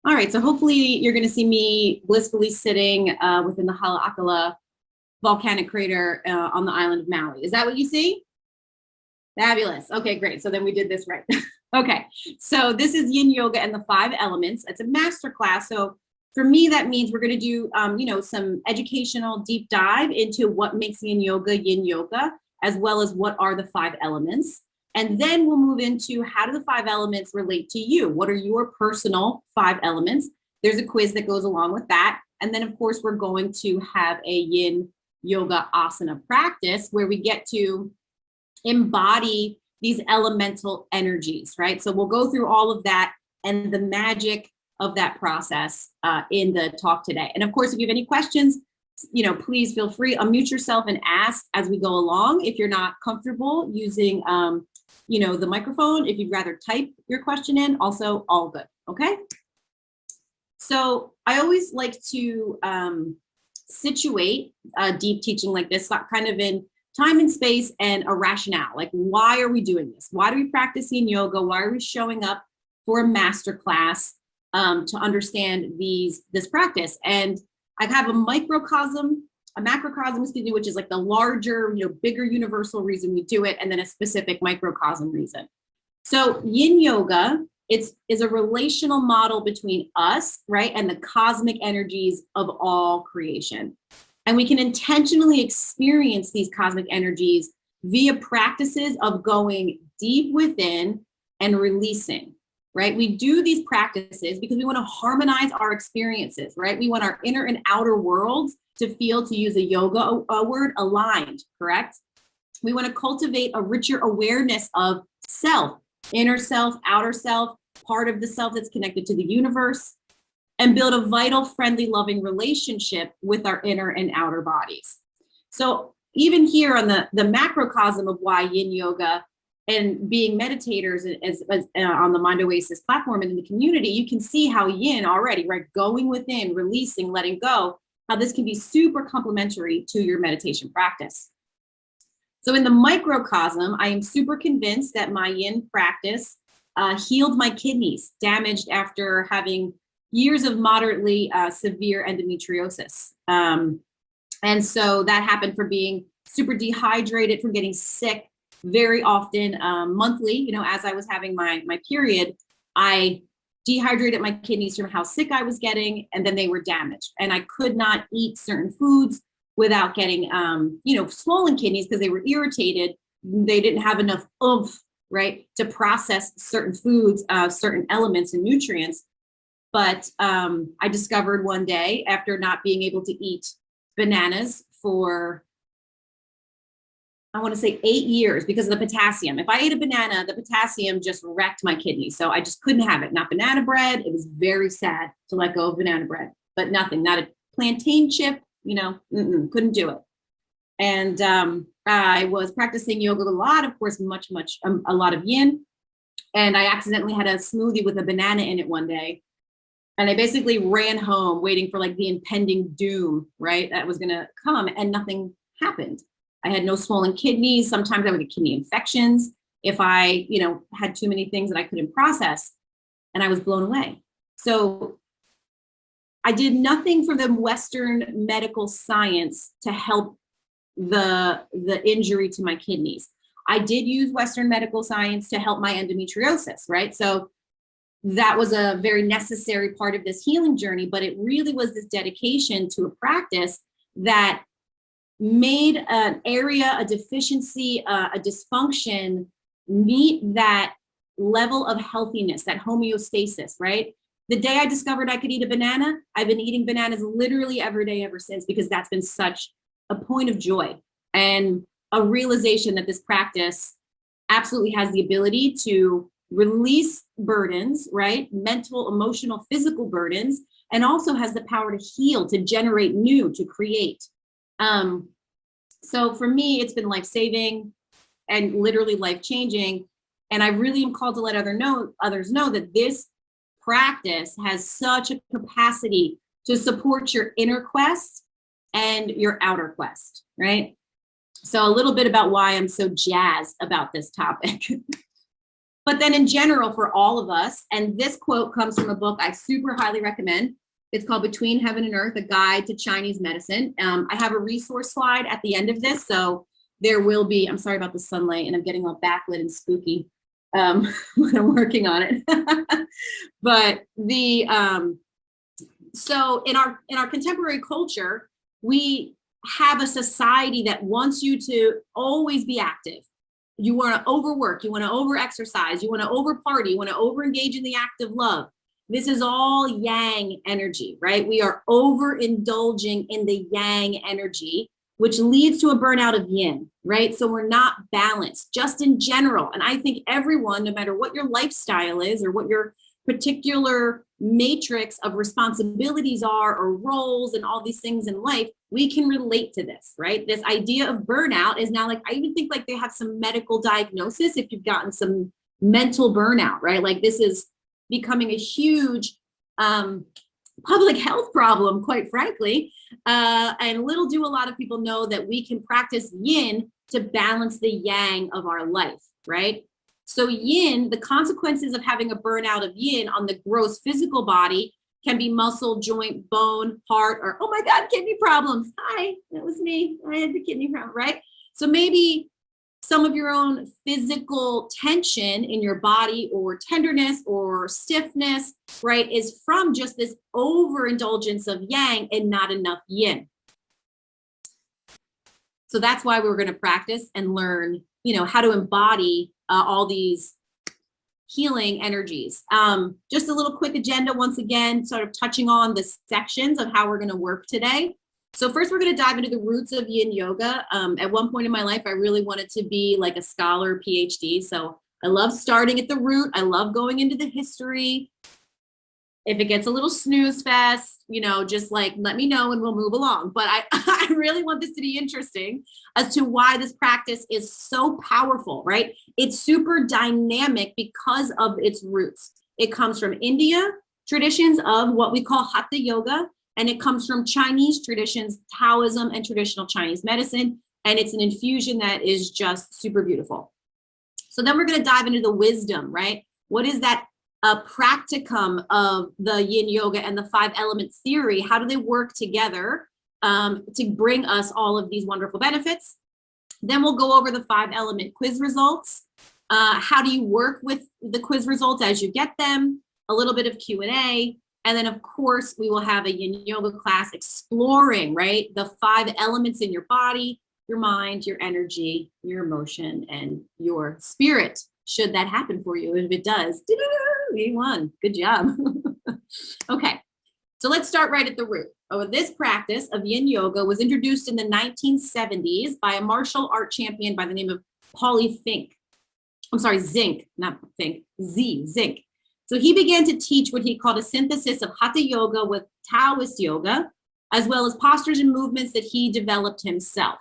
All right, so hopefully you're going to see me blissfully sitting within the Haleakala volcanic crater on the island of Maui. Is that what you see? Fabulous. Okay, great. So then we did this right. Okay, so this is Yin Yoga and the 5 elements. It's a master class. So for me, that means we're going to do, some educational deep dive into what makes Yin Yoga, as well as what are the 5 elements. And then we'll move into how do the 5 elements relate to you? What are your personal 5 elements? There's a quiz that goes along with that. And then, of course, we're going to have a Yin Yoga asana practice where we get to embody these elemental energies, right? So we'll go through all of that and the magic of that process in the talk today. And of course, if you have any questions, please feel free, unmute yourself and ask as we go along. If you're not comfortable using, the microphone, if you'd rather type your question in, also all good, okay? So I always like to situate deep teaching like this, kind of in time and space and a rationale. Like, why are we doing this? Why do we practice Yin Yoga? Why are we showing up for a master class to understand this practice? And I have a macrocosm, which is like the larger, bigger universal reason we do it, and then a specific microcosm reason. So Yin Yoga, is a relational model between us, right, and the cosmic energies of all creation. And we can intentionally experience these cosmic energies via practices of going deep within and releasing, right? We do these practices because we want to harmonize our experiences, right? We want our inner and outer worlds to feel, to use a yoga word, aligned, correct? We want to cultivate a richer awareness of self, inner self, outer self, part of the self that's connected to the universe, and build a vital, friendly, loving relationship with our inner and outer bodies. So even here on the macrocosm of why Yin Yoga and being meditators as on the Mind Oasis platform and in the community, you can see how Yin already, right, going within, releasing, letting go, how this can be super complementary to your meditation practice. So in the microcosm, I am super convinced that my Yin practice healed my kidneys, damaged after having years of moderately severe endometriosis. And so that happened from being super dehydrated, from getting sick very often, monthly, as I was having my period. I dehydrated my kidneys from how sick I was getting, and then they were damaged. And I could not eat certain foods without getting, swollen kidneys because they were irritated. They didn't have enough oomph, right, to process certain foods, certain elements and nutrients. But I discovered one day, after not being able to eat bananas for, I want to say 8 years because of the potassium. If I ate a banana, the potassium just wrecked my kidneys. So I just couldn't have it. Not banana bread. It was very sad to let go of banana bread, but nothing, not a plantain chip, couldn't do it. And I was practicing yoga a lot, of course, a lot of yin. And I accidentally had a smoothie with a banana in it one day. And I basically ran home waiting for like the impending doom, right, that was going to come, and nothing happened. I had no swollen kidneys. Sometimes I would get kidney infections if I, had too many things that I couldn't process, and I was blown away. So I did nothing for the Western medical science to help the injury to my kidneys. I did use Western medical science to help my endometriosis, right? So that was a very necessary part of this healing journey, but it really was this dedication to a practice that made an area, a deficiency, a dysfunction meet that level of healthiness, that homeostasis, right? The day I discovered I could eat a banana, I've been eating bananas literally every day ever since, because that's been such a point of joy and a realization that this practice absolutely has the ability to release burdens, right? Mental, emotional, physical burdens, and also has the power to heal, to generate new, to create. So for me, it's been life-saving and literally life-changing. And I really am called to let others know that this practice has such a capacity to support your inner quest and your outer quest, right? So a little bit about why I'm so jazzed about this topic. But then in general, for all of us, and this quote comes from a book I super highly recommend. It's called Between Heaven and Earth, A Guide to Chinese Medicine. I have a resource slide at the end of this. So there will be, I'm sorry about the sunlight and I'm getting all backlit and spooky when I'm working on it. But so in our contemporary culture, we have a society that wants you to always be active. You want to overwork, you want to over-exercise, you want to over-party, you want to over-engage in the act of love. This is all yang energy, right? We are overindulging in the yang energy, which leads to a burnout of yin, right? So we're not balanced, just in general. And I think everyone, no matter what your lifestyle is or what your particular matrix of responsibilities are or roles and all these things in life, we can relate to this, right? This idea of burnout is now like, I even think like they have some medical diagnosis if you've gotten some mental burnout, right? Like this is becoming a huge public health problem, quite frankly. And little do a lot of people know that we can practice yin to balance the yang of our life, right? So yin, the consequences of having a burnout of yin on the gross physical body can be muscle, joint, bone, heart, or, oh my God, kidney problems. Hi, that was me. I had the kidney problem, right? So maybe some of your own physical tension in your body or tenderness or stiffness, right, is from just this overindulgence of yang and not enough yin. So that's why we're going to practice and learn, how to embody all these healing energies. Just a little quick agenda, once again, sort of touching on the sections of how we're going to work today. So first, we're going to dive into the roots of yin yoga. At one point in my life, I really wanted to be like a scholar, PhD. So I love starting at the root. I love going into the history. If it gets a little snooze fest, just like let me know and we'll move along. But I really want this to be interesting as to why this practice is so powerful, right? It's super dynamic because of its roots. It comes from India traditions of what we call Hatha yoga, and it comes from Chinese traditions, Taoism and traditional Chinese medicine. And it's an infusion that is just super beautiful. So then we're going to dive into the wisdom, right? What is that practicum of the yin yoga and the 5 element theory? How do they work together to bring us all of these wonderful benefits? Then we'll go over the 5 element quiz results. How do you work with the quiz results as you get them? A little bit of Q&A. And then, of course, we will have a yin yoga class exploring, right, the 5 elements in your body, your mind, your energy, your emotion, and your spirit, should that happen for you. If it does, we won. Good job. Okay, so let's start right at the root. This practice of yin yoga was introduced in the 1970s by a martial art champion by the name of Paulie Fink. I'm sorry, Zink, not Fink, Zink. So he began to teach what he called a synthesis of Hatha yoga with Taoist yoga, as well as postures and movements that he developed himself.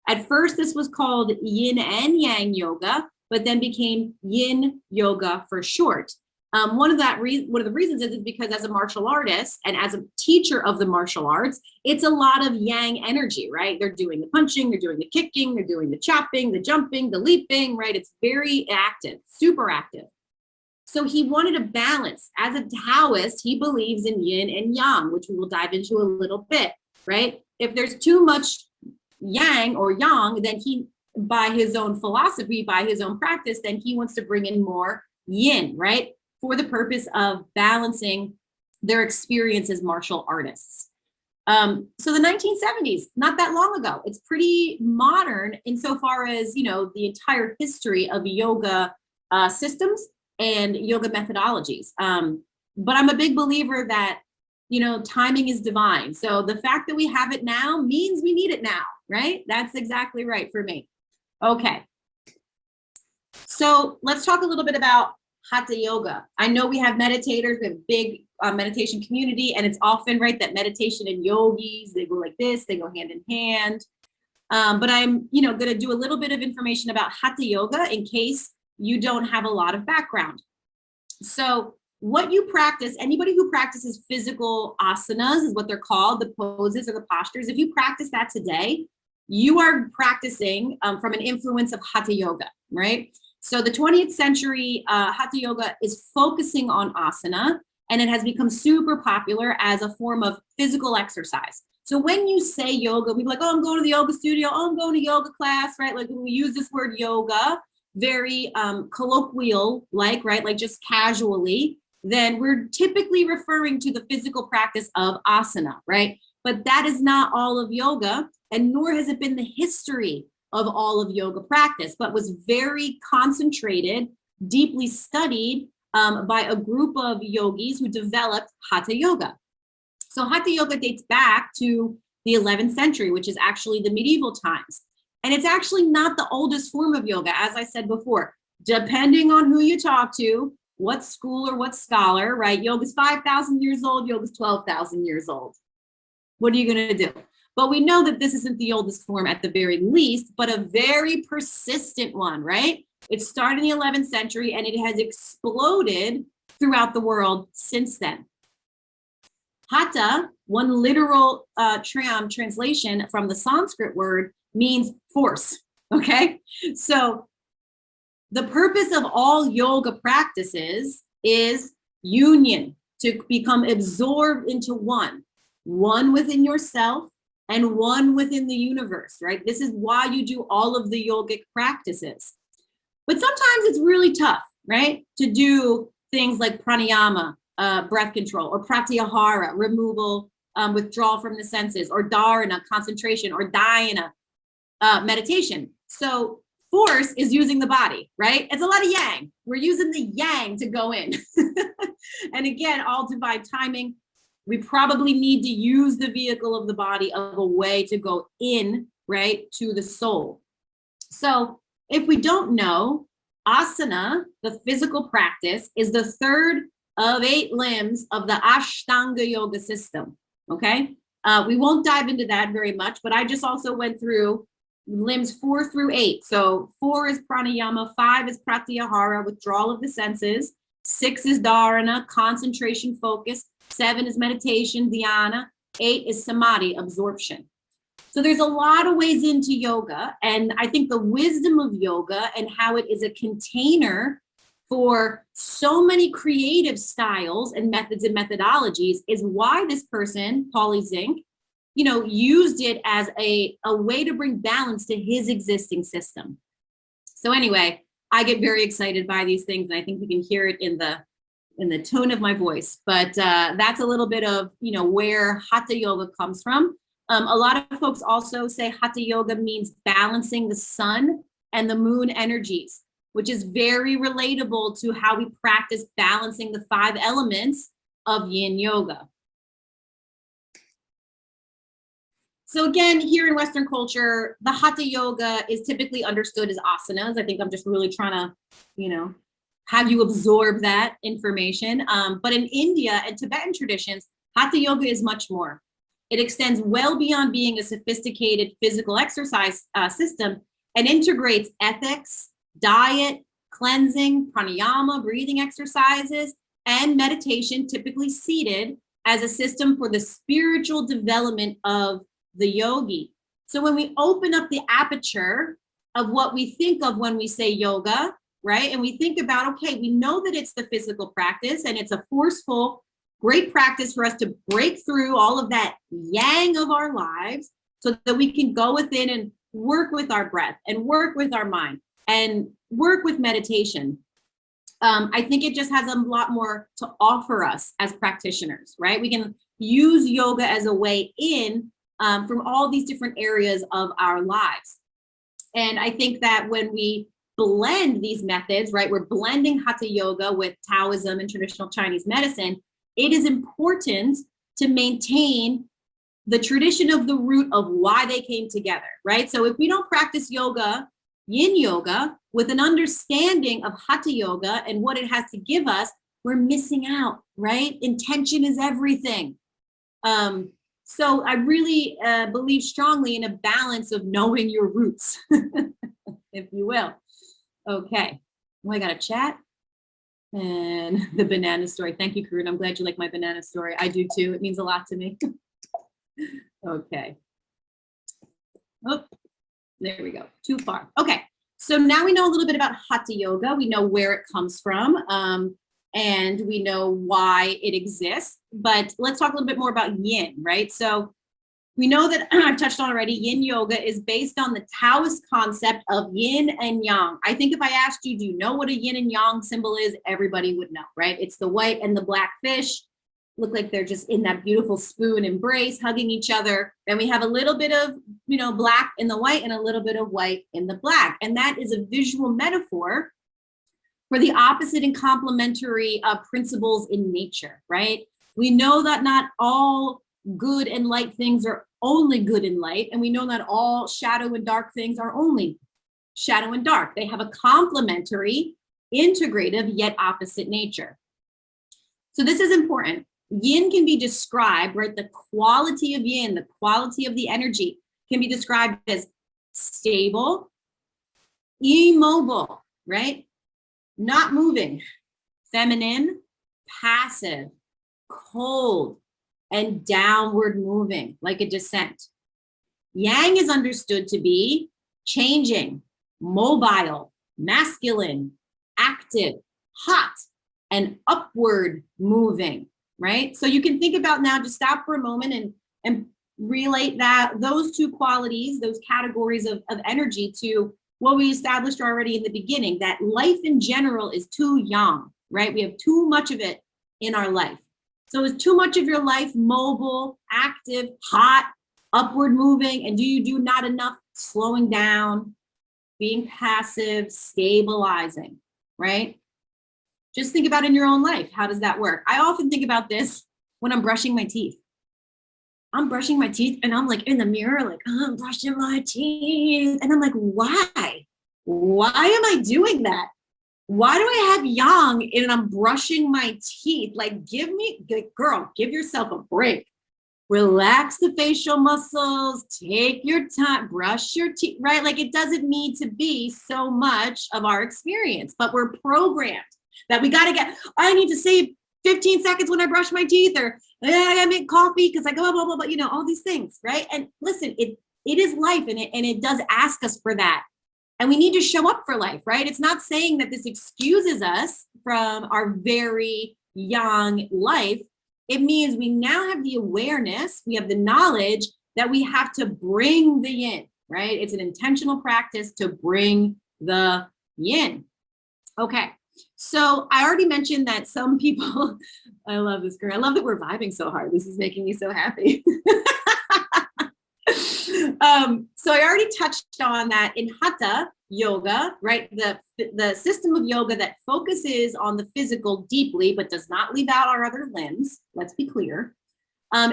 At first, this was called yin and yang yoga, but then became yin yoga for short. One of the reasons is because as a martial artist and as a teacher of the martial arts, it's a lot of yang energy, right? They're doing the punching, they're doing the kicking, they're doing the chopping, the jumping, the leaping, right? It's very active, super active. So he wanted a balance. As a Taoist, he believes in yin and yang, which we will dive into a little bit, right? If there's too much yang or yang, then he, by his own philosophy, by his own practice, then he wants to bring in more yin, right? For the purpose of balancing their experience as martial artists. So the 1970s, not that long ago, it's pretty modern insofar as, the entire history of yoga systems and yoga methodologies. But I'm a big believer that, timing is divine. So the fact that we have it now means we need it now, right? That's exactly right for me. Okay. So let's talk a little bit about Hatha yoga. I know we have meditators, we have a big meditation community, and it's often right that meditation and yogis, they go like this, they go hand in hand. But I'm, going to do a little bit of information about Hatha yoga in case you don't have a lot of background. So what you practice, anybody who practices physical asanas is what they're called, the poses or the postures. If you practice that today, you are practicing from an influence of Hatha yoga, right? So the 20th century Hatha Yoga is focusing on asana, and it has become super popular as a form of physical exercise. So when you say yoga, we're like, oh, I'm going to the yoga studio, oh, I'm going to yoga class, right? Like when we use this word yoga, very colloquial, like, right? Like just casually, then we're typically referring to the physical practice of asana, right? But that is not all of yoga, and nor has it been the history of all of yoga practice, but was very concentrated, deeply studied by a group of yogis who developed Hatha Yoga. So Hatha Yoga dates back to the 11th century, which is actually the medieval times. And it's actually not the oldest form of yoga, as I said before, depending on who you talk to, what school or what scholar, right? Yoga's 5,000 years old, yoga's 12,000 years old. What are you going to do? But we know that this isn't the oldest form at the very least, but a very persistent one, right? It started in the 11th century and it has exploded throughout the world since then. Hatha, one literal translation from the Sanskrit word, means force, okay? So the purpose of all yoga practices is union, to become absorbed into one within yourself and one within the universe, right? This is why you do all of the yogic practices. But sometimes it's really tough, right? To do things like pranayama, breath control, or pratyahara, removal, withdrawal from the senses, or dharana, concentration, or dhyana, meditation. So force is using the body, right? It's a lot of yang. We're using the yang to go in. And again, all divine timing. We probably need to use the vehicle of the body of a way to go in, right, to the soul. So if we don't know, asana, the physical practice, is the third of 8 limbs of the Ashtanga yoga system, okay? We won't dive into that very much, but I just also went through limbs 4 through 8. So 4 is pranayama, 5 is pratyahara, withdrawal of the senses, 6 is dharana, concentration, focus, 7 is meditation, dhyana, 8 is samadhi, absorption. So there's a lot of ways into yoga, and I think the wisdom of yoga and how it is a container for so many creative styles and methods and methodologies is why this person, Paulie Zink, used it as a way to bring balance to his existing system. So anyway, I get very excited by these things, and I think you can hear it in the tone of my voice. But that's a little bit of where Hatha Yoga comes from. A lot of folks also say Hatha Yoga means balancing the sun and the moon energies, which is very relatable to how we practice balancing the 5 elements of Yin Yoga. So again, here in Western culture, the Hatha Yoga is typically understood as asanas. I think I'm just really trying to, have you absorb that information. But in India and Tibetan traditions, Hatha Yoga is much more. It extends well beyond being a sophisticated physical exercise system and integrates ethics, diet, cleansing, pranayama, breathing exercises, and meditation, typically seated as a system for the spiritual development of the yogi. So when we open up the aperture of what we think of when we say yoga, right? And we think about, okay, we know that it's the physical practice and it's a forceful, great practice for us to break through all of that yang of our lives so that we can go within and work with our breath and work with our mind and work with meditation. I think it just has a lot more to offer us as practitioners, right? We can use yoga as a way in from all these different areas of our lives. And I think that when we blend these methods, right, we're blending Hatha Yoga with Taoism and traditional Chinese medicine, it is important to maintain the tradition of the root of why they came together, right? So if we don't practice yoga, Yin Yoga, with an understanding of Hatha Yoga and what it has to give us, we're missing out, right? Intention is everything. So I really believe strongly in a balance of knowing your roots, if you will. Okay, well, I got a chat and the banana story. Thank you, Karun. I'm glad you like my banana story. I do too. It means a lot to me. Okay. Oh, there we go. Too far. Okay. So now we know a little bit about Hatha Yoga. We know where it comes from, and we know why it exists. But let's talk a little bit more about Yin, right? So we know that I've touched on already, Yin Yoga is based on the Taoist concept of Yin and Yang. I think if I asked you, do you know what a Yin and Yang symbol is? Everybody would know, right? It's the white and the black fish. Look like they're just in that beautiful spoon embrace, hugging each other. And we have a little bit of, black in the white and a little bit of white in the black. And that is a visual metaphor for the opposite and complementary principles in nature, right? We know that not all good and light things are only good and light. And we know that all shadow and dark things are only shadow and dark. They have a complementary, integrative, yet opposite nature. So this is important. Yin can be described, right? The quality of yin, the quality of the energy can be described as stable, immobile, right? Not moving, feminine, passive, cold, and downward moving, like a descent. Yang is understood to be changing, mobile, masculine, active, hot, and upward moving, right? So you can think about now, just stop for a moment and relate those two qualities, those categories of energy to what we established already in the beginning, that life in general is too yang, right? We have too much of it in our life. So is too much of your life mobile, active, hot, upward moving, and do you do not enough slowing down, being passive, stabilizing, right? Just think about in your own life. How does that work? I often think about this when I'm brushing my teeth. I'm brushing my teeth and I'm like in the mirror, like, oh, I'm brushing my teeth. And I'm like, why? Why am I doing that? Why do I have yang and I'm brushing my teeth? Like, girl, give yourself a break. Relax the facial muscles, take your time, brush your teeth, right? Like, it doesn't need to be so much of our experience, but we're programmed that we got to I need to save 15 seconds when I brush my teeth, or I gotta make coffee because I go blah, blah, blah, all these things, right? And listen, it is life, and it does ask us for that. And we need to show up for life, right? It's not saying that this excuses us from our very young life. It means we now have the awareness, we have the knowledge that we have to bring the yin, right? It's an intentional practice to bring the yin. Okay. So I already mentioned that some people, I love this girl. I love that we're vibing so hard. This is making me so happy. So I already touched on that in Hatha Yoga, right? The system of yoga that focuses on the physical deeply, but does not leave out our other limbs, let's be clear,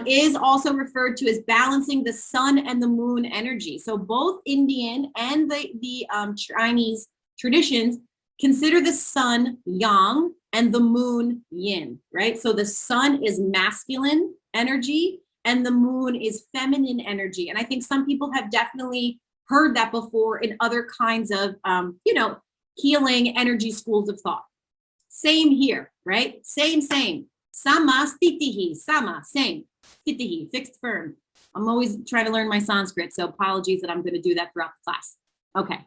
is also referred to as balancing the sun and the moon energy. So both Indian and the Chinese traditions consider the sun yang and the moon yin, right? So the sun is masculine energy and the moon is feminine energy. And I think some people have definitely heard that before in other kinds of, healing energy schools of thought. Same here, right? Same. Sama, stitihi, sama, same. Stitihi, fixed, firm. I'm always trying to learn my Sanskrit, so apologies that I'm going to do that throughout the class. Okay.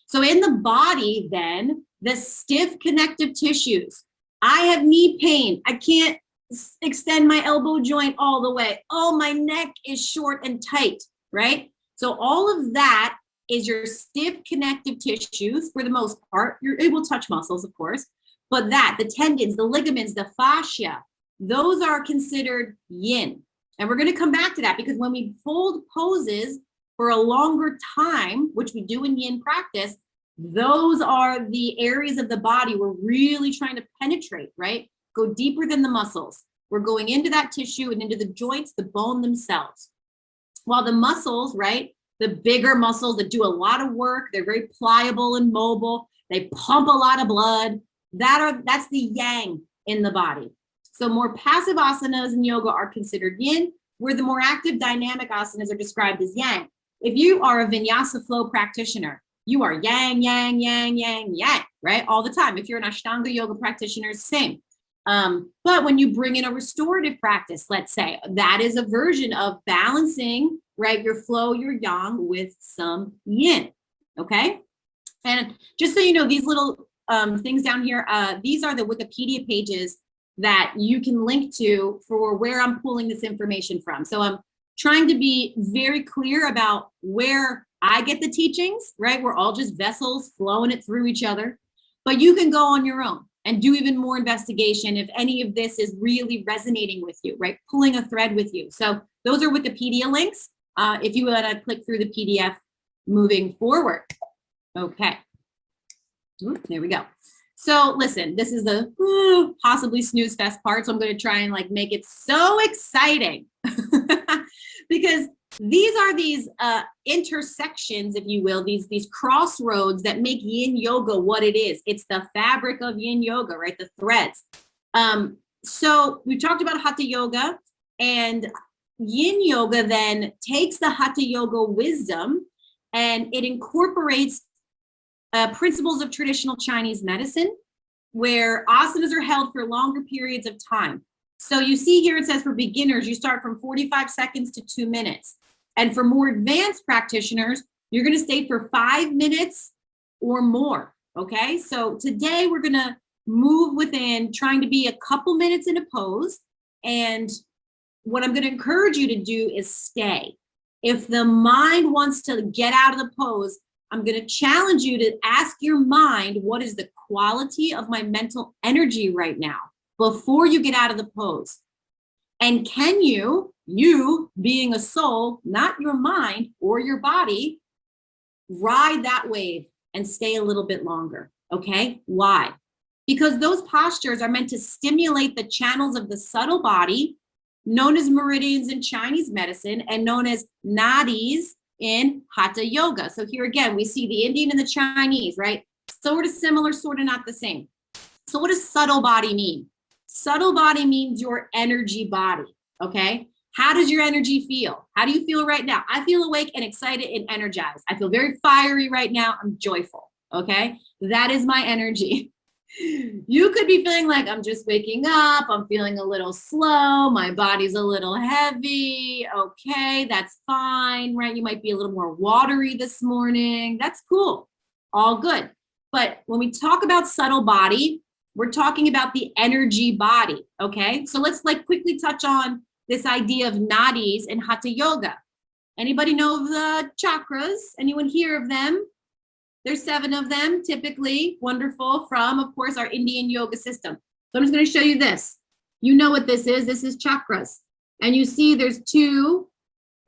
So in the body, then, the stiff connective tissues. I have knee pain. I can't extend my elbow joint all the way. Oh, my neck is short and tight, right? So all of that is your stiff connective tissues for the most part. It will touch muscles, of course, but the tendons, the ligaments, the fascia, those are considered yin. And we're going to come back to that because when we hold poses for a longer time, which we do in yin practice, those are the areas of the body we're really trying to penetrate, right? Go deeper than the muscles. We're going into that tissue and into the joints, the bone themselves. While the muscles, right, the bigger muscles that do a lot of work, they're very pliable and mobile, they pump a lot of blood, that's the yang in the body. So more passive asanas in yoga are considered yin, where the more active dynamic asanas are described as yang. If you are a vinyasa flow practitioner, you are yang, yang, yang, yang, yang, right? All the time. If you're an Ashtanga yoga practitioner, same. But when you bring in a restorative practice, let's say, that is a version of balancing, right, your flow, your yang with some yin, okay? And just so you know, these little things down here, these are the Wikipedia pages that you can link to for where I'm pulling this information from. So I'm trying to be very clear about where I get the teachings, right? We're all just vessels flowing it through each other, but you can go on your own and do even more investigation if any of this is really resonating with you, right? Pulling a thread with you. So those are Wikipedia links. If you want to click through the PDF moving forward. Okay. There we go. So listen, this is the possibly snooze fest part. So I'm going to try and like make it so exciting because these intersections, if you will, these crossroads that make yin yoga what it is. It's the fabric of yin yoga, right? The threads. So we talked about hatha yoga, and yin yoga then takes the hatha yoga wisdom and it incorporates principles of traditional Chinese medicine, where asanas are held for longer periods of time. So you see here, it says for beginners, you start from 45 seconds to 2 minutes. And for more advanced practitioners, you're going to stay for 5 minutes or more. Okay. So today we're going to move within trying to be a couple minutes in a pose. And what I'm going to encourage you to do is stay. If the mind wants to get out of the pose, I'm going to challenge you to ask your mind, what is the quality of my mental energy right now before you get out of the pose? And can you being a soul, not your mind or your body, ride that wave and stay a little bit longer? Okay. Why? Because those postures are meant to stimulate the channels of the subtle body, known as meridians in Chinese medicine and known as nadis in hatha yoga. So here again, we see the Indian and the Chinese, right? Sort of similar, sort of not the same. So what does subtle body mean? Subtle body means your energy body, okay? How does your energy feel? How do you feel right now? I feel awake and excited and energized. I feel very fiery right now. I'm joyful, okay? That is my energy. You could be feeling like I'm just waking up. I'm feeling a little slow. My body's a little heavy. Okay, that's fine, right? You might be a little more watery this morning. That's cool. All good. But when we talk about subtle body, we're talking about the energy body. Okay, so let's like quickly touch on this idea of nadis in hatha yoga. Anybody know of the chakras? Anyone hear of them? There's 7 of them, typically. Wonderful, from, of course, our Indian yoga system. So I'm just going to show you this. You know what this is. This is chakras. And you see there's 2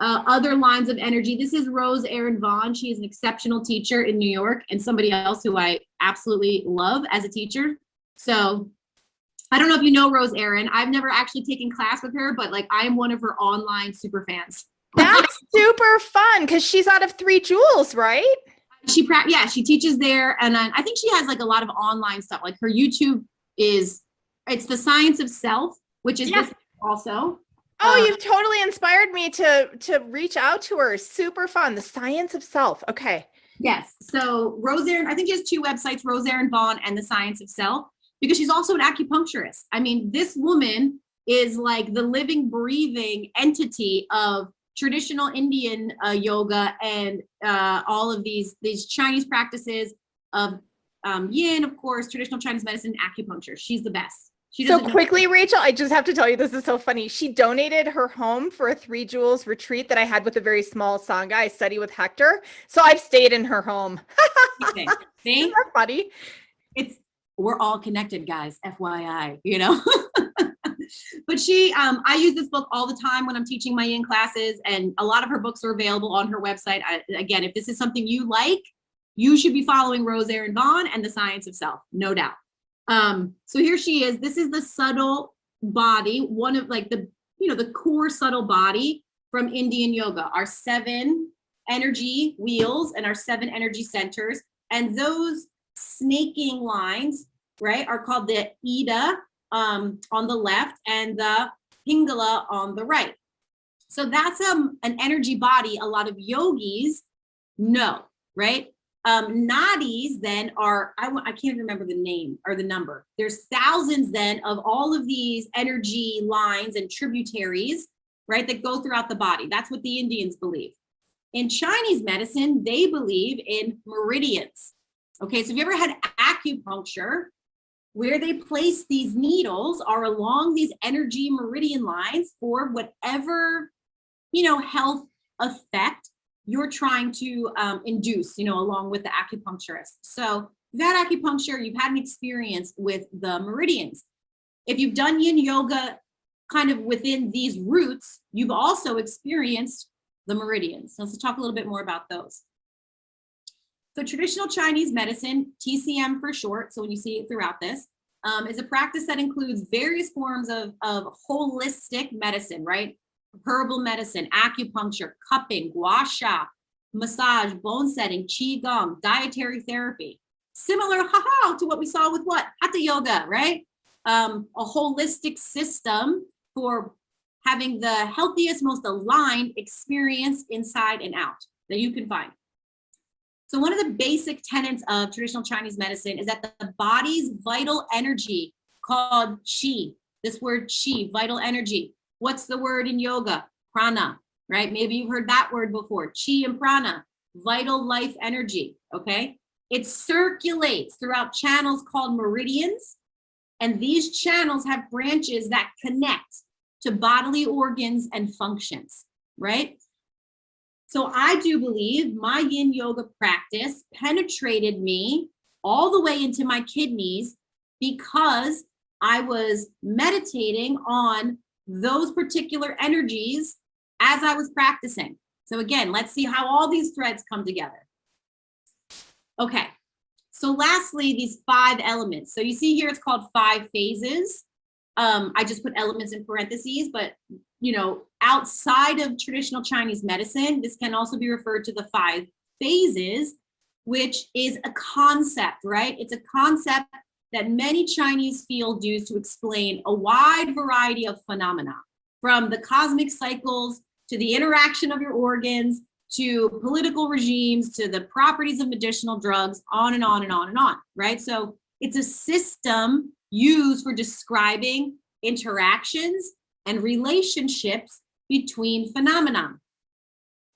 other lines of energy. This is Rose Erin Vaughn. She is an exceptional teacher in New York and somebody else who I absolutely love as a teacher. So I don't know if you know Rose Erin. I've never actually taken class with her, but like I am one of her online super fans. That's super fun because she's out of 3 Jewels, right? She teaches there, and I think she has like a lot of online stuff. Like her YouTube it's the Science of Self, which is this also. Oh, you've totally inspired me to reach out to her. Super fun. The Science of Self. Okay. Yes. So Rose Erin, I think she has 2 websites, Rose Erin Vaughn and the Science of Self, because she's also an acupuncturist. I mean, this woman is like the living, breathing entity of traditional Indian yoga and all of these Chinese practices of yin, of course, traditional Chinese medicine, acupuncture. She's the best. So quickly, Rachel, I just have to tell you, this is so funny. She donated her home for a 3 Jewels retreat that I had with a very small Sangha. I study with Hector. So I've stayed in her home. See? Isn't that funny? We're all connected, guys, FYI, you know? But I use this book all the time when I'm teaching my yin classes, and a lot of her books are available on her website. Again, if this is something you like, you should be following Rose Erin Vaughn and the Science of Self, no doubt. So here she is. This is the subtle body, one of like the core subtle body from Indian yoga, our 7 energy wheels and our 7 energy centers. And those snaking lines, right, are called the Ida on the left and the Pingala on the right. So that's an energy body a lot of yogis know, right? Nadis then are, I can't remember the name or the number. There's thousands then of all of these energy lines and tributaries, right, that go throughout the body. That's what the Indians believe. In Chinese medicine, they believe in meridians. Okay, so if you ever had acupuncture, where they place these needles are along these energy meridian lines for whatever, health effect you're trying to induce, along with the acupuncturist. So you've had acupuncture, you've had an experience with the meridians. If you've done yin yoga kind of within these roots, you've also experienced the meridians. So let's talk a little bit more about those. So traditional Chinese medicine, TCM for short, so when you see it throughout this, is a practice that includes various forms of holistic medicine, right? Herbal medicine, acupuncture, cupping, gua sha, massage, bone setting, qigong, dietary therapy. Similar to what we saw with what? Hatha yoga, right? A holistic system for having the healthiest, most aligned experience inside and out that you can find. So one of the basic tenets of traditional Chinese medicine is that the body's vital energy, called qi, this word qi, vital energy. What's the word in yoga? Prana, right? Maybe you've heard that word before. Qi and prana, vital life energy, okay? It circulates throughout channels called meridians, and these channels have branches that connect to bodily organs and functions, right? So I do believe my yin yoga practice penetrated me all the way into my kidneys because I was meditating on those particular energies as I was practicing. So again, let's see how all these threads come together. Okay, so lastly, these 5 elements. So you see here, it's called 5 phases. I just put elements in parentheses, but outside of traditional Chinese medicine, this can also be referred to the 5 phases, which is a concept, right? It's a concept that many Chinese fields use to explain a wide variety of phenomena, from the cosmic cycles to the interaction of your organs, to political regimes, to the properties of medicinal drugs, on and on and on and on, right? So it's a system used for describing interactions and relationships between phenomena.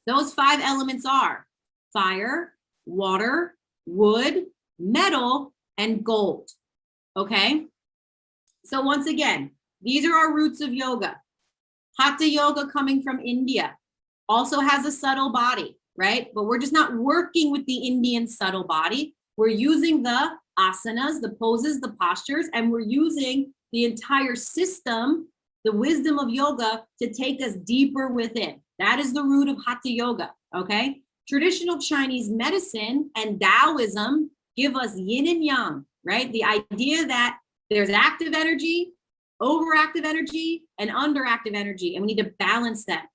Those 5 elements are fire, water, wood, metal, and gold. Okay? So once again, these are our roots of yoga. Hatha yoga, coming from India, also has a subtle body, right? But we're just not working with the Indian subtle body. We're using the asanas, the poses, the postures, and we're using the entire system, the wisdom of yoga, to take us deeper within. That is the root of Hatha yoga, okay? Traditional Chinese medicine and Taoism give us yin and yang, right? The idea that there's active energy, overactive energy, and underactive energy, and we need to balance that.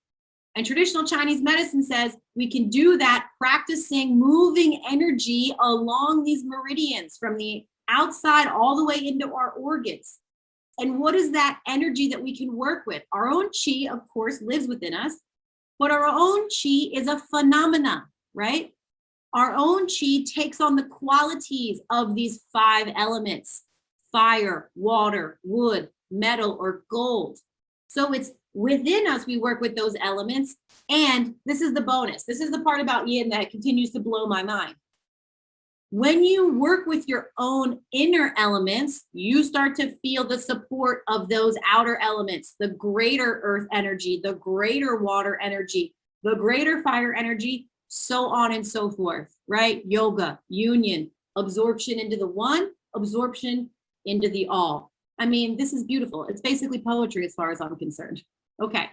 And traditional Chinese medicine says we can do that practicing moving energy along these meridians from the outside all the way into our organs. And what is that energy that we can work with? Our own qi, of course, lives within us, but our own qi is a phenomena, right? Our own qi takes on the qualities of these 5 elements: fire, water, wood, metal, or gold. So it's within us, we work with those elements. And this is the bonus. This is the part about yin that continues to blow my mind. When you work with your own inner elements, you start to feel the support of those outer elements, the greater earth energy, the greater water energy, the greater fire energy, so on and so forth, right? Yoga, union, absorption into the one, absorption into the all. I mean, this is beautiful. It's basically poetry as far as I'm concerned. Okay.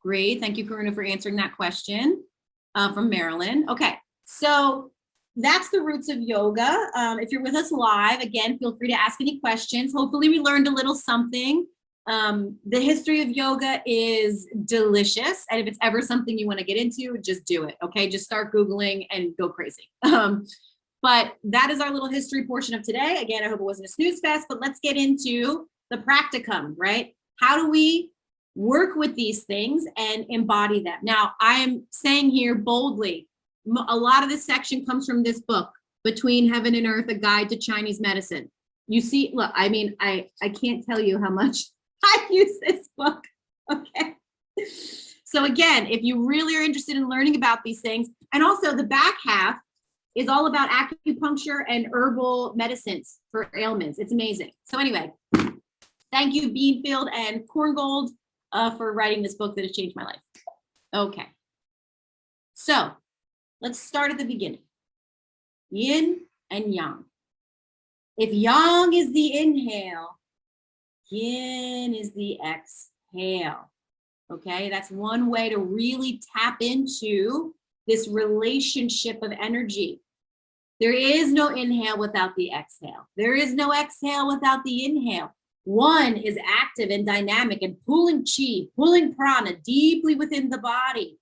Great. Thank you, Karuna, for answering that question from Maryland. Okay. So that's the roots of yoga. If you're with us live, again, feel free to ask any questions. Hopefully we learned a little something. The history of yoga is delicious. And if it's ever something you want to get into, just do it. Okay. Just start Googling and go crazy. But that is our little history portion of today. Again, I hope it wasn't a snooze fest, but let's get into the practicum, right? How do we work with these things and embody them? Now, I am saying here boldly, a lot of this section comes from this book, Between Heaven and Earth, A Guide to Chinese Medicine. You see, look, I mean, I can't tell you how much I use this book, okay? So again, if you really are interested in learning about these things, and also the back half is all about acupuncture and herbal medicines for ailments. It's amazing. So anyway, thank you, Beanfield and Korngold, for writing this book that has changed my life. Okay. So let's start at the beginning. Yin and yang. If yang is the inhale, yin is the exhale. Okay, that's one way to really tap into this relationship of energy. There is no inhale without the exhale. There is no exhale without the inhale. One is active and dynamic and pulling chi, pulling prana deeply within the body.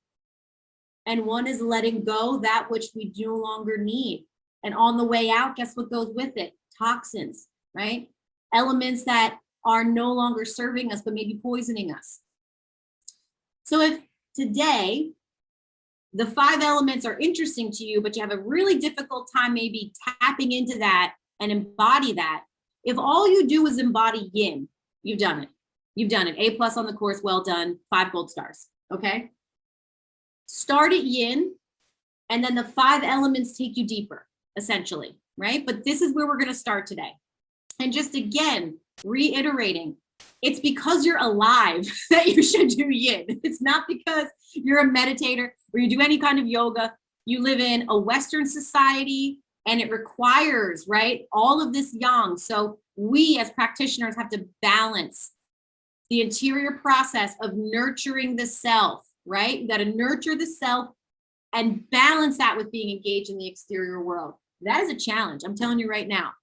And one is letting go that which we no longer need. And on the way out, guess what goes with it? Toxins, right? Elements that are no longer serving us, but maybe poisoning us. So if today the 5 elements are interesting to you, but you have a really difficult time maybe tapping into that and embody that, if all you do is embody yin, you've done it. You've done it. A+ on the course, well done, 5 gold stars, okay? Start at yin, and then the 5 elements take you deeper, essentially, right? But this is where we're gonna start today. And just again, reiterating, it's because you're alive that you should do yin. It's not because you're a meditator or you do any kind of yoga. You live in a Western society and it requires, right, all of this yang. So we as practitioners have to balance the interior process of nurturing the self, right? You got to nurture the self and balance that with being engaged in the exterior world. That is a challenge. I'm telling you right now.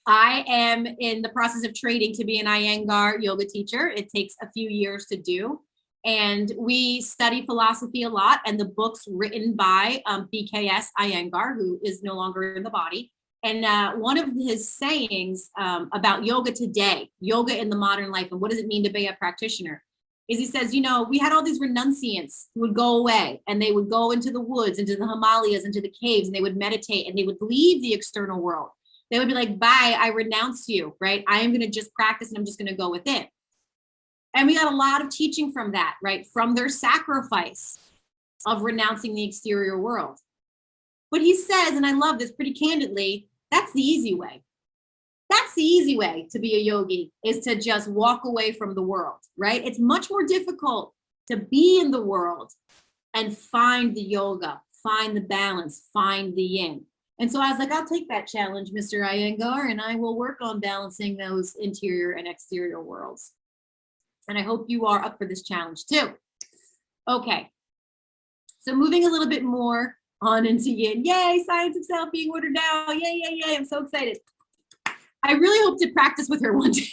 I am in the process of training to be an Iyengar yoga teacher. It takes a few years to do. And we study philosophy a lot, and the books written by BKS Iyengar, who is no longer in the body. And one of his sayings about yoga today, yoga in the modern life, and what does it mean to be a practitioner, is he says, you know, we had all these renunciants who would go away and they would go into the woods, into the Himalayas, into the caves, and they would meditate and they would leave the external world. They would be like, bye, I renounce you, right? I am going to just practice and I'm just going to go within. And we got a lot of teaching from that, right? From their sacrifice of renouncing the exterior world. But he says, and I love this pretty candidly, that's the easy way. That's the easy way to be a yogi, is to just walk away from the world, right? It's much more difficult to be in the world and find the yoga, find the balance, find the yin. And so I was like, I'll take that challenge, Mr. Iyengar, and I will work on balancing those interior and exterior worlds. And I hope you are up for this challenge too. Okay, so moving a little bit more on into yin. Yay, science of self being ordered now. Yay, yay, yay, I'm so excited. I really hope to practice with her one day.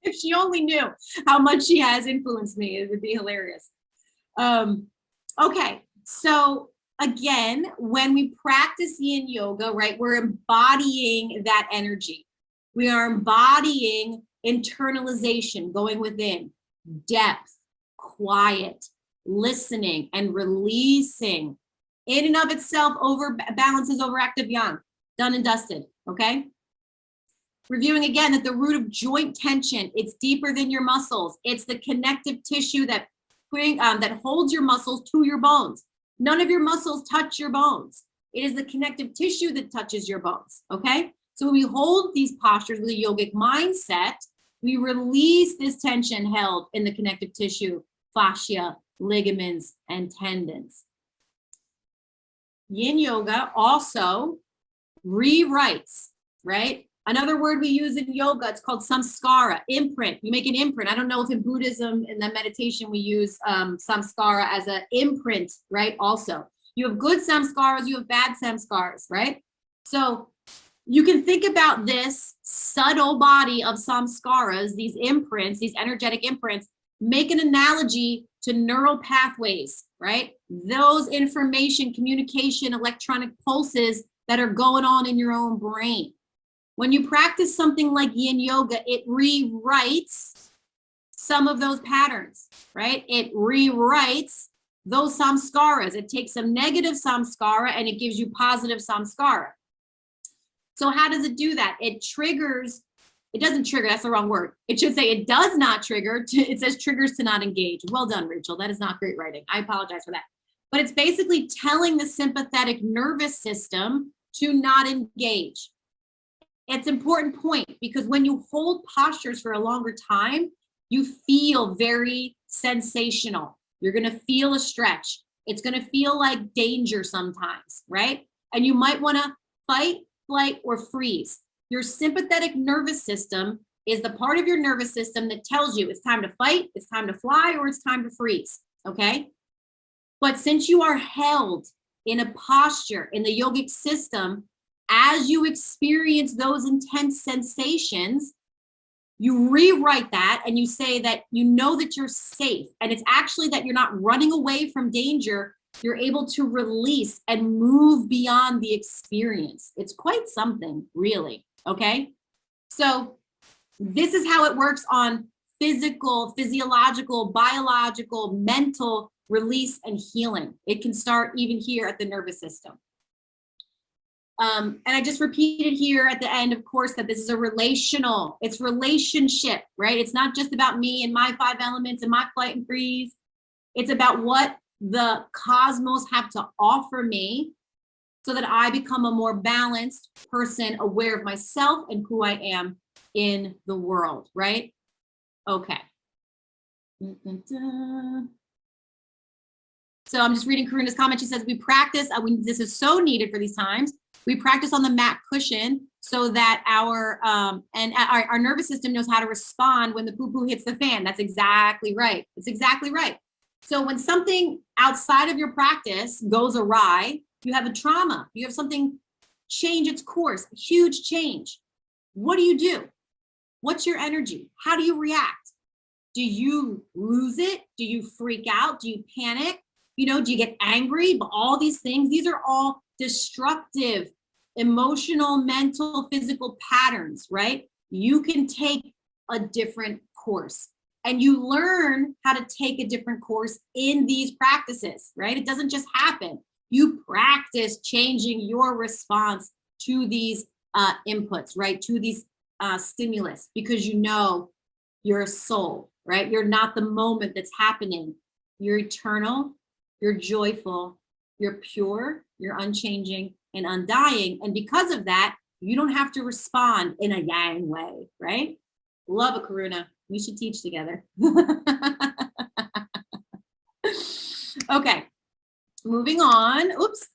If she only knew how much she has influenced me, it would be hilarious. Okay, so again, when we practice yin yoga, right, we're embodying that energy. We are embodying internalization, going within, depth, quiet, listening, and releasing. In and of itself, balances overactive yang. Done and dusted, okay? Reviewing again that the root of joint tension, it's deeper than your muscles. It's the connective tissue that holds your muscles to your bones. None of your muscles touch your bones. It is the connective tissue that touches your bones, okay? So when we hold these postures with a yogic mindset, we release this tension held in the connective tissue, fascia, ligaments, and tendons. Yin yoga also rewrites, right? Another word we use in yoga, it's called samskara, imprint. You make an imprint. I don't know if in Buddhism, in the meditation, we use samskara as an imprint, right? Also, you have good samskaras, you have bad samskaras, right? So you can think about this subtle body of samskaras, these imprints, these energetic imprints, make an analogy to neural pathways, right? Those information, communication, electronic pulses that are going on in your own brain. When you practice something like yin yoga, it rewrites some of those patterns, right? It rewrites those samskaras. It takes some negative samskara and it gives you positive samskara. So how does it do that? It triggers It doesn't trigger, that's the wrong word. It should say it does not trigger, it says triggers to not engage. Well done, Rachel, that is not great writing. I apologize for that. But it's basically telling the sympathetic nervous system to not engage. It's an important point because when you hold postures for a longer time, you feel very sensational. You're gonna feel a stretch. It's gonna feel like danger sometimes, right? And you might wanna fight, flight, or freeze. Your sympathetic nervous system is the part of your nervous system that tells you it's time to fight, it's time to fly, or it's time to freeze, okay? But since you are held in a posture in the yogic system, as you experience those intense sensations, you rewrite that and you say that you know that you're safe. And it's actually that you're not running away from danger. You're able to release and move beyond the experience. It's quite something, really, okay? So this is how it works on physical, physiological, biological, mental release and healing. It can start even here at the nervous system. And I just repeated here at the end, of course, that this is a relational, it's relationship, right? It's not just about me and my 5 elements and my flight and freeze. It's about what the cosmos have to offer me so that I become a more balanced person, aware of myself and who I am in the world, right? Okay. So I'm just reading Karuna's comment. She says, we practice, this is so needed for these times. We practice on the mat cushion so that our nervous system knows how to respond when the poo-poo hits the fan. That's exactly right. It's exactly right. So when something outside of your practice goes awry, you have a trauma, you have something change its course, a huge change. What do? What's your energy? How do you react? Do you lose it? Do you freak out? Do you panic? You know, do you get angry? But all these things, these are all destructive, emotional, mental, physical patterns, right? You can take a different course and you learn how to take a different course in these practices, right? It doesn't just happen. You practice changing your response to these inputs, right? To these stimulus, because you know you're a soul, right? You're not the moment that's happening. You're eternal, you're joyful, you're pure, you're unchanging and undying. And because of that, you don't have to respond in a yang way, right? Love it, Karuna. We should teach together. Okay, moving on. Oops.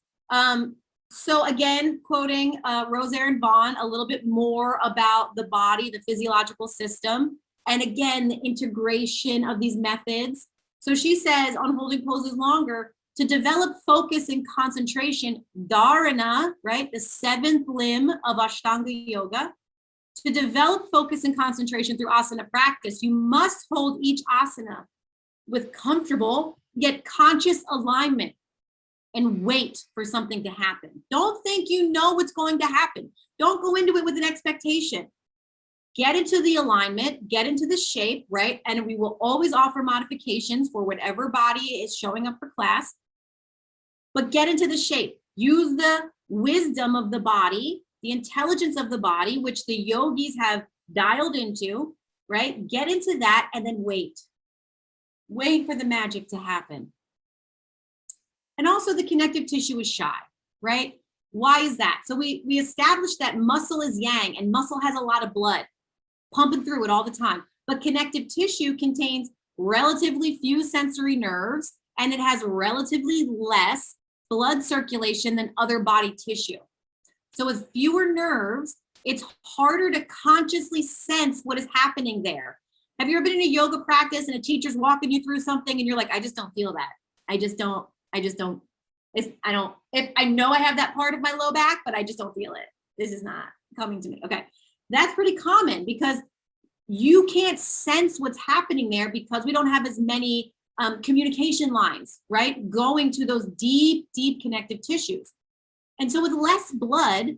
So again, quoting Rose Erin Vaughn, a little bit more about the body, the physiological system, and again, the integration of these methods. So she says on holding poses longer, to develop focus and concentration, dharana, right, the 7th limb of Ashtanga Yoga, to develop focus and concentration through asana practice, you must hold each asana with comfortable yet conscious alignment and wait for something to happen. Don't think you know what's going to happen. Don't go into it with an expectation. Get into the alignment, get into the shape, right? And we will always offer modifications for whatever body is showing up for class. But get into the shape. Use the wisdom of the body, the intelligence of the body, which the yogis have dialed into, right? Get into that and then wait. Wait for the magic to happen. And also the connective tissue is shy, right? Why is that? So we established that muscle is yang and muscle has a lot of blood pumping through it all the time. But connective tissue contains relatively few sensory nerves and it has relatively less blood circulation than other body tissue. So with fewer nerves, it's harder to consciously sense what is happening there. Have you ever been in a yoga practice and a teacher's walking you through something and you're like, I just don't feel that. I know I have that part of my low back, but I just don't feel it. This is not coming to me. Okay. That's pretty common because you can't sense what's happening there because we don't have as many communication lines, right? Going to those deep, deep connective tissues. And so with less blood,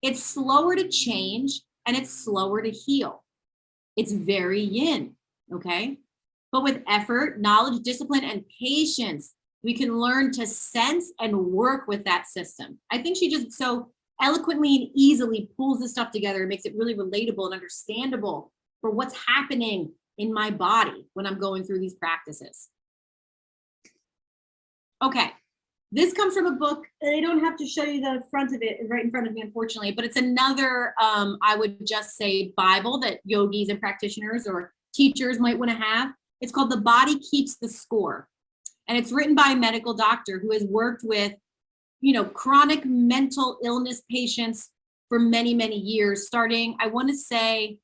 it's slower to change and it's slower to heal. It's very yin, okay? But with effort, knowledge, discipline, and patience, we can learn to sense and work with that system. I think she just, so eloquently and easily pulls this stuff together and makes it really relatable and understandable for what's happening in my body when I'm going through these practices. Okay, this comes from a book. I don't have to show you the front of it right in front of me, unfortunately, but it's another, I would just say, Bible that yogis and practitioners or teachers might want to have. It's called The Body Keeps the Score. And it's written by a medical doctor who has worked with, chronic mental illness patients for many, many years, starting, I want to say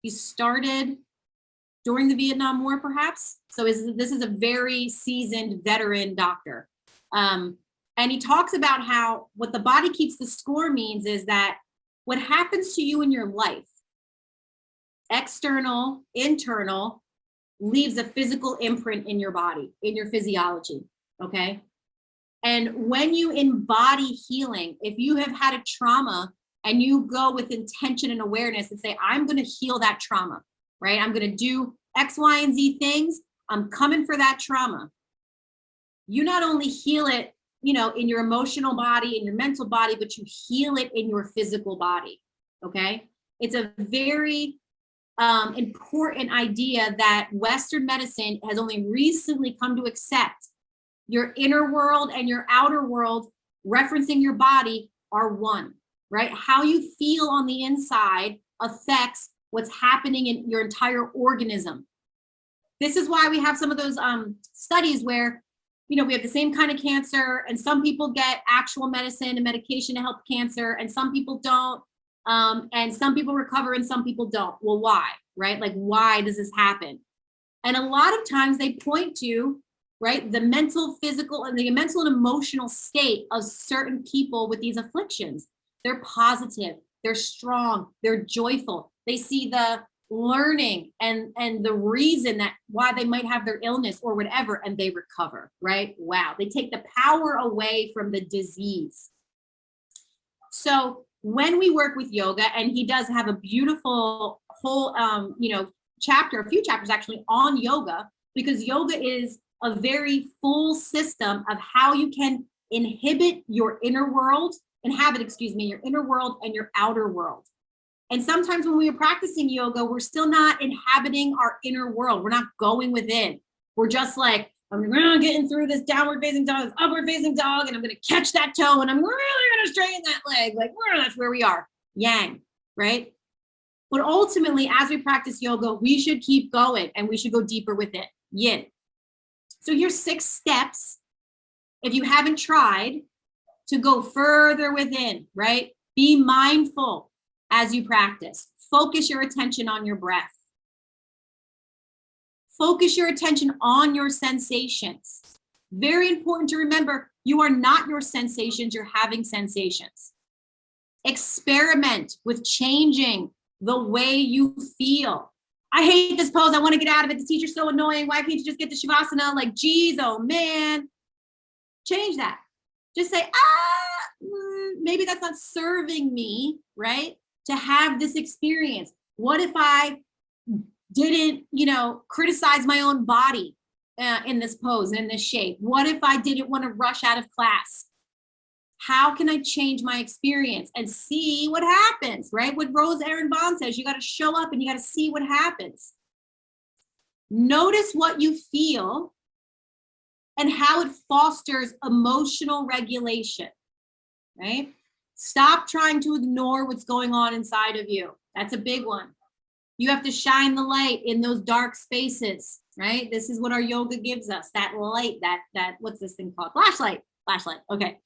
he started during the Vietnam War, perhaps. So this is a very seasoned veteran doctor. And he talks about how what the body keeps the score means is that what happens to you in your life, external, internal, leaves a physical imprint in your body, in your physiology, okay? And when you embody healing, if you have had a trauma and you go with intention and awareness and say, I'm going to heal that trauma, right? I'm going to do X, Y, and Z things. I'm coming for that trauma. You not only heal it, in your emotional body, in your mental body, but you heal it in your physical body, okay? It's a very important idea that Western medicine has only recently come to accept. Your inner world and your outer world, referencing your body, are one, right? How you feel on the inside affects what's happening in your entire organism. This is why we have some of those studies where, we have the same kind of cancer, and some people get actual medicine and medication to help cancer, and some people don't, and some people recover and some people don't. Well, why, right? Like, why does this happen? And a lot of times they point to, right, the mental, physical, and the mental and emotional state of certain people with these afflictions. They're positive, they're strong, they're joyful. They see the learning and the reason that why they might have their illness or whatever, and they recover, right? Wow, they take the power away from the disease. So when we work with yoga, and he does have a beautiful whole, chapter, a few chapters actually on yoga, because yoga is a very full system of how you can inhabit your inner world your inner world and your outer world. And sometimes when we are practicing yoga, we're still not inhabiting our inner world. We're not going within. We're just like, I'm getting through this downward facing dog, this upward facing dog, and I'm going to catch that toe, and I'm really going to straighten that leg. Like, that's where we are. Yang, right? But ultimately, as we practice yoga, we should keep going, and we should go deeper with it. Yin. So here's 6 steps, if you haven't tried, to go further within, right? Be mindful as you practice. Focus your attention on your breath. Focus your attention on your sensations. Very important to remember, you are not your sensations, you're having sensations. Experiment with changing the way you feel. I hate this pose, I want to get out of it. The teacher's so annoying. Why can't you just get to Shavasana? Like, geez, oh man. Change that. Just say, maybe that's not serving me, right? To have this experience. What if I didn't, criticize my own body in this pose and in this shape? What if I didn't want to rush out of class? How can I change my experience and see what happens, right? What Rose Aaron Bond says, you got to show up and you got to see what happens. Notice what you feel and how it fosters emotional regulation, right? Stop trying to ignore what's going on inside of you. That's a big one. You have to shine the light in those dark spaces, right? This is what our yoga gives us, that light, that what's this thing called? Flashlight, okay.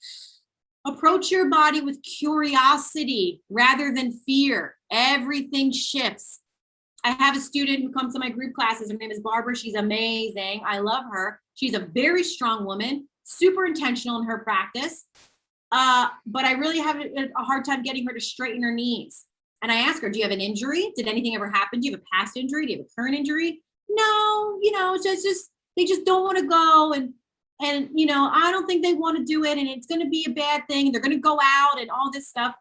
Approach your body with curiosity rather than fear. Everything shifts. I have a student who comes to my group classes. Her name is Barbara. She's amazing. I love her. She's a very strong woman, super intentional in her practice. But I really have a hard time getting her to straighten her knees. And I ask her, do you have an injury? Did anything ever happen? Do you have a past injury? Do you have a current injury? No, it's just they just don't want to go. And I don't think they want to do it. And it's going to be a bad thing. They're going to go out and all this stuff.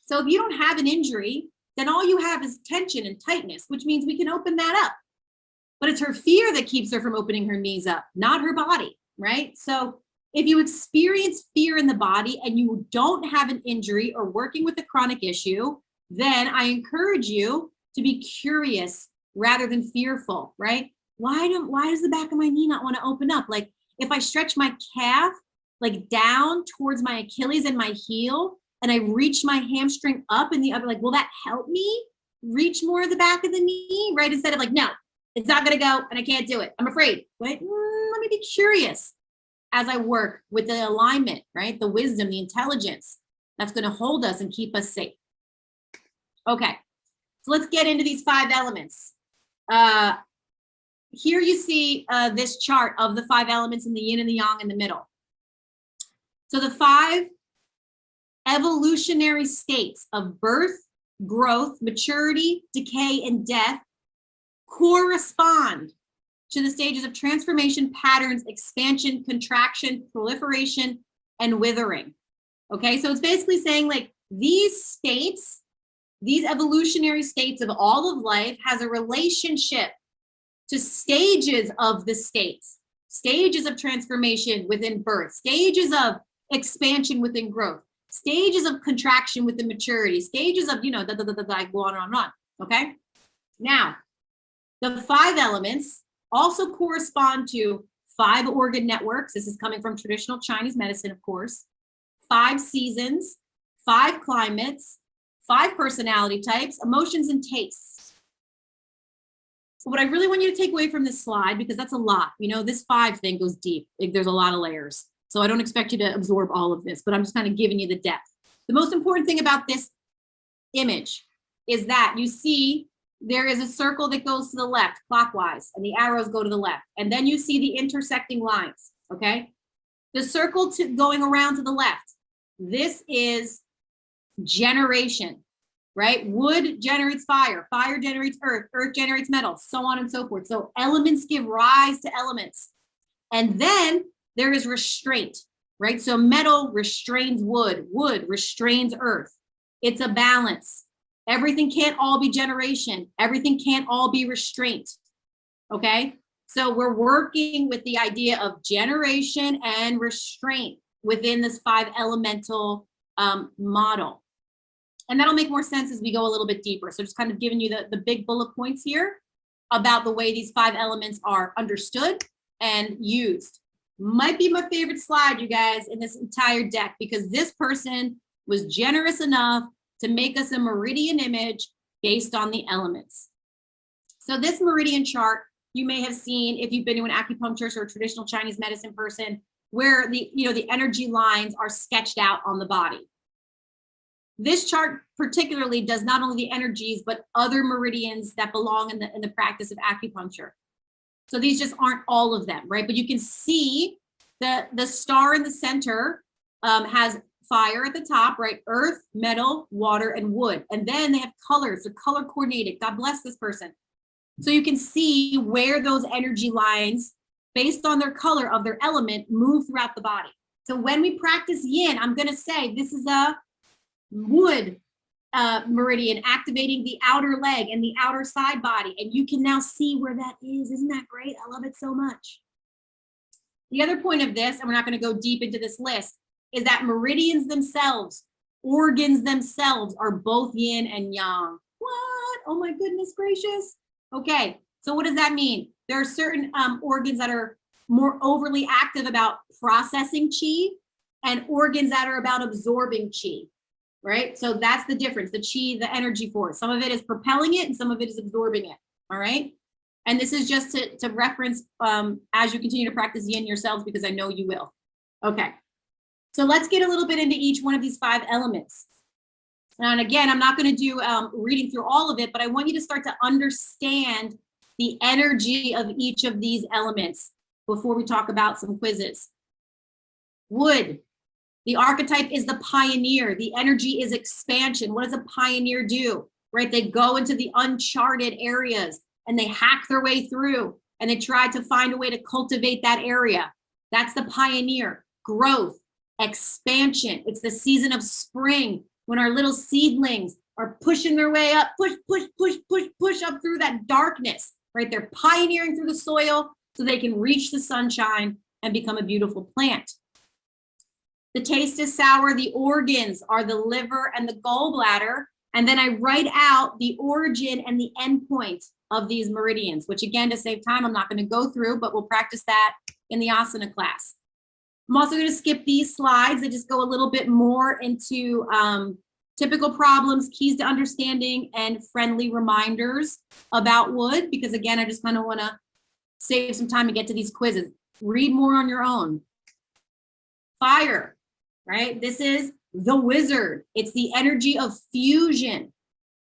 So if you don't have an injury, then all you have is tension and tightness, which means we can open that up. But it's her fear that keeps her from opening her knees up, not her body, right? So If you experience fear in the body and you don't have an injury or working with a chronic issue, then I encourage you to be curious rather than fearful, right? Why does the back of my knee not want to open up? Like if I stretch my calf like down towards my Achilles and my heel, and I reach my hamstring up in the other, like, will that help me reach more of the back of the knee, right? Instead of like, no, it's not going to go and I can't do it. I'm afraid, right? Let me be curious as I work with the alignment, right? The wisdom, the intelligence that's going to hold us and keep us safe. Okay, so let's get into these 5 elements. Here you see this chart of the 5 elements in the yin and the yang in the middle. So the 5 evolutionary states of birth, growth, maturity, decay, and death correspond to the stages of transformation, patterns, expansion, contraction, proliferation, and withering. Okay, so it's basically saying like these states, these evolutionary states of all of life has a relationship to stages of the states, stages of transformation within birth, stages of expansion within growth, stages of contraction within maturity, stages of, you know, I go on and on, okay? Now, the 5 elements also correspond to 5 organ networks. This is coming from traditional Chinese medicine, of course, 5 seasons, 5 climates, 5 personality types, emotions, and tastes. So what I really want you to take away from this slide, because that's a lot, you know, this 5 thing goes deep. Like, there's a lot of layers. So I don't expect you to absorb all of this, but I'm just kind of giving you the depth. The most important thing about this image is that you see there is a circle that goes to the left clockwise and the arrows go to the left. And then you see the intersecting lines, okay? The circle going around to the left, this is generation, right? Wood generates fire, fire generates earth, earth generates metal, so on and so forth. So elements give rise to elements. And then there is restraint, right? So metal restrains wood, wood restrains earth. It's a balance. Everything can't all be generation. Everything can't all be restraint, okay? So we're working with the idea of generation and restraint within this 5 elemental model. And that'll make more sense as we go a little bit deeper. So just kind of giving you the big bullet points here about the way these 5 elements are understood and used. Might be my favorite slide, you guys, in this entire deck, because this person was generous enough to make us a meridian image based on the elements. So this meridian chart, you may have seen if you've been to an acupuncturist or a traditional Chinese medicine person, where the energy lines are sketched out on the body. This chart particularly does not only the energies, but other meridians that belong in the practice of acupuncture. So these just aren't all of them, right? But you can see the star in the center has fire at the top, right? Earth, metal, water, and wood. And then they have colors, they're color coordinated. God bless this person. So you can see where those energy lines, based on their color of their element, move throughout the body. So when we practice yin, I'm gonna say this is a wood meridian activating the outer leg and the outer side body. And you can now see where that is. Isn't that great? I love it so much. The other point of this, and we're not going to go deep into this list, is that meridians themselves, organs themselves, are both yin and yang. What? Oh my goodness gracious. Okay, so what does that mean? There are certain organs that are more overly active about processing chi, and organs that are about absorbing chi. Right? So that's the difference, the chi, the energy force. Some of it is propelling it and some of it is absorbing it, all right? And this is just to reference as you continue to practice yin yourselves, because I know you will. Okay, so let's get a little bit into each one of these 5 elements. And again, I'm not gonna do reading through all of it, but I want you to start to understand the energy of each of these elements before we talk about some quizzes. Wood. The archetype is the pioneer. The energy is expansion. What does a pioneer do? Right? They go into the uncharted areas and they hack their way through and they try to find a way to cultivate that area. That's the pioneer. Growth, expansion. It's the season of spring when our little seedlings are pushing their way up, push up through that darkness, right? They're pioneering through the soil so they can reach the sunshine and become a beautiful plant. The taste is sour. The organs are the liver and the gallbladder. And then I write out the origin and the end point of these meridians, which again, to save time, I'm not going to go through, but we'll practice that in the asana class. I'm also going to skip these slides that just go a little bit more into typical problems, keys to understanding, and friendly reminders about wood, because again, I just kind of want to save some time to get to these quizzes. Read more on your own. Fire, right? This is the wizard. It's the energy of fusion,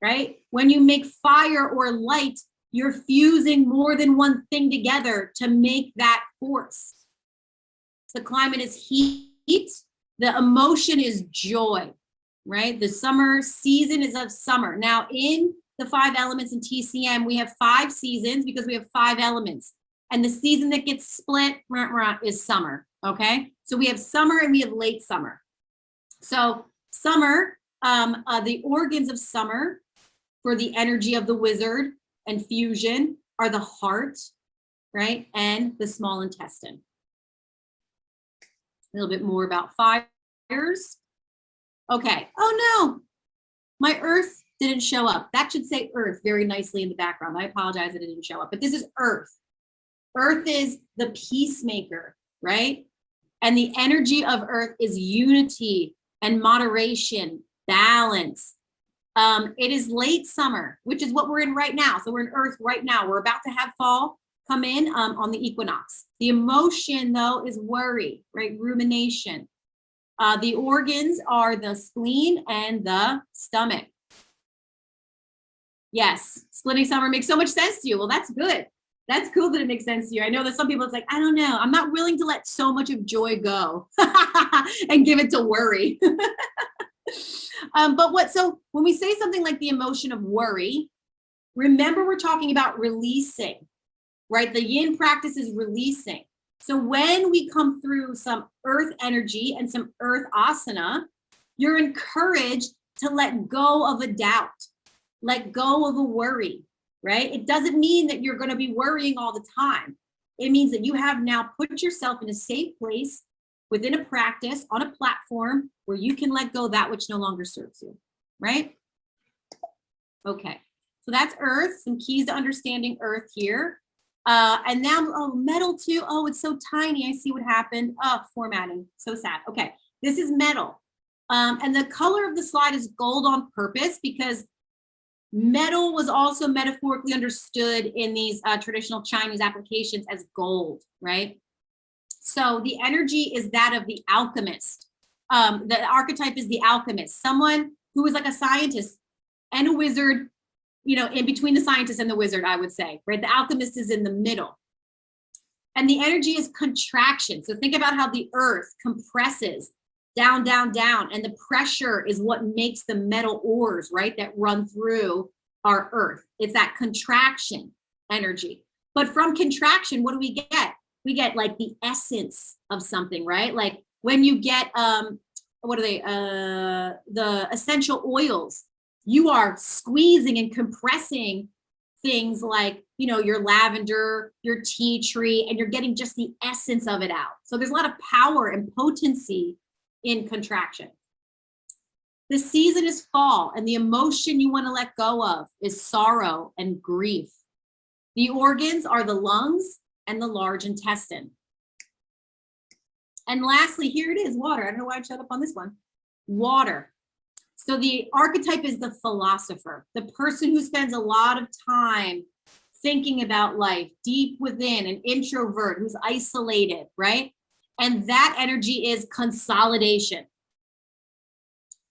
right? When you make fire or light, you're fusing more than one thing together to make that force. The climate is heat. The emotion is joy, right? The summer season is of summer. Now, in the 5 elements in TCM, we have 5 seasons because we have 5 elements. And the season that gets split is summer, okay? So we have summer and we have late summer. So summer, the organs of summer for the energy of the wizard and fusion are the heart, right? And the small intestine. A little bit more about fires. Okay, oh no, my earth didn't show up. That should say earth very nicely in the background. I apologize that it didn't show up, but this is earth. Earth is the peacemaker, right? And the energy of earth is unity and moderation, balance. It is late summer, which is what we're in right now. So we're in earth right now. We're about to have fall come in on the equinox. The emotion though is worry, right? Rumination. The organs are the spleen and the stomach. Yes, splitting summer makes so much sense to you. Well, that's good. That's cool that it makes sense to you. I know that some people, it's like, I don't know. I'm not willing to let so much of joy go and give it to worry. So when we say something like the emotion of worry, remember we're talking about releasing, right? The yin practice is releasing. So when we come through some earth energy and some earth asana, you're encouraged to let go of a doubt, let go of a worry, right? It doesn't mean that you're going to be worrying all the time. It means that you have now put yourself in a safe place within a practice on a platform where you can let go that which no longer serves you, right? Okay, so that's earth, some keys to understanding earth here. And now, oh, metal too. Oh, it's so tiny. I see what happened. Oh, formatting, so sad. Okay, this is metal. And the color of the slide is gold on purpose because metal was also metaphorically understood in these traditional Chinese applications as gold, right? So the energy is that of the alchemist. The archetype is the alchemist, someone who is like a scientist and a wizard, you know, in between the scientist and the wizard, I would say, right? The alchemist is in the middle. And the energy is contraction. So think about how the earth compresses down, down, down. And the pressure is what makes the metal ores, right, that run through our earth. It's that contraction energy. But from contraction, what do we get? We get like the essence of something, right? Like when you get, what are they? The essential oils. You are squeezing and compressing things like, you know, your lavender, your tea tree, and you're getting just the essence of it out. So there's a lot of power and potency in contraction. The season is fall, and the emotion you want to let go of is sorrow and grief. The organs are the lungs and the large intestine. And lastly, here it is, water. I don't know why I shut up on this one. Water. So the archetype is the philosopher, the person who spends a lot of time thinking about life, deep within, an introvert who's isolated, right? And that energy is consolidation.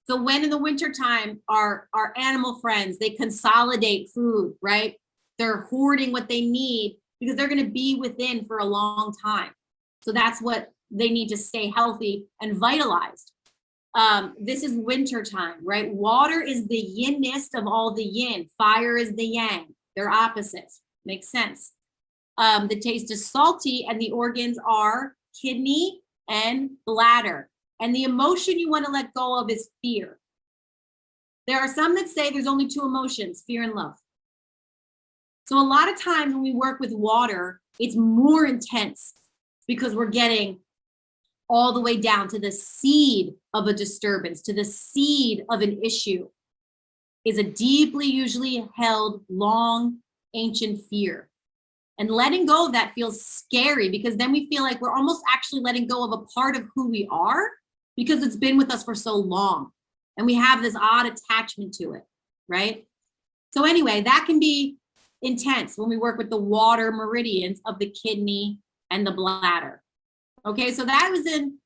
So when in the wintertime, our animal friends, they consolidate food, right? They're hoarding what they need because they're going to be within for a long time. So that's what they need to stay healthy and vitalized. This is winter time, right? Water is the yin-ness of all the yin. Fire is the yang. They're opposites. Makes sense. The taste is salty and the organs are kidney and bladder. And the emotion you want to let go of is fear. There are some that say there's only 2 emotions, fear and love. So a lot of times when we work with water, it's more intense because we're getting all the way down to the seed of a disturbance, to the seed of an issue, is a deeply, usually held, long, ancient fear. And letting go of that feels scary because then we feel like we're almost actually letting go of a part of who we are because it's been with us for so long. And we have this odd attachment to it, right? So anyway, that can be intense when we work with the water meridians of the kidney and the bladder. Okay, so that was in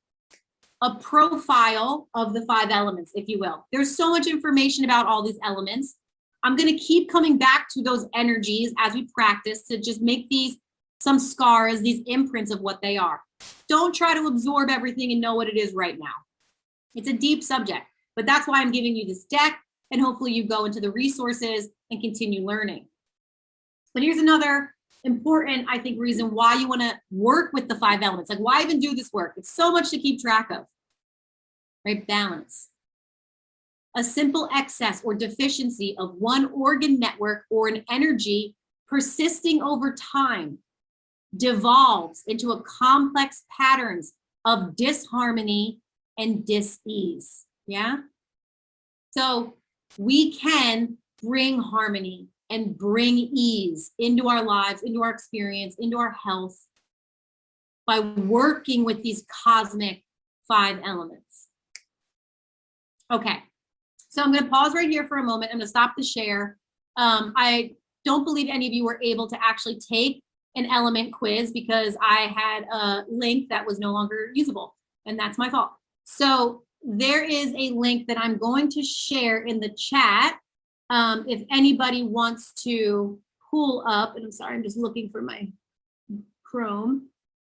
a profile of the 5 elements, if you will. There's so much information about all these elements. I'm going to keep coming back to those energies as we practice to just make these some scars, these imprints of what they are. Don't try to absorb everything and know what it is right now. It's a deep subject, but that's why I'm giving you this deck, and hopefully you go into the resources and continue learning. But here's another important, I think, reason why you want to work with the 5 elements. Like, why even do this work? It's so much to keep track of, right? Balance. A simple excess or deficiency of one organ network or an energy persisting over time devolves into a complex patterns of disharmony and dis-ease. Yeah. So we can bring harmony and bring ease into our lives, into our experience, into our health by working with these cosmic 5 elements. Okay. So I'm going to pause right here for a moment. I'm going to stop the share. I don't believe any of you were able to actually take an element quiz because I had a link that was no longer usable, and that's my fault. So there is a link that I'm going to share in the chat. If anybody wants to pull up, and I'm sorry, I'm just looking for my Chrome.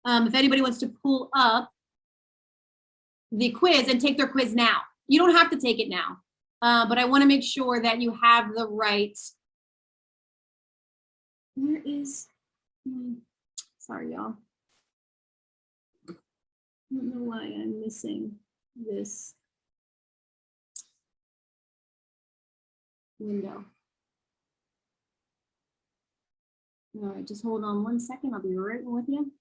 If anybody wants to pull up the quiz and take their quiz now, you don't have to take it now. But I want to make sure that you have the right. Where is, sorry, y'all. I don't know why I'm missing this window. All right, just hold on one second. I'll be right with you.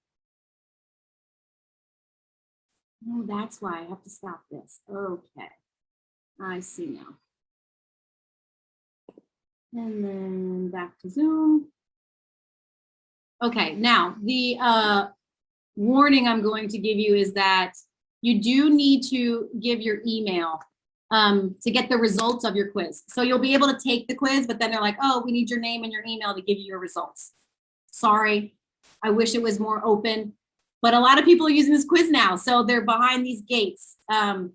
Oh, that's why I have to stop this. Okay. I see now. And then back to Zoom. Okay, now the warning I'm going to give you is that you do need to give your email to get the results of your quiz. So you'll be able to take the quiz, but then they're like, oh, we need your name and your email to give you your results. Sorry, I wish it was more open, but a lot of people are using this quiz now, so they're behind these gates. So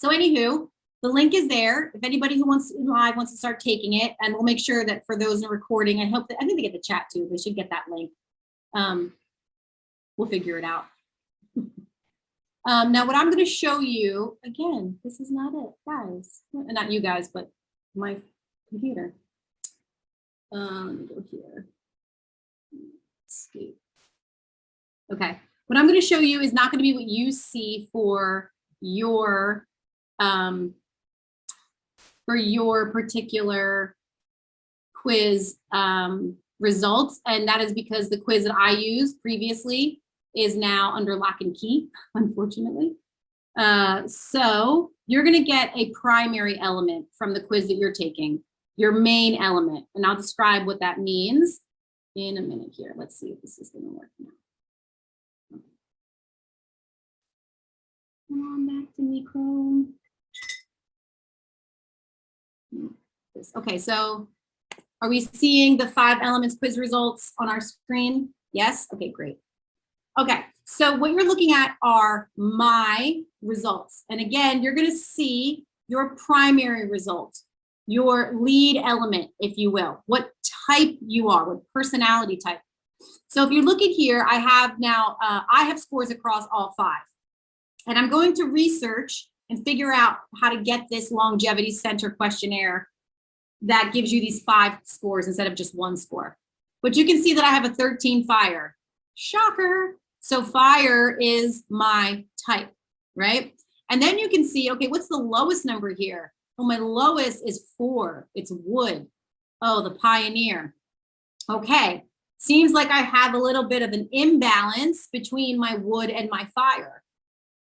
anywho, the link is there. If anybody who wants to start taking it, and we'll make sure that for those in the recording, I think they get the chat too. They should get that link. We'll figure it out. Now, what I'm going to show you again, this is not it, guys. Not you guys, but my computer. Let me go here. Escape. Okay. What I'm going to show you is not going to be what you see for your particular quiz results, and that is because the quiz that I used previously is now under lock and key, unfortunately. So you're going to get a primary element from the quiz that you're taking, your main element, and I'll describe what that means in a minute here. Let's see if this is going to work now. Come on back to me, Chrome. Okay, so are we seeing the 5 elements quiz results on our screen? Yes? Okay, great. Okay, so what you're looking at are my results. And again, you're going to see your primary result, your lead element, if you will, what type you are, what personality type. So if you look at here, I have now, I have scores across all 5. And I'm going to research and figure out how to get this longevity center questionnaire that gives you these 5 scores instead of just 1 score. But you can see that I have a 13 fire. Shocker. So fire is my type, right? And then you can see, okay, what's the lowest number here? Well, my lowest is 4. It's wood. Oh, the pioneer. Okay. Seems like I have a little bit of an imbalance between my wood and my fire.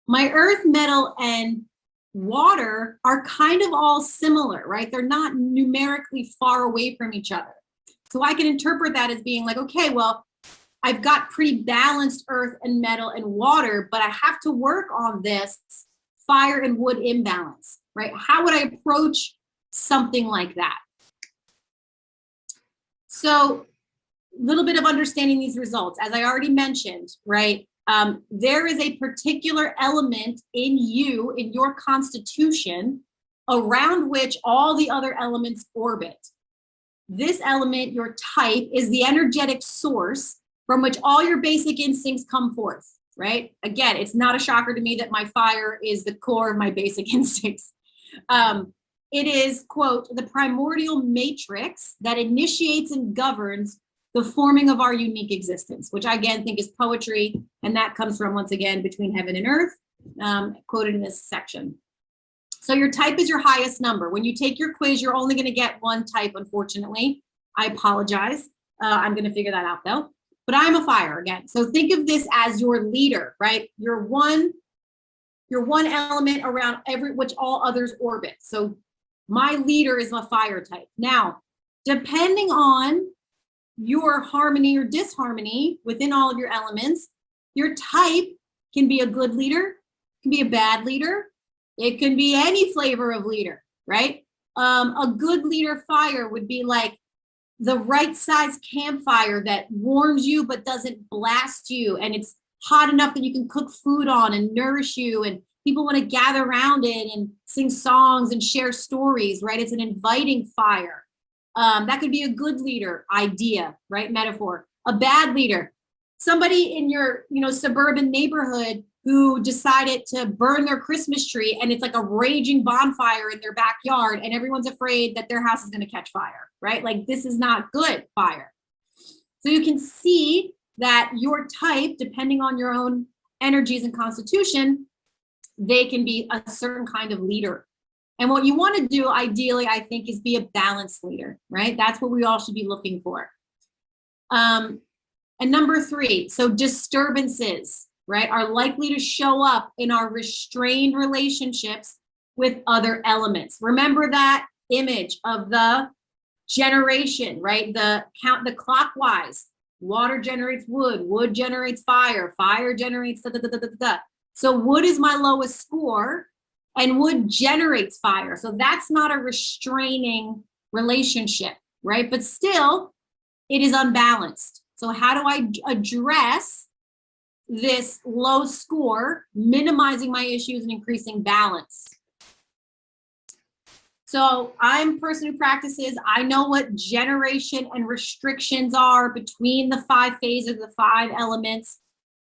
My earth, metal, and water are kind of all similar, right? They're not numerically far away from each other. So I can interpret that as being like, okay, well, I've got pretty balanced earth and metal and water, but I have to work on this fire and wood imbalance, right? How would I approach something like that? So a little bit of understanding these results, as I already mentioned, right? There is a particular element in you, in your constitution, around which all the other elements orbit. This element, your type, is the energetic source from which all your basic instincts come forth, right? Again, it's not a shocker to me that my fire is the core of my basic instincts. It is, quote, the primordial matrix that initiates and governs the forming of our unique existence, which I again think is poetry, and that comes from, once again, Between Heaven and Earth, quoted in this section. So your type is your highest number. When you take your quiz, you're only going to get one type, unfortunately. I apologize. I'm going to figure that out, though. But I'm a fire again. So think of this as your leader, right? You're one element around which all others orbit. So my leader is a fire type. Now, depending on your harmony or disharmony within all of your elements, your type can be a good leader, can be a bad leader. It can be any flavor of leader, right? A good leader fire would be like the right size campfire that warms you but doesn't blast you, and it's hot enough that you can cook food on and nourish you, and people want to gather around it and sing songs and share stories, right? It's an inviting fire. That could be a good leader idea, right? Metaphor. A bad leader, somebody in your, suburban neighborhood who decided to burn their Christmas tree, and it's like a raging bonfire in their backyard, and everyone's afraid that their house is going to catch fire, right? Like, this is not good fire. So you can see that your type, depending on your own energies and constitution, they can be a certain kind of leader. And what you want to do, ideally, I think, is be a balanced leader, right? That's what we all should be looking for. And number 3, so disturbances, right, are likely to show up in our restrained relationships with other elements. Remember that image of the generation, right? The clockwise. Water generates wood, wood generates fire, fire generates da, da, da, da, da, da. So wood is my lowest score, and wood generates fire. So that's not a restraining relationship, right? But still, it is unbalanced. So how do I address this low score, minimizing my issues and increasing balance? So I'm a person who practices. I know what generation and restrictions are between the 5 phases, the 5 elements,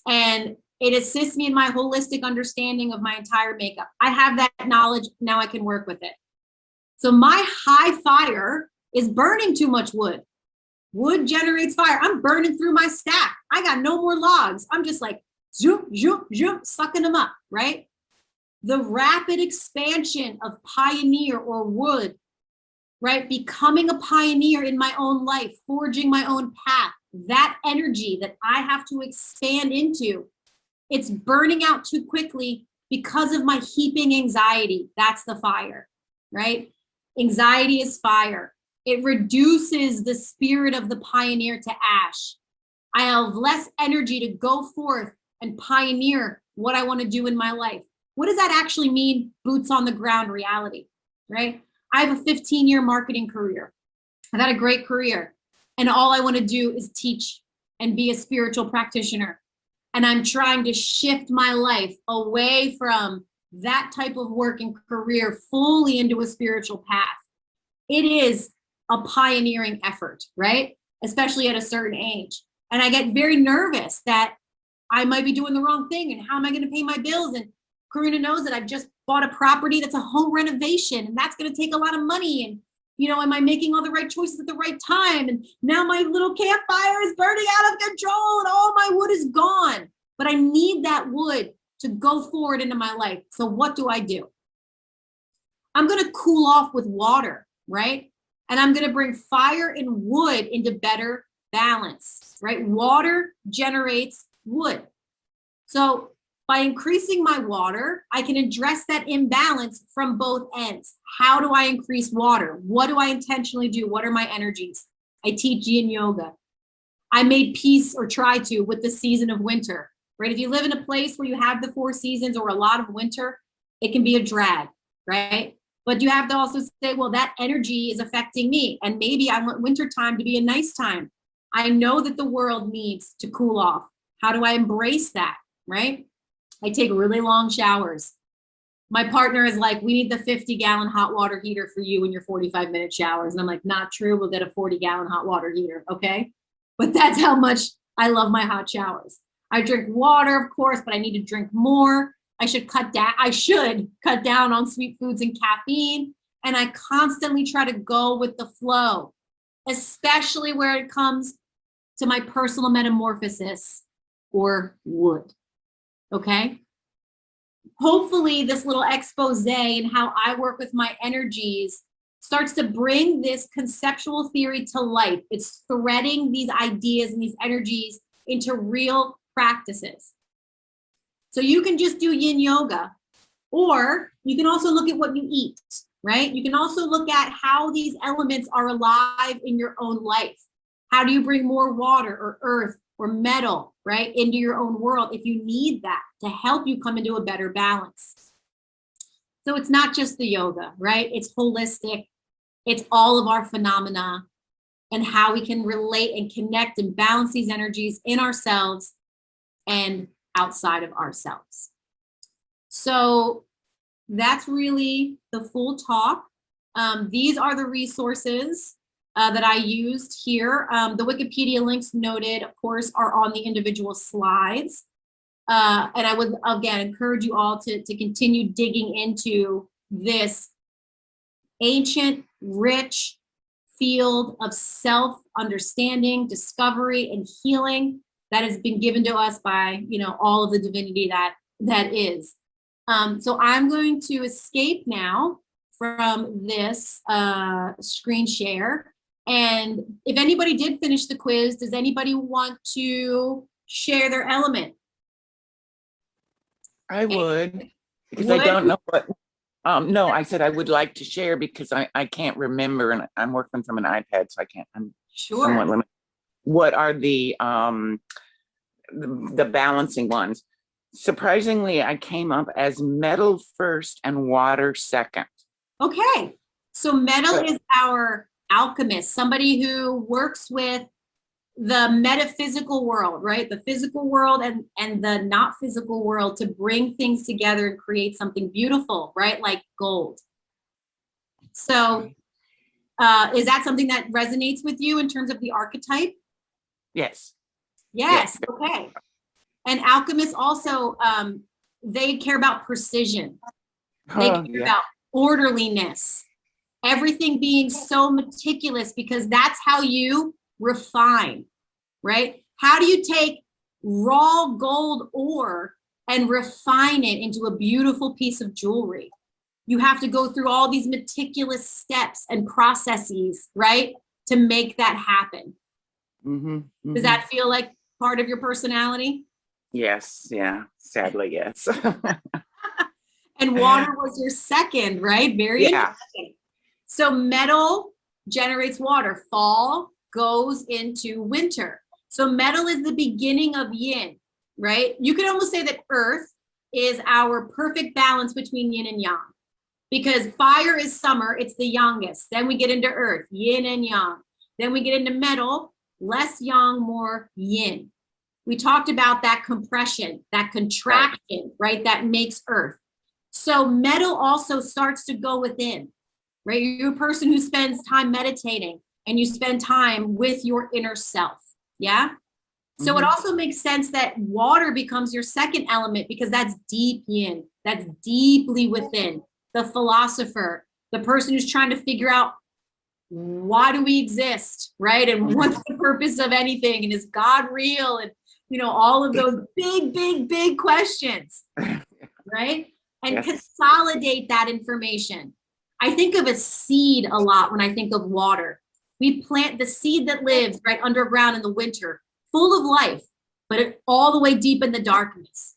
and it assists me in my holistic understanding of my entire makeup. I have that knowledge. Now I can work with it. So my high fire is burning too much wood. Wood generates fire. I'm burning through my stack. I got no more logs. I'm just like, zoom, zoom, zoom, sucking them up, right? The rapid expansion of pioneer or wood, right? Becoming a pioneer in my own life, forging my own path, that energy that I have to expand into, it's burning out too quickly because of my heaping anxiety. That's the fire, right? Anxiety is fire. It reduces the spirit of the pioneer to ash. I have less energy to go forth and pioneer what I want to do in my life. What does that actually mean? Boots on the ground reality, right? I have a 15-year marketing career. I've had a great career, and all I want to do is teach and be a spiritual practitioner. And I'm trying to shift my life away from that type of work and career fully into a spiritual path. It is a pioneering effort, right? Especially at a certain age. And I get very nervous that I might be doing the wrong thing, and how am I going to pay my bills? And Karuna knows that I've just bought a property that's a home renovation, and that's going to take a lot of money. And, am I making all the right choices at the right time? And now my little campfire is burning out of control and all my wood is gone. But I need that wood to go forward into my life. So what do? I'm going to cool off with water, right? And I'm going to bring fire and wood into better balance, right? Water generates wood. So By increasing my water, I can address that imbalance from both ends. How do I increase water? What do I intentionally do? What are my energies? I teach yin yoga. I made peace, or try to, with the season of winter, right? If you live in a place where you have the 4 seasons or a lot of winter, it can be a drag, right? But you have to also say, well, that energy is affecting me. And maybe I want winter time to be a nice time. I know that the world needs to cool off. How do I embrace that, right? I take really long showers. My partner is like, we need the 50-gallon hot water heater for you in your 45-minute showers. And I'm like, not true. We'll get a 40-gallon hot water heater. Okay. But that's how much I love my hot showers. I drink water, of course, but I need to drink more. I should cut down on sweet foods and caffeine. And I constantly try to go with the flow, especially where it comes to my personal metamorphosis or wood. Okay. Hopefully this little expose and how I work with my energies starts to bring this conceptual theory to life. It's threading these ideas and these energies into real practices. So you can just do yin yoga, or you can also look at what you eat, right? You can also look at how these elements are alive in your own life. How do you bring more water or earth or metal, right, into your own world if you need that to help you come into a better balance? So it's not just the yoga, right? It's holistic. It's all of our phenomena and how we can relate and connect and balance these energies in ourselves and outside of ourselves. So that's really the full talk. These are the resources that I used here. The Wikipedia links noted, of course, are on the individual slides. And I would, again, encourage you all to continue digging into this ancient, rich field of self-understanding, discovery, and healing that has been given to us by, all of the divinity that is. So I'm going to escape now from this screen share. And if anybody did finish the quiz, does anybody want to share their element? I would, because I don't know what, no, I said I would like to share because I can't remember, and I'm working from an iPad, so I can't, I'm somewhat limited. What are the balancing ones? Surprisingly, I came up as metal first and water second. Okay, so metal is our alchemist, somebody who works with the metaphysical world, right? The physical world and the not physical world to bring things together and create something beautiful, right? Like gold. So is that something that resonates with you in terms of the archetype? Yes. Yes, okay. And alchemists also, they care about precision. They care about orderliness. Everything being so meticulous, because that's how you refine, right? How do you take raw gold ore and refine it into a beautiful piece of jewelry? You have to go through all these meticulous steps and processes, right, to make that happen. Does that feel like part of your personality? Yes, yeah, sadly, yes. And water was your second, right? Very interesting. So metal generates water. Fall goes into winter. So metal is the beginning of yin, right? You could almost say that earth is our perfect balance between yin and yang, because fire is summer, it's the youngest. Then we get into earth, yin and yang. Then we get into metal, less yang, more yin. We talked about that compression, that contraction, right? That makes earth. So metal also starts to go within, right? You're a person who spends time meditating and you spend time with your inner self. Yeah. So it also makes sense that water becomes your second element, because that's deep yin, that's deeply within. The philosopher, the person who's trying to figure out, why do we exist, right? And what's the purpose of anything? And is God real? And, all of those big questions, right? And consolidate that information. I think of a seed a lot when I think of water. We plant the seed that lives right underground in the winter, full of life, but all the way deep in the darkness.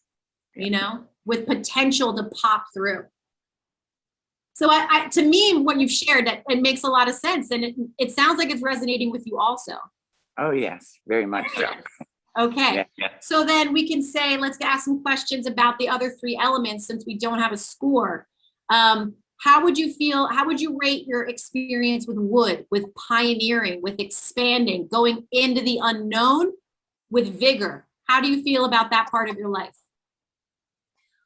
you know, with potential to pop through. So to me, what you've shared, that it makes a lot of sense. And it sounds like it's resonating with you also. Oh, yes, very much so. Okay. Yeah, yeah. So then we can say, let's ask some questions about the other three elements since we don't have a score. How would you feel, how would you rate your experience with wood, with pioneering, with expanding, going into the unknown with vigor? How do you feel about that part of your life?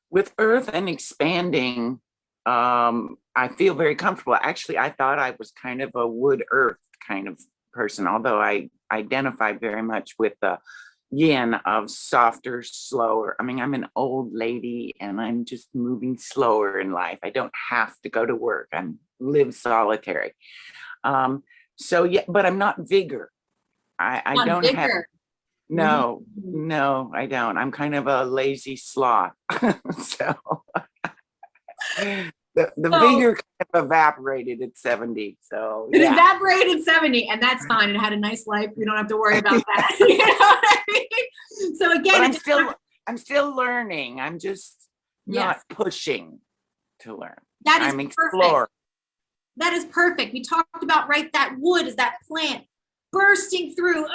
With earth and expanding, I feel very comfortable. Actually, I thought I was kind of a wood earth kind of person, although I identify very much with the yin of softer, slower. I mean, I'm an old lady and I'm just moving slower in life. I don't have to go to work. I live solitary. So yeah, but I'm not vigor. I don't vigor. Have. No, no, I don't. I'm kind of a lazy sloth. So the vigor kind of evaporated at 70. So it evaporated at 70, and that's fine. It had a nice life. We don't have to worry about that. You know what I mean? So again, I'm still learning. I'm just not pushing to learn. That is perfect. That is perfect. We talked about, right, that wood is that plant bursting through,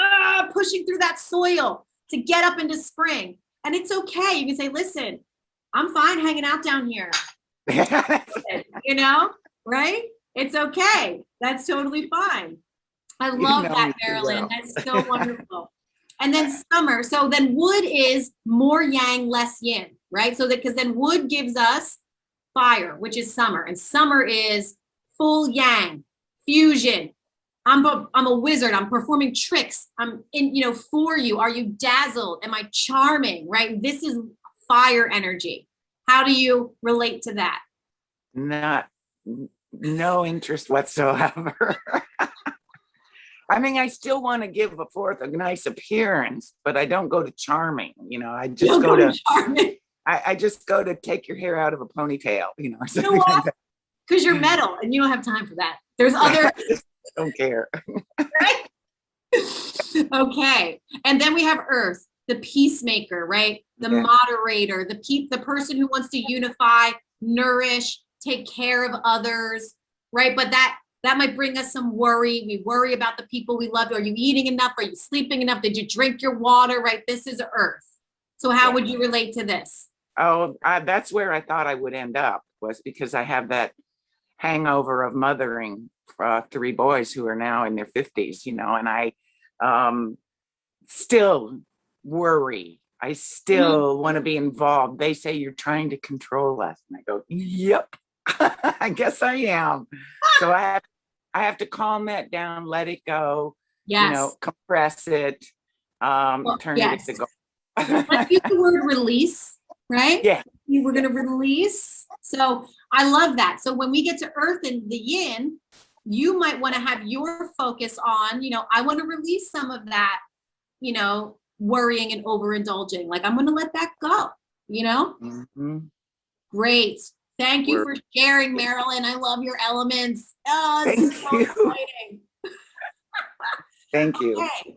pushing through that soil to get up into spring. And it's okay. You can say, listen, I'm fine hanging out down here. You know, right? It's okay. That's totally fine. I love that, Marilyn. That's so wonderful. And then summer. So then wood is more yang, less yin, right? So that, because then wood gives us fire, which is summer. And summer is full yang, fusion. I'm a wizard. I'm performing tricks. I'm in, you know, for you. Are you dazzled? Am I charming? Right? This is fire energy. How do you relate to that? No interest whatsoever. I mean, I still want to give forth a nice appearance, but I don't go to charming. You know, I just go to charming. I just go to take your hair out of a ponytail. You know, or something like that. Because you're metal and you don't have time for that. There's other. Don't care. Right? Okay. And then we have earth, the peacemaker, right? The moderator, the person who wants to unify, nourish, take care of others, right? But that might bring us some worry. We worry about the people we love. Are you eating enough? Are you sleeping enough? Did you drink your water? Right? This is earth. So how would you relate to this? Oh, that's where I thought I would end up, was because I have that hangover of mothering 3 boys who are now in their 50s, you know, and I still worry. I still want to be involved. They say you're trying to control us. And I go, yep, I guess I am. So I have to calm that down, let it go, you know, compress it, turn it into gold. Let's use the word release, right? Yeah. We're going to release. So I love that. So when we get to earth and the yin, you might want to have your focus on, you know, I want to release some of that, you know, worrying and overindulging. Like, I'm going to let that go, you know? Mm-hmm. Great. Thank you for sharing, Marilyn. I love your elements. Oh, this is so exciting. Thank you. Okay.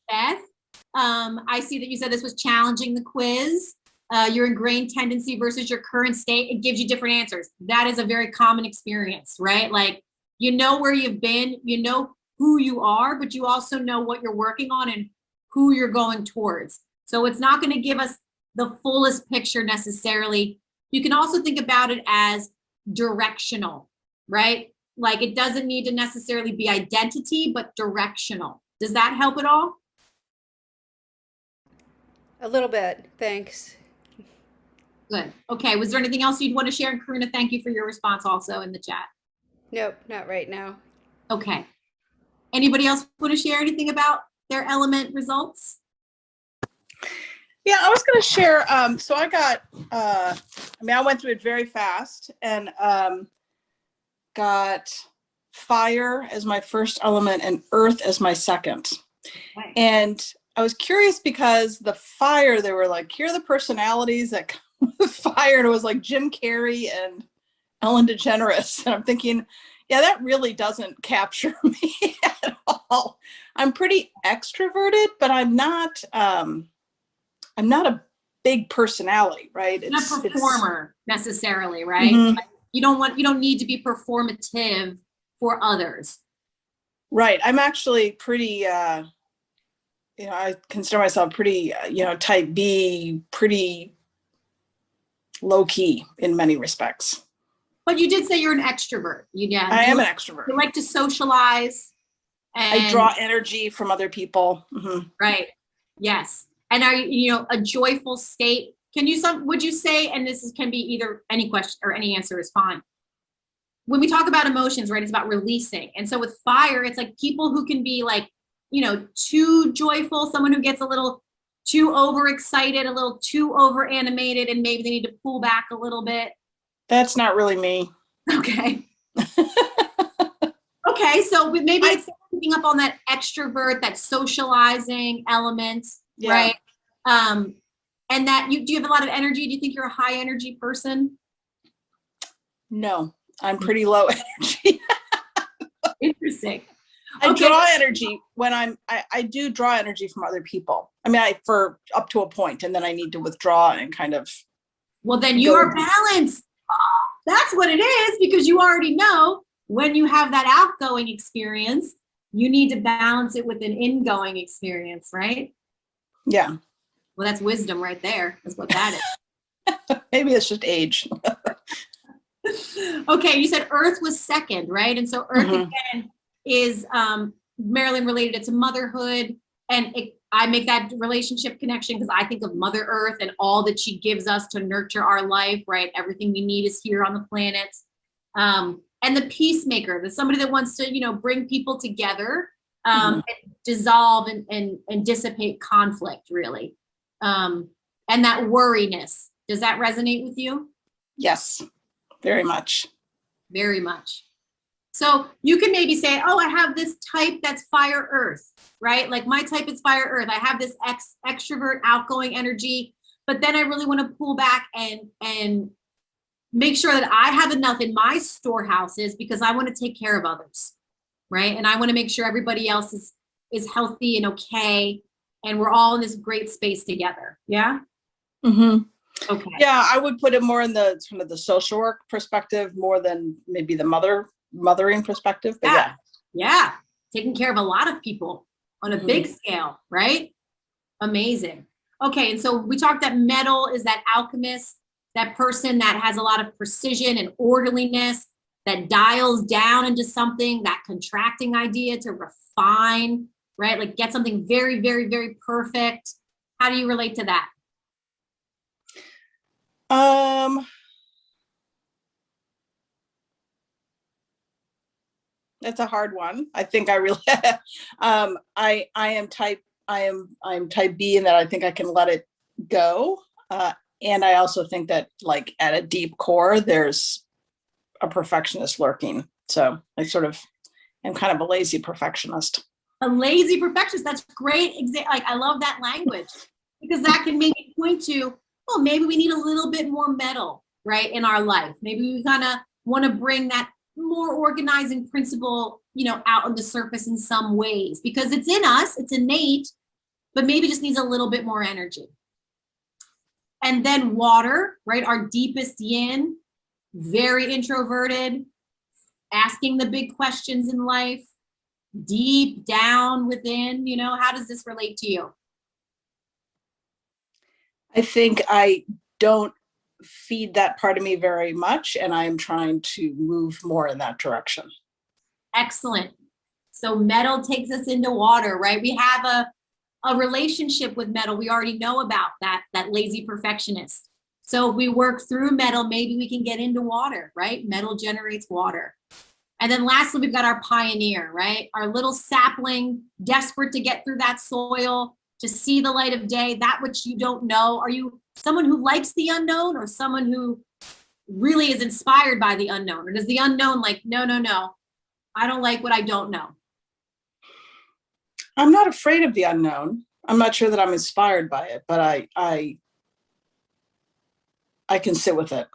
Beth, I see that you said this was challenging the quiz. Your ingrained tendency versus your current state. It gives you different answers. That is a very common experience, right? Like, you know where you've been, you know who you are, but you also know what you're working on and who you're going towards. So it's not going to give us the fullest picture necessarily. You can also think about it as directional, right? Like, it doesn't need to necessarily be identity, but directional. Does that help at all? A little bit, thanks. Good. Okay, was there anything else you'd want to share? And Karuna, thank you for your response also in the chat. Nope, not right now. Okay. Anybody else want to share anything about their element results? Yeah, I was going to share. So I got, I went through it very fast and got fire as my first element and earth as my second. Okay. And I was curious because the fire, they were like, here are the personalities that come with fire. And it was like Jim Carrey and Ellen DeGeneres. And I'm thinking, yeah, that really doesn't capture me at all. I'm pretty extroverted, but I'm not a big personality, right? You're not a performer necessarily, right? Mhm. Like, you don't need to be performative for others. Right. I'm actually pretty, I consider myself pretty, type B, pretty low key in many respects. But you did say you're an extrovert. I am an extrovert. You like to socialize. And I draw energy from other people. Mhm. right. Yes. And are you, a joyful state? Would you say, and can be either any question or any answer is fine. When we talk about emotions, right, it's about releasing. And so with fire, it's like people who can be like, too joyful, someone who gets a little too overexcited, a little too over animated, and maybe they need to pull back a little bit. That's not really me. Okay. Okay. So maybe it's picking up on that extrovert, that socializing element, right? And that do you have a lot of energy? Do you think you're a high energy person? No, I'm pretty low energy. Interesting. I draw energy when I do draw energy from other people. I mean, for up to a point, and then I need to withdraw and kind of. Well, then you are balanced. Oh, that's what it is, because you already know when you have that outgoing experience, you need to balance it with an ingoing experience, right? Yeah. Well, that's wisdom right there. That's what that is. Maybe it's just age. Okay, you said Earth was second, right? And so Earth again is Marilyn related it to motherhood, and I make that relationship connection because I think of Mother Earth and all that she gives us to nurture our life, right? Everything we need is here on the planet. And the peacemaker, there's somebody that wants to, bring people together, and dissolve and dissipate conflict, really. And that worriness, does that resonate with you? Yes, very much. Very much. So you can maybe say, oh, I have this type that's fire earth, right? Like my type is fire earth. I have this extrovert, outgoing energy, but then I really want to pull back and make sure that I have enough in my storehouses because I want to take care of others, right? And I want to make sure everybody else is healthy and okay, and we're all in this great space together. Yeah. Mm-hmm. Okay. Yeah, I would put it more in the sort of the social work perspective more than maybe the mothering perspective. But yeah, taking care of a lot of people on a big scale, right? Amazing. Okay, and so we talked that metal is that alchemist, that person that has a lot of precision and orderliness, that dials down into something, that contracting idea to refine, right? Like get something very, very, very perfect. How do you relate to that? That's a hard one. I think I really I'm type B in that I think I can let it go. And I also think that like at a deep core, there's a perfectionist lurking. So I sort of am kind of a lazy perfectionist. A lazy perfectionist. That's great. Like I love that language because that can maybe point to, well, maybe we need a little bit more metal, right, in our life. Maybe we kind of want to bring that more organizing principle, out on the surface in some ways because it's in us, it's innate, but maybe just needs a little bit more energy. And then water, right, our deepest yin, very introverted, asking the big questions in life, deep down within, how does this relate to you? I think I don't feed that part of me very much, and I'm trying to move more in that direction. Excellent. So metal takes us into water, right? We have a relationship with metal. We already know about that lazy perfectionist. So if we work through metal, maybe we can get into water, right? Metal generates water. And then lastly, we've got our pioneer, right? Our little sapling, desperate to get through that soil, to see the light of day, that which you don't know. Are you someone who likes the unknown or someone who really is inspired by the unknown? Or does the unknown like, no, I don't like what I don't know? I'm not afraid of the unknown. I'm not sure that I'm inspired by it, but I can sit with it.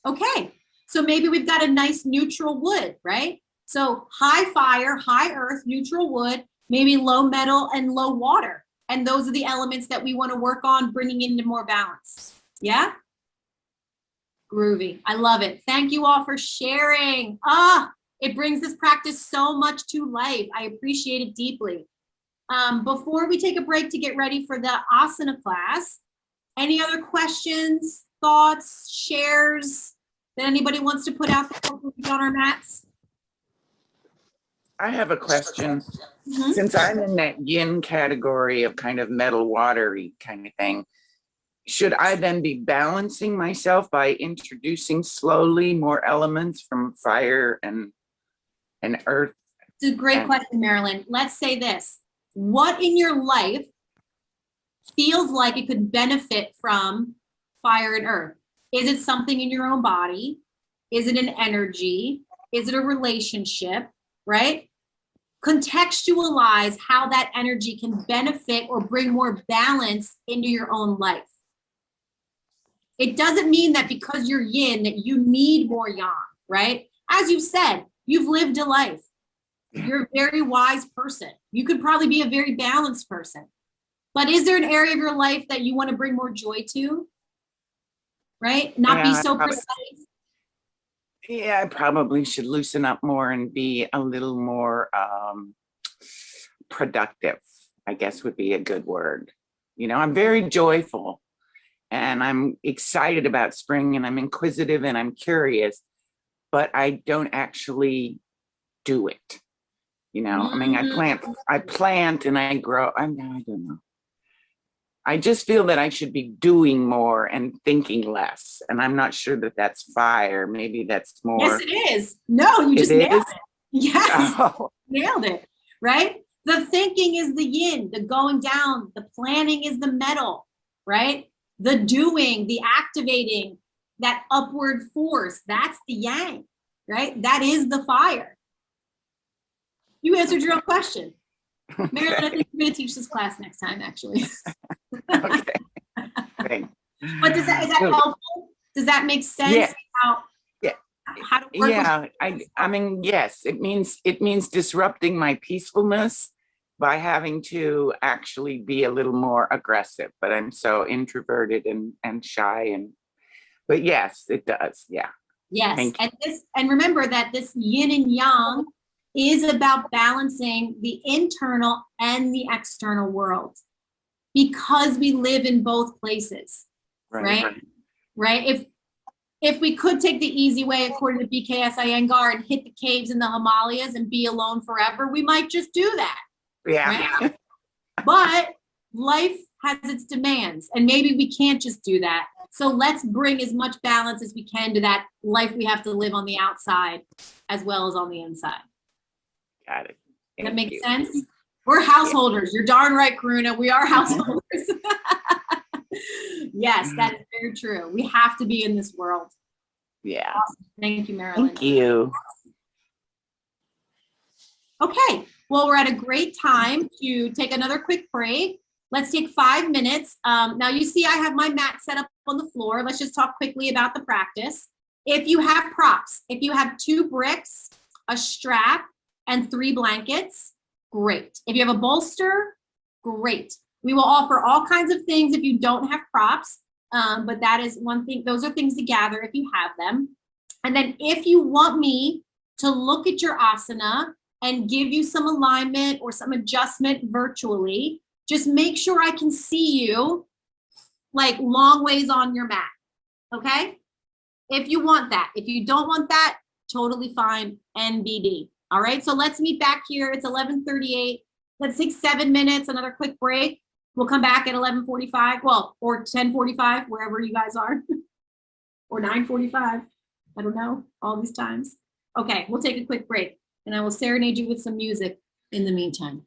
Okay. So maybe we've got a nice neutral wood, right? So high fire, high earth, neutral wood, maybe low metal and low water. And those are the elements that we want to work on bringing into more balance. Yeah? Groovy. I love it. Thank you all for sharing. It brings this practice so much to life. I appreciate it deeply. Before we take a break to get ready for the asana class, any other questions, thoughts, shares that anybody wants to put out there before we get on our mats? I have a question. Mhm. Since I'm in that yin category of kind of metal watery kind of thing, should I then be balancing myself by introducing slowly more elements from fire and earth? It's a great question, Marilyn. Let's say this. What in your life feels like it could benefit from fire and earth? Is it something in your own body? Is it an energy? Is it a relationship, right? Contextualize how that energy can benefit or bring more balance into your own life. It doesn't mean that because you're yin that you need more yang, right? As you said, you've lived a life. You're a very wise person. You could probably be a very balanced person. But is there an area of your life that you want to bring more joy to? Right? Not be so precise. Yeah, I probably should loosen up more and be a little more productive, I guess would be a good word. You know, I'm very joyful and I'm excited about spring and I'm inquisitive and I'm curious, but I don't actually do it. You know, I mean, I plant and I grow. I don't know. I just feel that I should be doing more and thinking less. And I'm not sure that that's fire. Maybe that's more. Yes, it is. No, you just nailed it. Yes, Oh. nailed it, right? The thinking is the yin, the going down, the planning is the metal, right? The doing, the activating, that upward force, that's the yang, right? That is the fire. You answered your own question. Marilyn, I think we're going to teach this class next time, actually. Okay. Thanks. But is that helpful? Does that make sense? Yeah. How to work Yeah, I mean, yes, it means disrupting my peacefulness by having to actually be a little more aggressive, but I'm so introverted and shy but yes, it does. Yeah. Yes. And remember that this yin and yang is about balancing the internal and the external world because we live in both places, right? If we could take the easy way, according to BKS Iyengar, and hit the caves in the Himalayas and be alone forever, we might just do that. Yeah. Right? But life has its demands, and maybe we can't just do that. So let's bring as much balance as we can to that life we have to live on the outside as well as on the inside. Got it. That makes sense? We're householders. You're darn right, Karuna. We are householders. Yes, that is very true. We have to be in this world. Yeah. Awesome. Thank you, Marilyn. Thank you. Okay, well, we're at a great time to take another quick break. Let's take 5 minutes. Now you see I have my mat set up on the floor. Let's just talk quickly about the practice. If you have props, if you have 2 bricks, a strap, and 3 blankets, great. If you have a bolster, great. We will offer all kinds of things if you don't have props, but that is one thing. Those are things to gather if you have them. And then if you want me to look at your asana and give you some alignment or some adjustment virtually, just make sure I can see you like long ways on your mat, okay? If you want that. If you don't want that, totally fine, NBD. All right, so let's meet back here. It's 11:38. Let's take 7 minutes, another quick break. We'll come back at 11:45, well, or 10:45, wherever you guys are, or 9:45. I don't know, all these times. Okay, we'll take a quick break, and I will serenade you with some music in the meantime.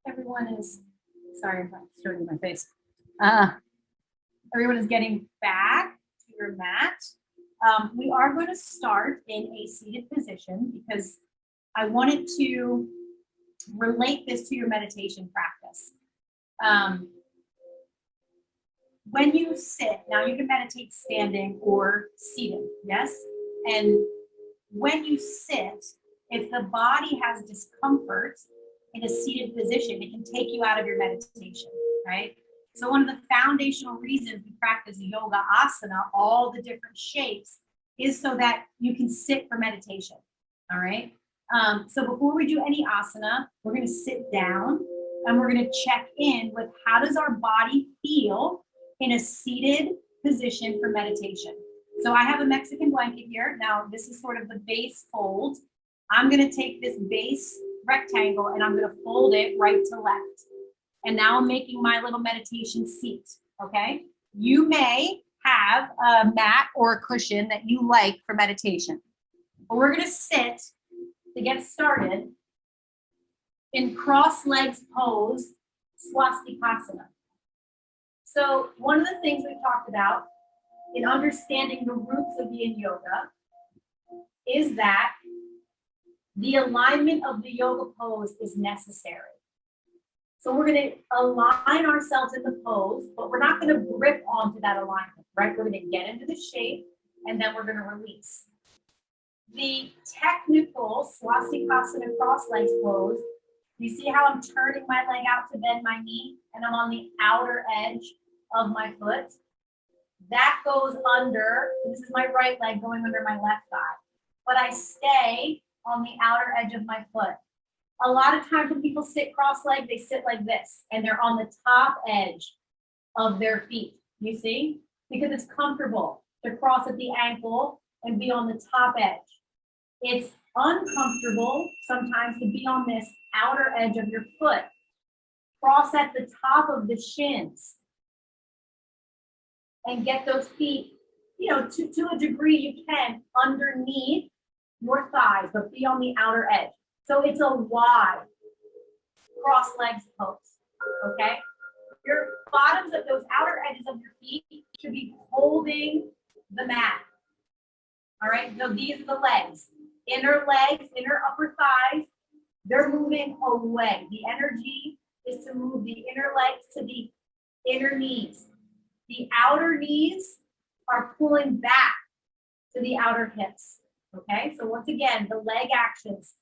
Everyone is, sorry, I'm stirring my face. Everyone is getting back to your mat. We are going to start in a seated position because I wanted to relate this to your meditation practice. When you sit, now you can meditate standing or seated, yes? And when you sit, if the body has discomfort in a seated position, it can take you out of your meditation, right? So one of the foundational reasons we practice yoga asana, all the different shapes, is so that you can sit for meditation, all right? So before we do any asana, we're gonna sit down and we're gonna check in with how does our body feel in a seated position for meditation. So I have a Mexican blanket here. Now this is sort of the base fold. I'm gonna take this base rectangle and I'm gonna fold it right to left. And now I'm making my little meditation seat, okay? You may have a mat or a cushion that you like for meditation. But we're gonna sit to get started in cross legs pose, swastikasana. So one of the things we talked about in understanding the roots of yin yoga is that the alignment of the yoga pose is necessary. So we're going to align ourselves in the pose, but we're not going to grip onto that alignment, right? We're going to get into the shape and then we're going to release. The technical swastikasana cross legs pose, you see how I'm turning my leg out to bend my knee and I'm on the outer edge of my foot? That goes under, this is my right leg going under my left thigh, but I stay on the outer edge of my foot. A lot of times when people sit cross-legged, they sit like this, and they're on the top edge of their feet, you see? Because it's comfortable to cross at the ankle and be on the top edge. It's uncomfortable sometimes to be on this outer edge of your foot. Cross at the top of the shins and get those feet, you know, to a degree you can underneath your thighs, but be on the outer edge. So it's a wide cross legs pose, okay? Your bottoms of those outer edges of your feet should be holding the mat. All right, so these are the legs. Inner legs, inner upper thighs, they're moving away. The energy is to move the inner legs to the inner knees. The outer knees are pulling back to the outer hips. Okay, so once again, the leg actions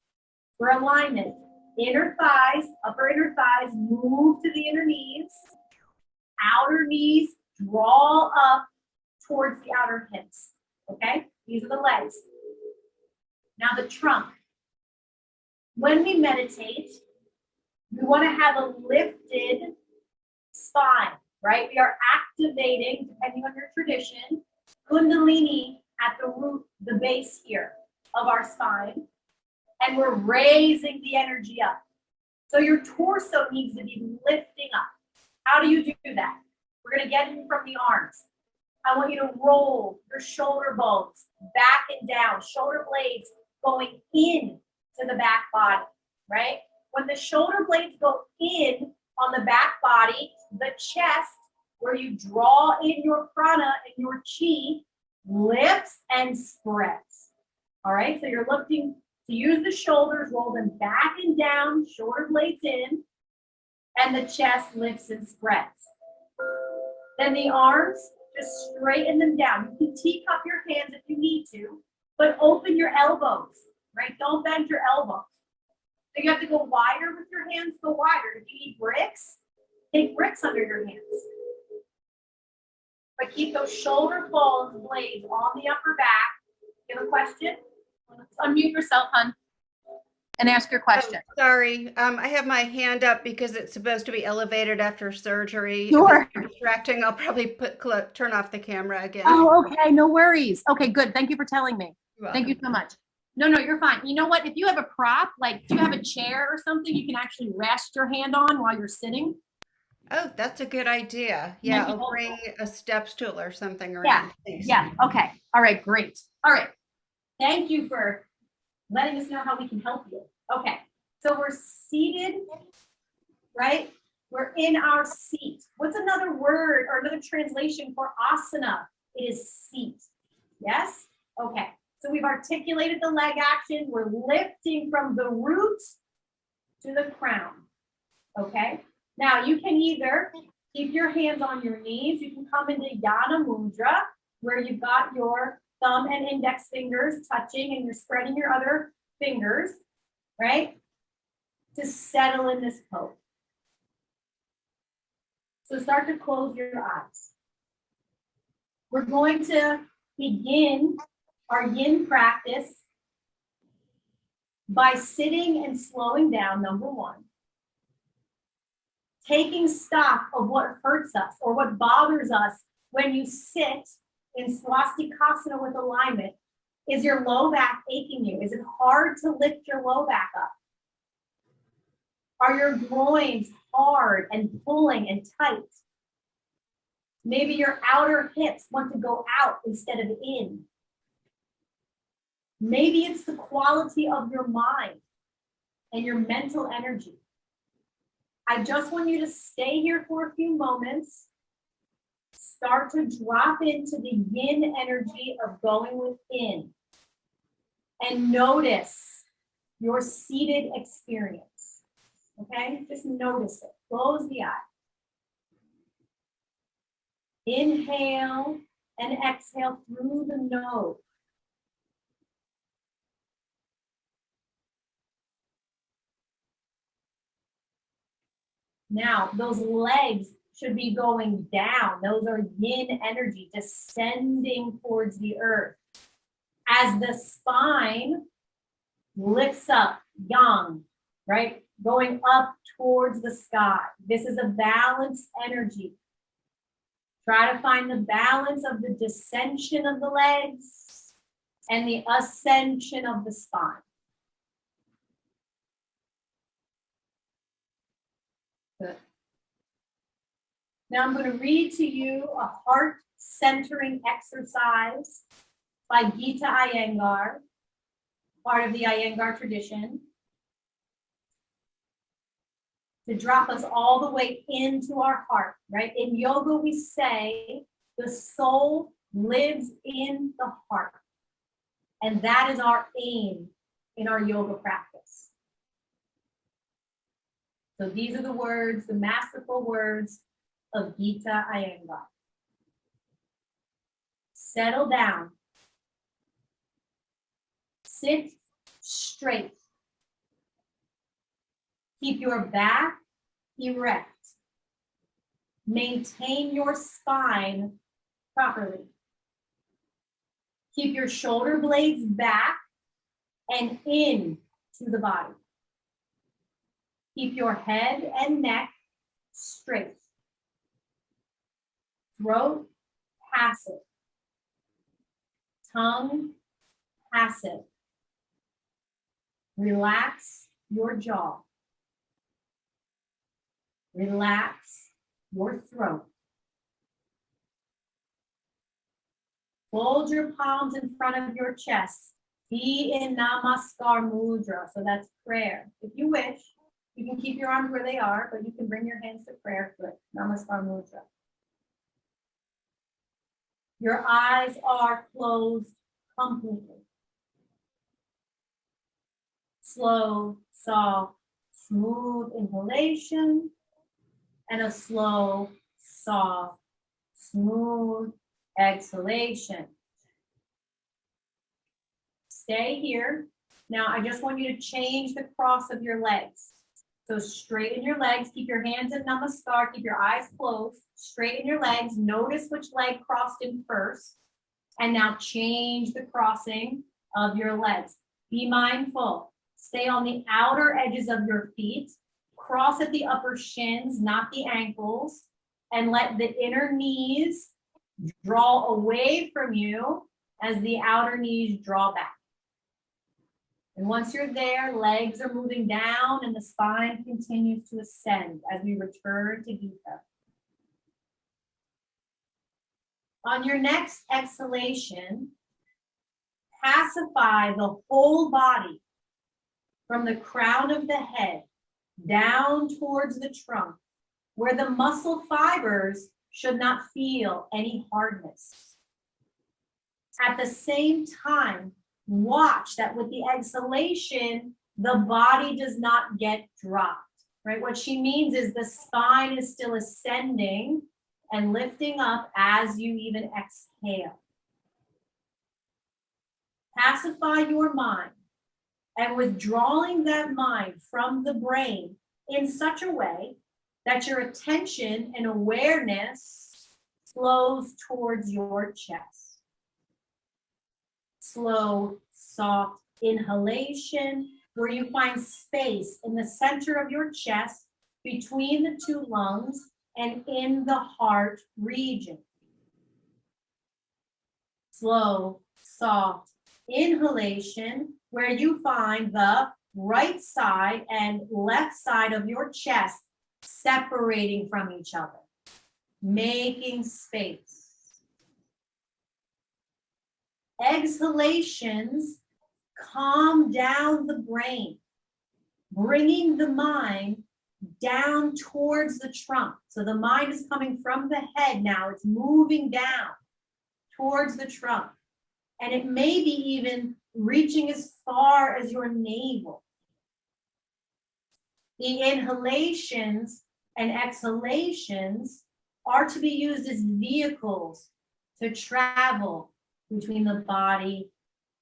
for alignment. Inner thighs, upper inner thighs, move to the inner knees. Outer knees draw up towards the outer hips. Okay, these are the legs. Now the trunk. When we meditate, we want to have a lifted spine, right? We are activating, depending on your tradition, Kundalini at the root, the base here of our spine, and we're raising the energy up. So your torso needs to be lifting up. How do you do that? We're going to get in from the arms. I want you to roll your shoulder bones back and down, shoulder blades going in to the back body, right? When the shoulder blades go in on the back body, the chest, where you draw in your prana and your chi, lifts and spreads. All right, so you're looking to use the shoulders, roll them back and down, shoulder blades in, and the chest lifts and spreads. Then the arms, just straighten them down. You can teacup your hands if you need to, but open your elbows, right? Don't bend your elbows. So you have to go wider with your hands, go wider. If you need bricks, take bricks under your hands. But keep those shoulder blades on the upper back. You have a question? Let's unmute yourself, hon, and ask your question. Oh, sorry, I have my hand up because it's supposed to be elevated after surgery. Sure. If it's distracting, I'll probably turn off the camera again. Oh, okay, no worries. Okay, good. Thank you for telling me. You're Thank you welcome. so much. No, you're fine. You know what? If you have a prop, like do you have a chair or something you can actually rest your hand on while you're sitting? Oh, that's a good idea. Then Yeah, you I'll hold bring a step stool or something Yeah, around. Thanks. yeah, okay. All right, great. All right. Thank you for letting us know how we can help you. Okay, so we're seated, right? We're in our seat. What's another word or another translation for asana? It is seat. Yes? Okay. So we've articulated the leg action. We're lifting from the root to the crown. Okay. Now you can either keep your hands on your knees. You can come into Yana Mudra, where you've got your thumb and index fingers touching and you're spreading your other fingers, right? To settle in this pose. So start to close your eyes. We're going to begin our yin practice by sitting and slowing down, number one. Taking stock of what hurts us or what bothers us when you sit in swastikasana with alignment. Is your low back aching you? Is it hard to lift your low back up? Are your groins hard and pulling and tight? Maybe your outer hips want to go out instead of in. Maybe it's the quality of your mind and your mental energy. I just want you to stay here for a few moments. Start to drop into the yin energy of going within. And notice your seated experience. Okay? Just notice it. Close the eye. Inhale and exhale through the nose. Now, those legs should be going down. Those are yin energy descending towards the earth. As the spine lifts up, yang, right? Going up towards the sky. This is a balanced energy. Try to find the balance of the descension of the legs and the ascension of the spine. Good. Now I'm going to read to you a heart centering exercise by Gita Iyengar, part of the Iyengar tradition, to drop us all the way into our heart, right? In yoga, we say the soul lives in the heart. And that is our aim in our yoga practice. So these are the words, the masterful words of Gita Iyengar. Settle down. Sit straight. Keep your back erect. Maintain your spine properly. Keep your shoulder blades back and in to the body. Keep your head and neck straight. Throat passive. Tongue passive. Relax your jaw. Relax your throat. Fold your palms in front of your chest. Be in Namaskar Mudra. So that's prayer. If you wish, you can keep your arms where they are, but you can bring your hands to prayer. Good. Namaskar Mudra. Your eyes are closed completely. Slow, soft, smooth inhalation and a slow, soft, smooth exhalation. Stay here. Now, I just want you to change the cross of your legs. So straighten your legs, keep your hands in Namaskar, keep your eyes closed, straighten your legs, notice which leg crossed in first, and now change the crossing of your legs. Be mindful, stay on the outer edges of your feet, cross at the upper shins, not the ankles, and let the inner knees draw away from you as the outer knees draw back. And once you're there, legs are moving down and the spine continues to ascend as we return to Gita. On your next exhalation, pacify the whole body from the crown of the head down towards the trunk, where the muscle fibers should not feel any hardness. At the same time, watch that with the exhalation, the body does not get dropped, right? What she means is the spine is still ascending and lifting up as you even exhale. Pacify your mind and withdrawing that mind from the brain in such a way that your attention and awareness flows towards your chest. Slow, soft inhalation, where you find space in the center of your chest between the two lungs and in the heart region. Slow, soft inhalation, where you find the right side and left side of your chest separating from each other, making space. Exhalations calm down the brain, bringing the mind down towards the trunk. So the mind is coming from the head now, it's moving down towards the trunk. And it may be even reaching as far as your navel. The inhalations and exhalations are to be used as vehicles to travel between the body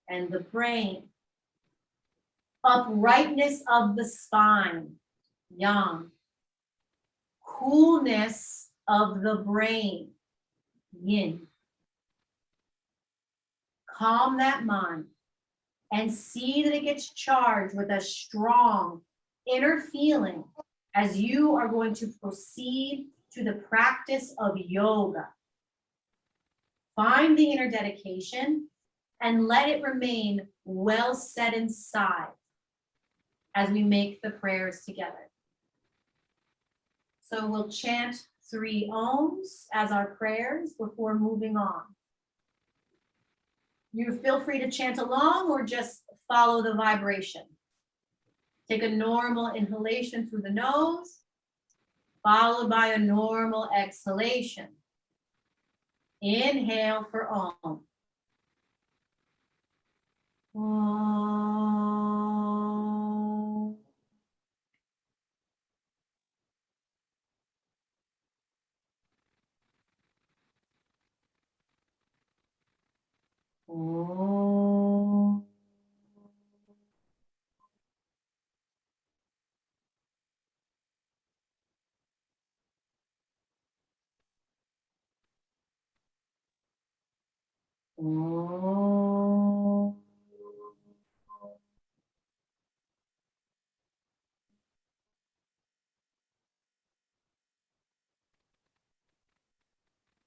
and the brain. Uprightness of the spine, yang. Coolness of the brain, yin. Calm that mind and see that it gets charged with a strong inner feeling as you are going to proceed to the practice of yoga. Find the inner dedication and let it remain well set inside as we make the prayers together. So we'll chant 3 ohms as our prayers before moving on. You feel free to chant along or just follow the vibration. Take a normal inhalation through the nose, followed by a normal exhalation. Inhale for Om. Om. Om. Om.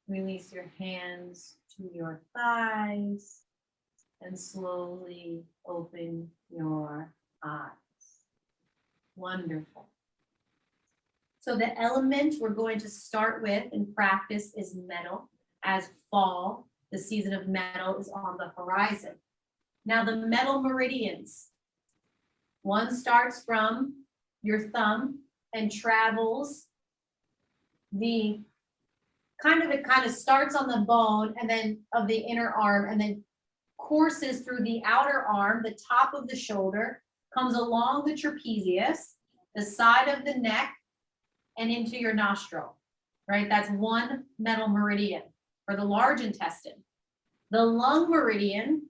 Release your hands to your thighs and slowly open your eyes. Wonderful. So the element we're going to start with in practice is metal. As fall, the season of metal is on the horizon. Now the metal meridians, one starts from your thumb and travels it kind of starts on the bone and then of the inner arm and then courses through the outer arm, the top of the shoulder, comes along the trapezius, the side of the neck, and into your nostril, right? That's one metal meridian for the large intestine. The lung meridian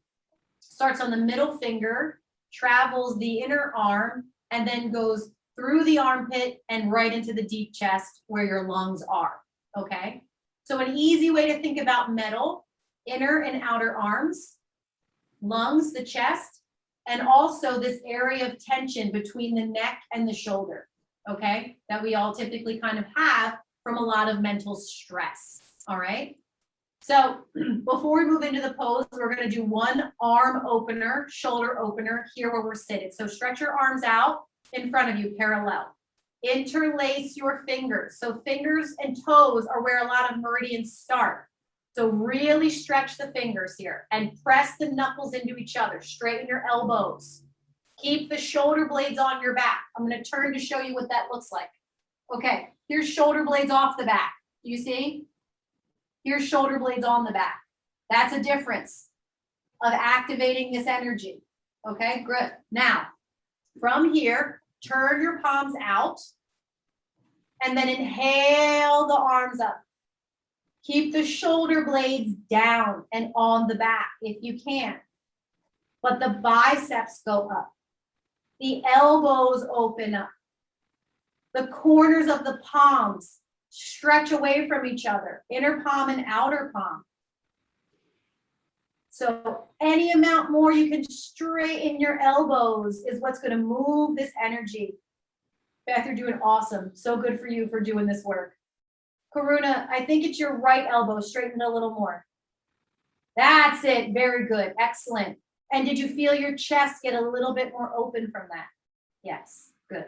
starts on the middle finger, travels the inner arm, and then goes through the armpit and right into the deep chest where your lungs are, okay? So an easy way to think about metal, inner and outer arms, lungs, the chest, and also this area of tension between the neck and the shoulder, okay? That we all typically kind of have from a lot of mental stress, all right? So before we move into the pose, we're gonna do one arm opener, shoulder opener here where we're sitting. So stretch your arms out in front of you, parallel. Interlace your fingers. So fingers and toes are where a lot of meridians start. So really stretch the fingers here and press the knuckles into each other. Straighten your elbows. Keep the shoulder blades on your back. I'm going to turn to show you what that looks like. Okay, here's shoulder blades off the back. Do you see? Here's shoulder blades on the back. That's a difference of activating this energy. Okay, good. Now, from here, turn your palms out and then inhale the arms up. Keep the shoulder blades down and on the back if you can. But the biceps go up. The elbows open up. The corners of the palms stretch away from each other, inner palm and outer palm. So any amount more you can straighten your elbows is what's going to move this energy. Beth, you're doing awesome. So good for you for doing this work. Karuna, I think it's your right elbow. Straighten it a little more. That's it. Very good. Excellent. And did you feel your chest get a little bit more open from that? Yes. Good.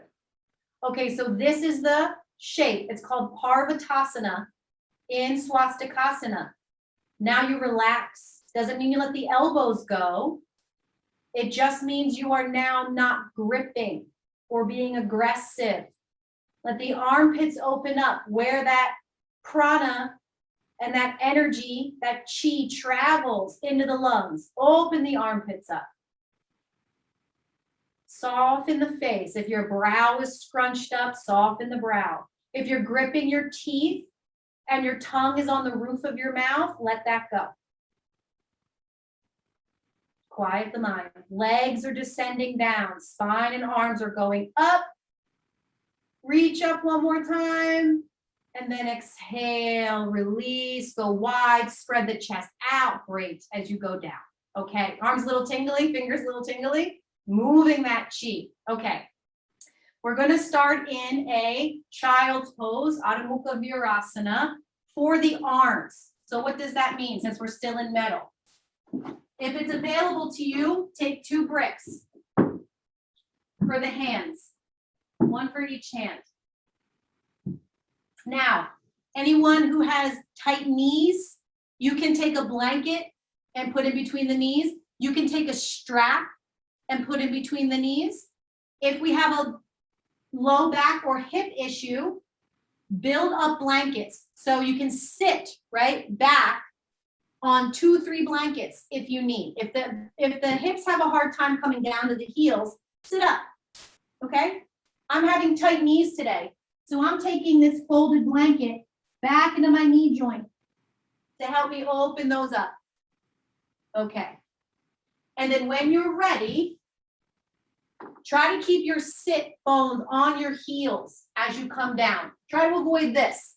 Okay, so this is the shape. It's called Parvatasana in Swastikasana. Now you relax. Doesn't mean you let the elbows go. It just means you are now not gripping or being aggressive. Let the armpits open up where that prana and that energy, that chi travels into the lungs. Open the armpits up. Soften the face. If your brow is scrunched up, soften the brow. If you're gripping your teeth and your tongue is on the roof of your mouth, let that go. Quiet the mind. Legs are descending down. Spine and arms are going up. Reach up one more time. And then exhale, release, go wide, spread the chest out. Great, as you go down. Okay, arms a little tingly, fingers a little tingly. Moving that chi. Okay, we're going to start in a child's pose, Adho Mukha Virasana, for the arms. So what does that mean since we're still in metal? If it's available to you, take 2 bricks for the hands, 1 for each hand. Now, anyone who has tight knees, you can take a blanket and put in between the knees. You can take a strap and put in between the knees. If we have a low back or hip issue, build up blankets so you can sit right back on 2-3 blankets if you need. If the hips have a hard time coming down to the heels, sit up, okay? I'm having tight knees today, so I'm taking this folded blanket back into my knee joint to help me open those up. Okay. And then when you're ready, try to keep your sit bones on your heels as you come down. Try to avoid this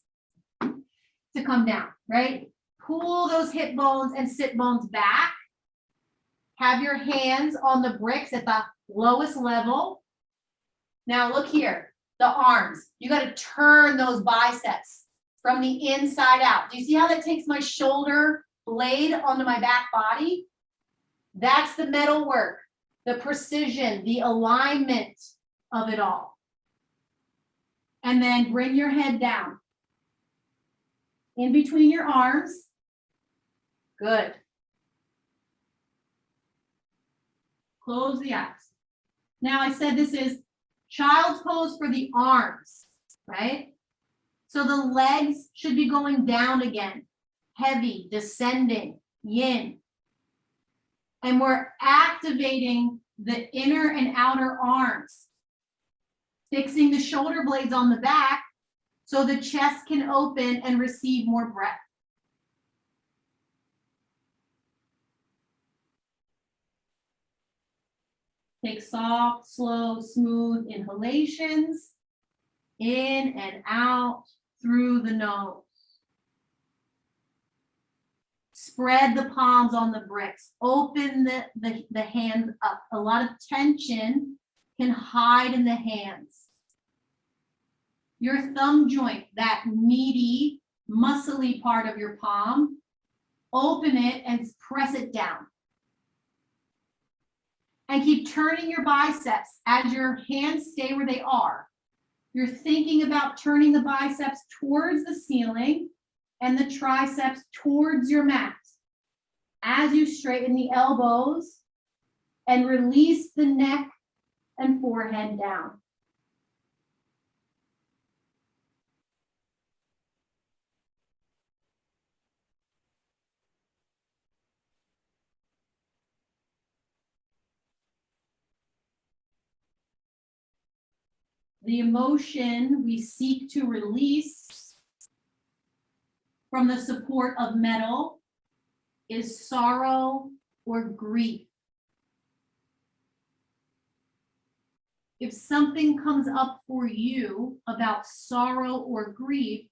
to come down, right? Pull those hip bones and sit bones back. Have your hands on the bricks at the lowest level. Now look here, the arms. You got to turn those biceps from the inside out. Do you see how that takes my shoulder blade onto my back body? That's the metal work, the precision, the alignment of it all. And then bring your head down. In between your arms. Good. Close the eyes. Now I said this is child's pose for the arms, right? So the legs should be going down again, heavy, descending, yin. And we're activating the inner and outer arms, fixing the shoulder blades on the back so the chest can open and receive more breath. Take soft, slow, smooth inhalations, in and out through the nose. Spread the palms on the bricks. Open the hands up. A lot of tension can hide in the hands. Your thumb joint, that meaty, muscly part of your palm, open it and press it down. And keep turning your biceps as your hands stay where they are. You're thinking about turning the biceps towards the ceiling and the triceps towards your mat. As you straighten the elbows and release the neck and forehead down. The emotion we seek to release from the support of metal is sorrow or grief. If something comes up for you about sorrow or grief,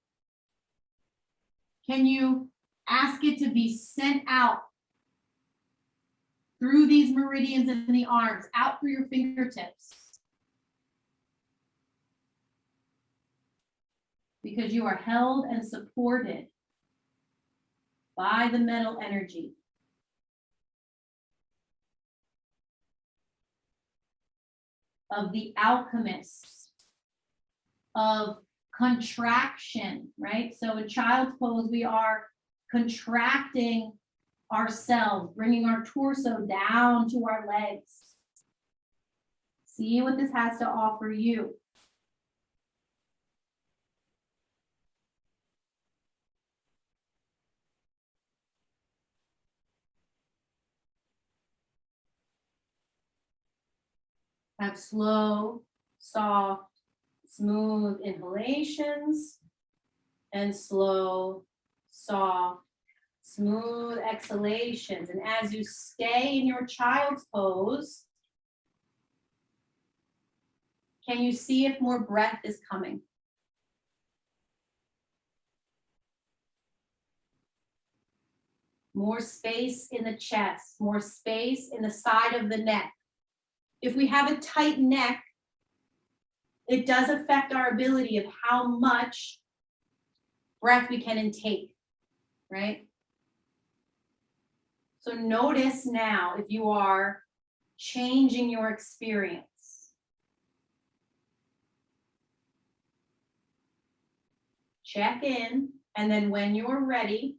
can you ask it to be sent out through these meridians in the arms, out through your fingertips? Because you are held and supported by the metal energy. Of the alchemist, of contraction, right? So in child's pose, we are contracting ourselves, bringing our torso down to our legs. See what this has to offer you. Have slow, soft, smooth inhalations and slow, soft, smooth exhalations. And as you stay in your child's pose, can you see if more breath is coming? More space in the chest, more space in the side of the neck. If we have a tight neck, it does affect our ability of how much breath we can intake, right? So notice now if you are changing your experience. Check in, and then when you're ready,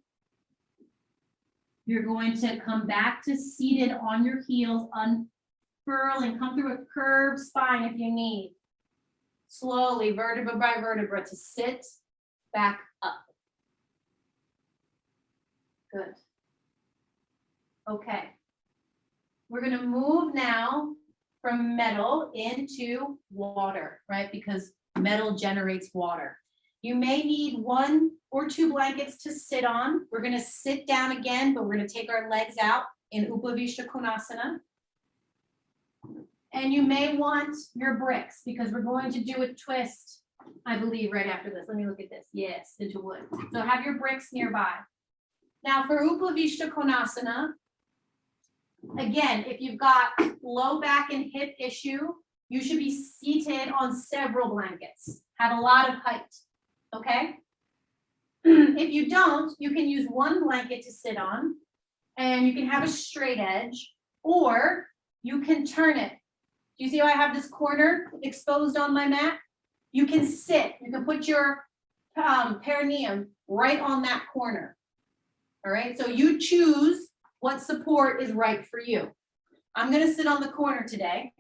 you're going to come back to seated on your heels, unfurling, come through a curved spine if you need. Slowly, vertebra by vertebra, to sit back up. Good. Okay. We're going to move now from metal into water, right? Because metal generates water. You may need 1 or 2 blankets to sit on. We're going to sit down again, but we're going to take our legs out in Upavishta Konasana. And you may want your bricks because we're going to do a twist, I believe, right after this. Let me look at this. Yes, into wood. So have your bricks nearby. Now for Upavishta Konasana, again, if you've got low back and hip issue, you should be seated on several blankets. Have a lot of height, okay? If you don't, you can use 1 blanket to sit on, and you can have a straight edge, or you can turn it. Do you see how I have this corner exposed on my mat? You can sit, you can put your perineum right on that corner. All right, so you choose what support is right for you. I'm gonna sit on the corner today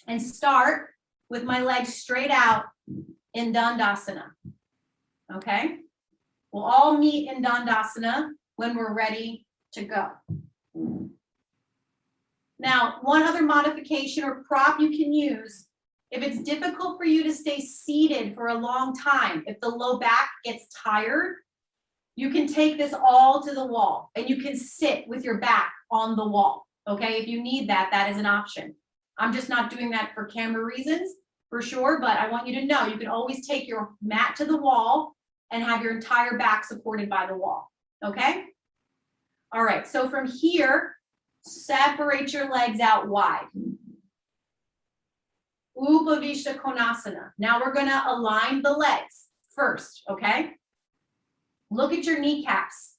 and start with my legs straight out in Dandasana. Okay, we'll all meet in Dandasana when we're ready to go. Now, one other modification or prop you can use, if it's difficult for you to stay seated for a long time, if the low back gets tired, you can take this all to the wall and you can sit with your back on the wall. Okay, if you need that, that is an option. I'm just not doing that for camera reasons, for sure, but I want you to know you can always take your mat to the wall and have your entire back supported by the wall. Okay? All right, so from here, separate your legs out wide. Upavishta Konasana. Now we're gonna align the legs first, okay? Look at your kneecaps.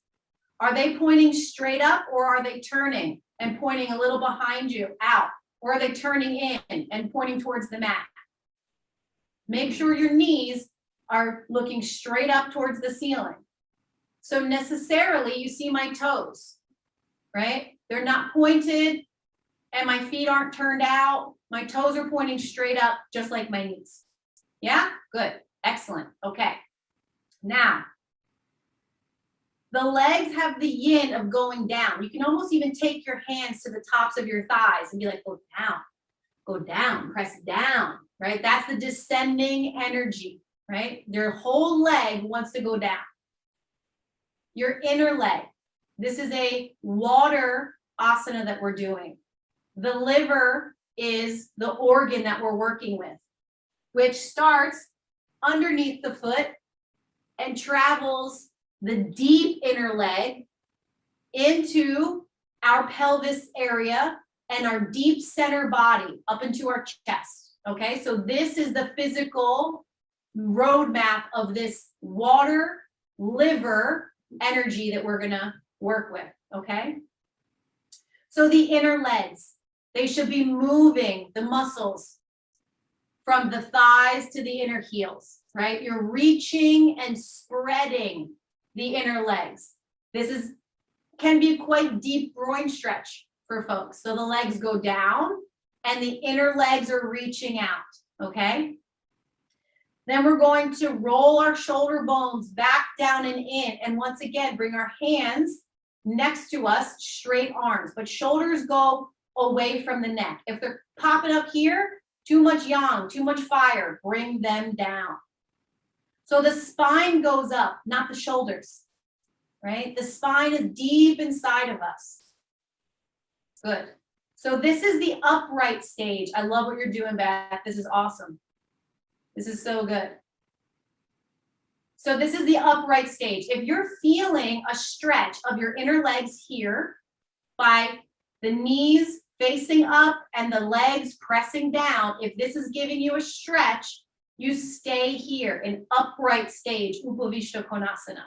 Are they pointing straight up or are they turning and pointing a little behind you, out? Or are they turning in and pointing towards the mat? Make sure your knees are looking straight up towards the ceiling. So necessarily you see my toes, right? They're not pointed and my feet aren't turned out. My toes are pointing straight up, just like my knees. Yeah, good, excellent, okay. Now, the legs have the yin of going down. You can almost even take your hands to the tops of your thighs and be like, go down, press down, right? That's the descending energy, right? Your whole leg wants to go down. Your inner leg, this is a water asana that we're doing. The liver is the organ that we're working with, which starts underneath the foot and travels the deep inner leg into our pelvis area and our deep center body up into our chest. Okay, so this is the physical roadmap of this water liver energy that we're gonna work with. Okay, so the inner legs, they should be moving the muscles from the thighs to the inner heels, right? You're reaching and spreading the inner legs. This can be quite deep groin stretch for folks. So the legs go down and the inner legs are reaching out, okay? Then we're going to roll our shoulder bones back down and in. And once again, bring our hands next to us, straight arms, but shoulders go away from the neck. If they're popping up here, too much yang, too much fire, bring them down. So the spine goes up, not the shoulders, right? The spine is deep inside of us. Good. So this is the upright stage. I love what you're doing, Beth. This is awesome. This is so good. So this is the upright stage. If you're feeling a stretch of your inner legs here by the knees facing up and the legs pressing down, if this is giving you a stretch, you stay here in upright stage, Upavishta Konasana,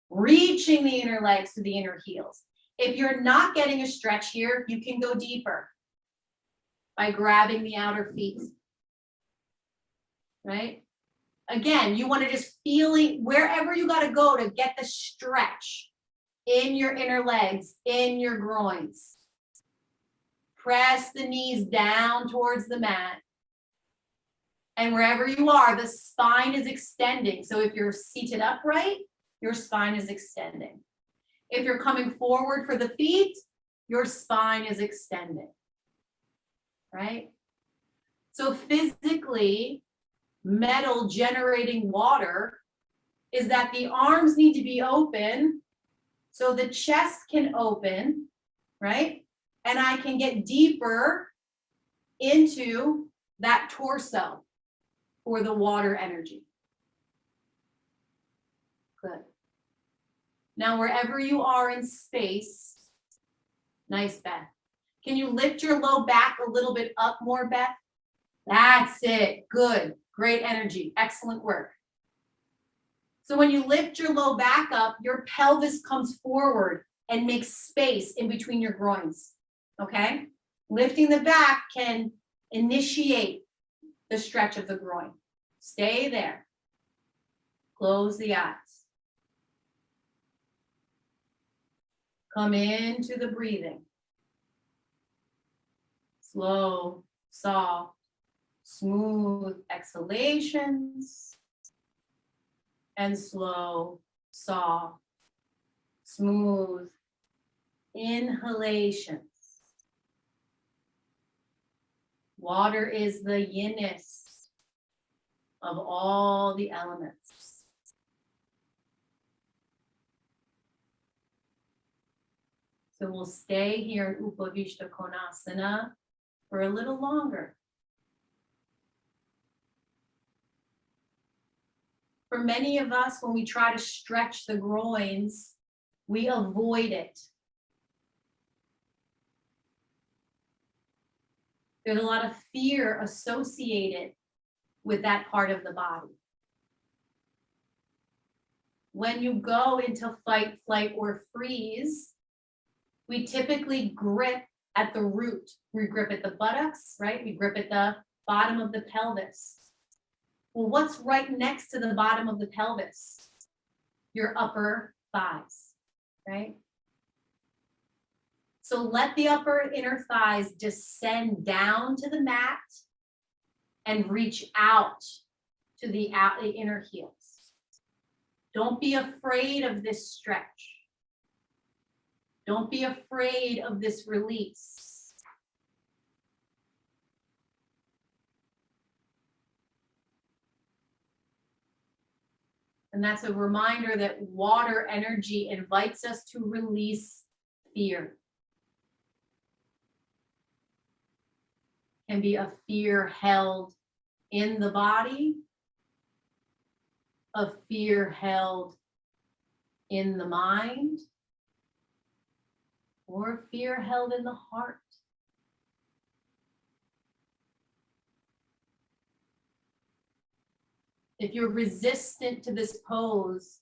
reaching the inner legs to the inner heels. If you're not getting a stretch here, you can go deeper by grabbing the outer feet, right? Again, you want to just feeling wherever you got to go to get the stretch in your inner legs, in your groins. Press the knees down towards the mat. And wherever you are, the spine is extending. So if you're seated upright, your spine is extending. If you're coming forward for the feet, your spine is extended, right? So physically, metal generating water is that the arms need to be open so the chest can open, right? And I can get deeper into that torso for the water energy. Good. Now, wherever you are in space, nice, Beth. Can you lift your low back a little bit up more, Beth? That's it. Good. Great energy. Excellent work. So when you lift your low back up, your pelvis comes forward and makes space in between your groins. Okay? Lifting the back can initiate the stretch of the groin. Stay there. Close the eyes. Come into the breathing. Slow, soft, smooth exhalations. And slow, soft, smooth inhalations. Water is the yinness of all the elements. So we'll stay here in Upavishta Konasana for a little longer. For many of us, when we try to stretch the groins, we avoid it. There's a lot of fear associated with that part of the body. When you go into fight, flight, or freeze, we typically grip at the root. We grip at the buttocks, right? We grip at the bottom of the pelvis. Well, what's right next to the bottom of the pelvis? Your upper thighs, right? So let the upper inner thighs descend down to the mat and reach out to the inner heels. Don't be afraid of this stretch. Don't be afraid of this release. And that's a reminder that water energy invites us to release fear. Can be a fear held in the body, a fear held in the mind, or fear held in the heart. If you're resistant to this pose,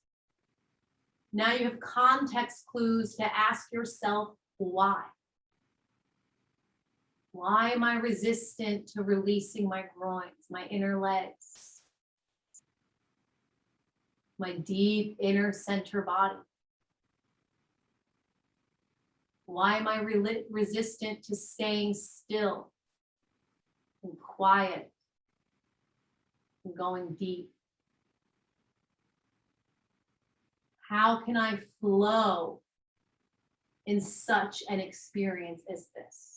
now you have context clues to ask yourself why. Why am I resistant to releasing my groins, my inner legs, my deep inner center body? Why am I resistant to staying still and quiet and going deep? How can I flow in such an experience as this?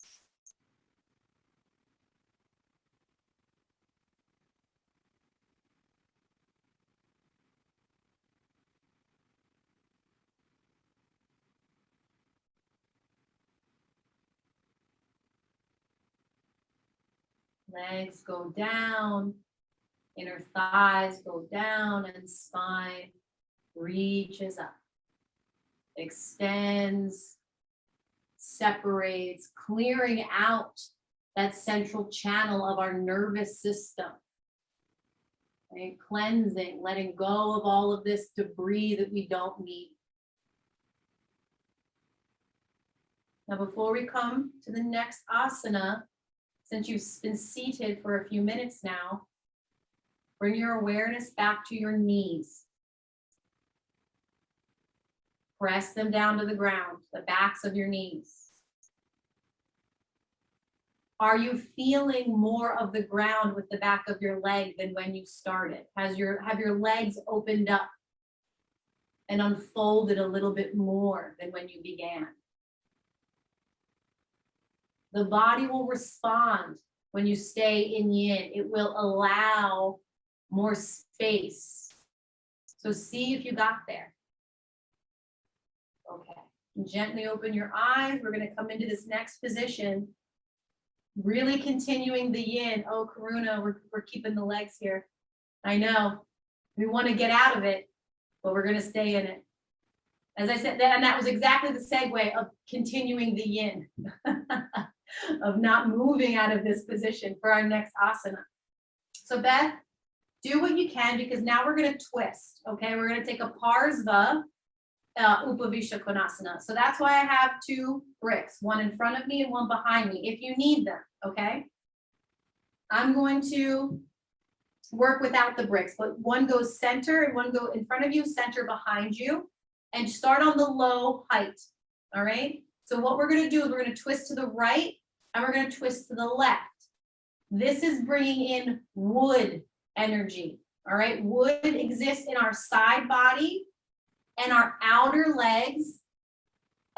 Legs go down, inner thighs go down, and spine reaches up, extends, separates, clearing out that central channel of our nervous system, right? Cleansing, letting go of all of this debris that we don't need. Now, before we come to the next asana, since you've been seated for a few minutes now, bring your awareness back to your knees. Press them down to the ground, the backs of your knees. Are you feeling more of the ground with the back of your leg than when you started? Have your legs opened up and unfolded a little bit more than when you began? The body will respond when you stay in yin. It will allow more space. So see if you got there. Okay. Gently open your eyes. We're going to come into this next position. Really continuing the yin. Oh, Karuna, we're keeping the legs here. I know. We want to get out of it, but we're going to stay in it. As I said, and that was exactly the segue of continuing the yin, of not moving out of this position for our next asana. So Beth, do what you can, because now we're going to twist. Okay, we're going to take a Parsva Upavishta Konasana. So that's why I have two bricks, one in front of me and one behind me, if you need them. Okay, I'm going to work without the bricks, but one goes center and one go in front of you, center behind you, and start on the low height. All right, so what we're going to do is we're going to twist to the right and we're going to twist to the left. This is bringing in wood energy. All right, wood exists in our side body and our outer legs,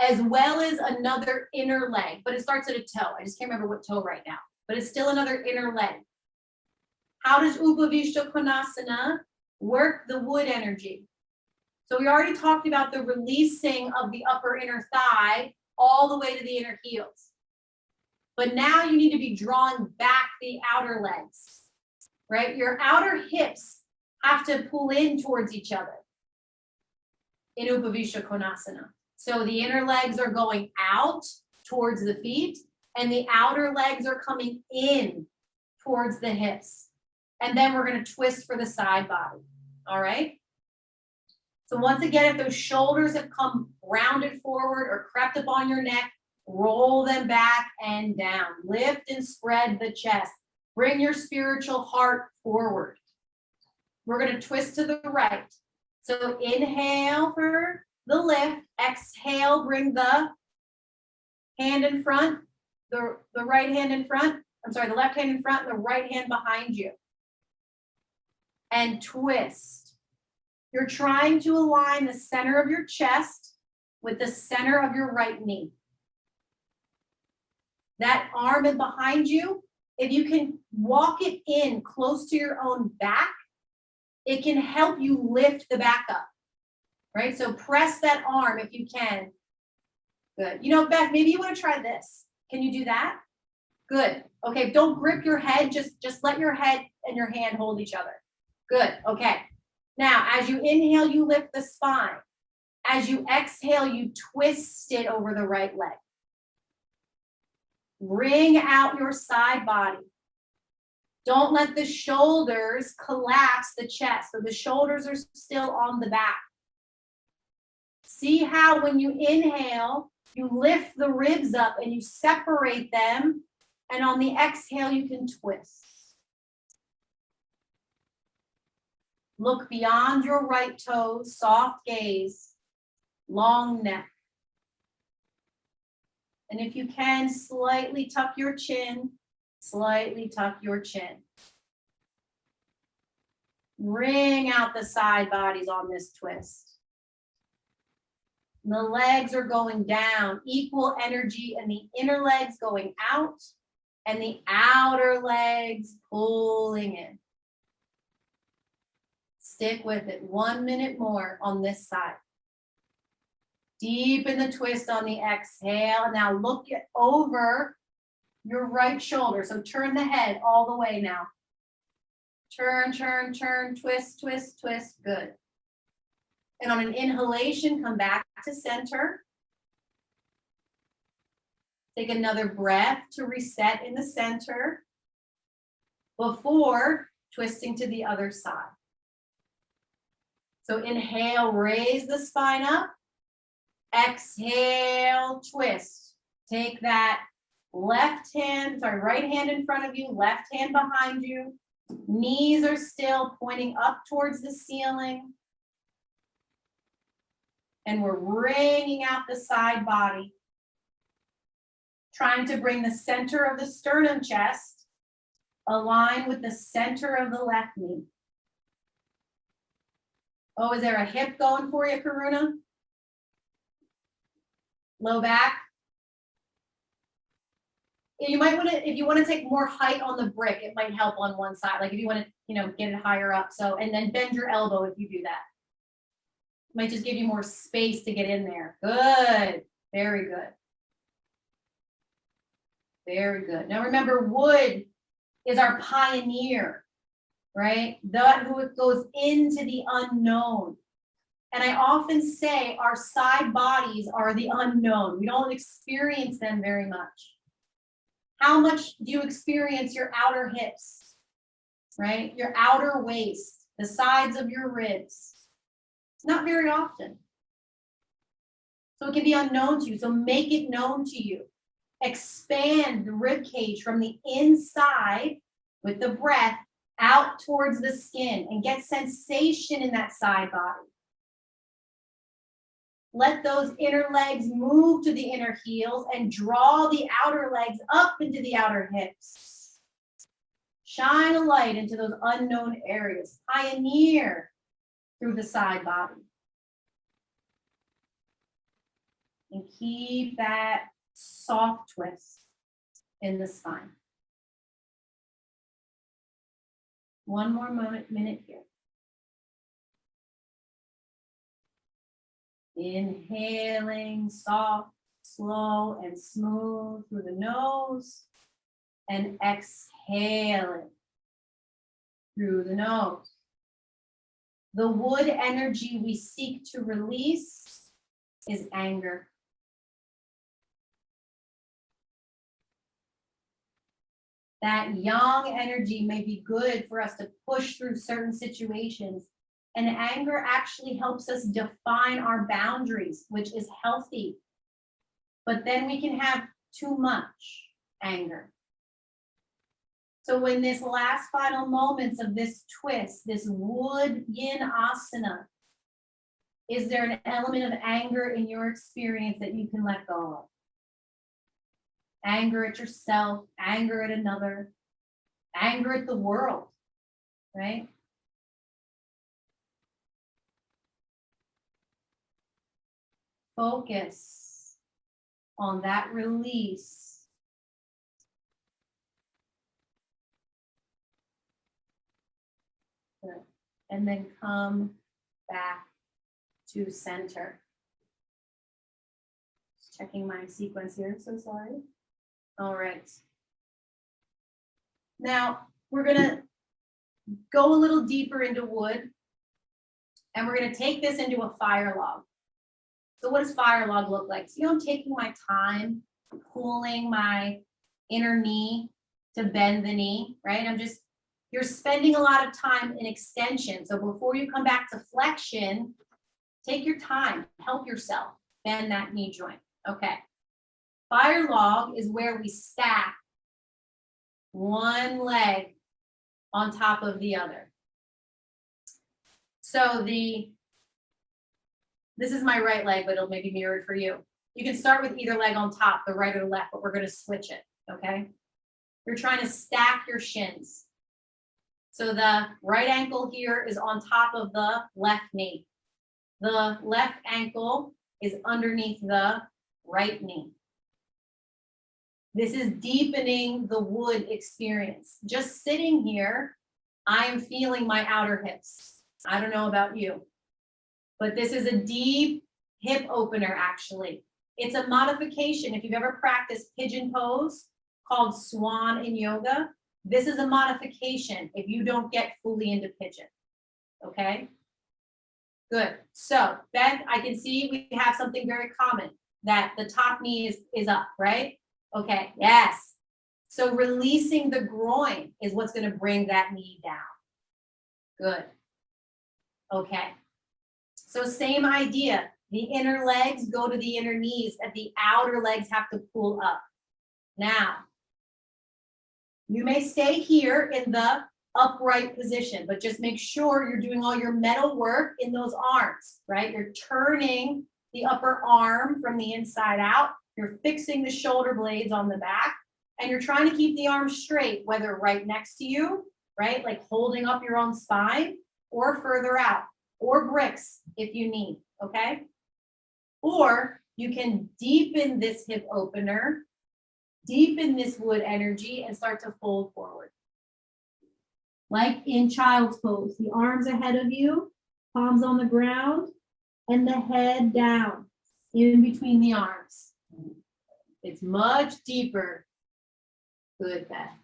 as well as another inner leg, but it starts at a toe. I just can't remember what toe right now, but it's still another inner leg. How does Upavishta Konasana work the wood energy? So we already talked about the releasing of the upper inner thigh all the way to the inner heels. But now you need to be drawing back the outer legs, right? Your outer hips have to pull in towards each other in Upavishta Konasana. So the inner legs are going out towards the feet and the outer legs are coming in towards the hips. And then we're going to twist for the side body. All right. So once again, if those shoulders have come rounded forward or crept up on your neck, roll them back and down. Lift and spread the chest. Bring your spiritual heart forward. We're going to twist to the right. So inhale for the lift. Exhale, bring the hand in front, the right hand in front. I'm sorry, the left hand in front and the right hand behind you. And twist. You're trying to align the center of your chest with the center of your right knee. That arm is behind you. If you can walk it in close to your own back, it can help you lift the back up, right? So press that arm if you can. Good. You know, Beth, maybe you want to try this. Can you do that? Good. Okay, don't grip your head. Just let your head and your hand hold each other. Good. Okay. Now, as you inhale, you lift the spine. As you exhale, you twist it over the right leg. Bring out your side body. Don't let the shoulders collapse the chest. So the shoulders are still on the back. See how when you inhale, you lift the ribs up and you separate them. And on the exhale, you can twist. Look beyond your right toes, soft gaze, long neck. And if you can, slightly tuck your chin, slightly tuck your chin. Bring out the side bodies on this twist. The legs are going down, equal energy, and the inner legs going out, and the outer legs pulling in. Stick with it. 1 minute more on this side. Deepen the twist on the exhale. Now look over your right shoulder. So turn the head all the way now. Turn, turn, turn, twist, twist, twist. Good. And on an inhalation, come back to center. Take another breath to reset in the center before twisting to the other side. So inhale, raise the spine up. Exhale, twist. Take that right hand in front of you, left hand behind you. Knees are still pointing up towards the ceiling. And we're bringing out the side body. Trying to bring the center of the sternum chest align with the center of the left knee. Oh, is there a hip going for you, Karuna? Low back? You might want to, if you want to take more height on the brick, it might help on one side. Like if you want to, get it higher up. So, and then bend your elbow if you do that. Might just give you more space to get in there. Good. Very good. Very good. Now remember, wood is our pioneer, right? That who goes into the unknown. And I often say our side bodies are the unknown. We don't experience them very much. How much do you experience your outer hips, right? Your outer waist, the sides of your ribs. Not very often. So it can be unknown to you. So make it known to you. Expand the rib cage from the inside with the breath out towards the skin and get sensation in that side body. Let those inner legs move to the inner heels and draw the outer legs up into the outer hips. Shine a light into those unknown areas. Pioneer through the side body. And keep that soft twist in the spine. One more minute here. Inhaling soft, slow, and smooth through the nose, and exhaling through the nose. The wood energy we seek to release is anger. That yang energy may be good for us to push through certain situations. And anger actually helps us define our boundaries, which is healthy. But then we can have too much anger. So when this last final moments of this twist, this wood yin asana, is there an element of anger in your experience that you can let go of? Anger at yourself, anger at another, anger at the world, right? Focus on that release. Good. And then come back to center. Just checking my sequence here, so sorry. All right. Now we're gonna go a little deeper into wood, and we're gonna take this into a fire log. So what does fire log look like? So, I'm taking my time, pulling my inner knee to bend the knee, right? You're spending a lot of time in extension. So before you come back to flexion, take your time, help yourself, bend that knee joint. Okay. Fire log is where we stack one leg on top of the other. So this is my right leg, but it'll maybe mirrored for you. You can start with either leg on top, the right or the left, but we're going to switch it, okay? You're trying to stack your shins. So the right ankle here is on top of the left knee. The left ankle is underneath the right knee. This is deepening the wood experience. Just sitting here, I am feeling my outer hips. I don't know about you. But this is a deep hip opener, actually. It's a modification. If you've ever practiced pigeon pose called swan in yoga, this is a modification if you don't get fully into pigeon, okay? Good. So then I can see we have something very common, that the top knee is up, right? Okay, yes. So releasing the groin is what's gonna bring that knee down. Good. Okay. So same idea, the inner legs go to the inner knees and the outer legs have to pull up. Now, you may stay here in the upright position, but just make sure you're doing all your metal work in those arms, right? You're turning the upper arm from the inside out. You're fixing the shoulder blades on the back, and you're trying to keep the arms straight, whether right next to you, right? Like holding up your own spine, or further out, or bricks if you need, okay? Or you can deepen this hip opener, Deepen this wood energy and start to fold forward. Like in child's pose, the arms ahead of you, palms on the ground, and the head down in between the arms. It's much deeper. Good, Beth,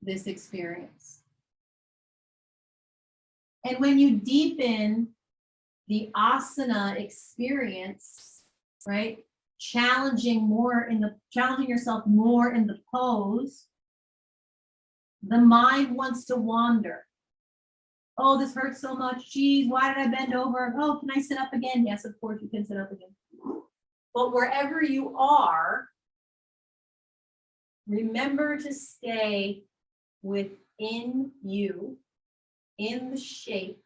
this experience. And when you deepen the asana experience, right? Challenging yourself more in the pose, the mind wants to wander. Oh, this hurts so much. Geez, why did I bend over? Oh, can I sit up again? Yes, of course you can sit up again. But wherever you are, remember to stay within you, in the shape,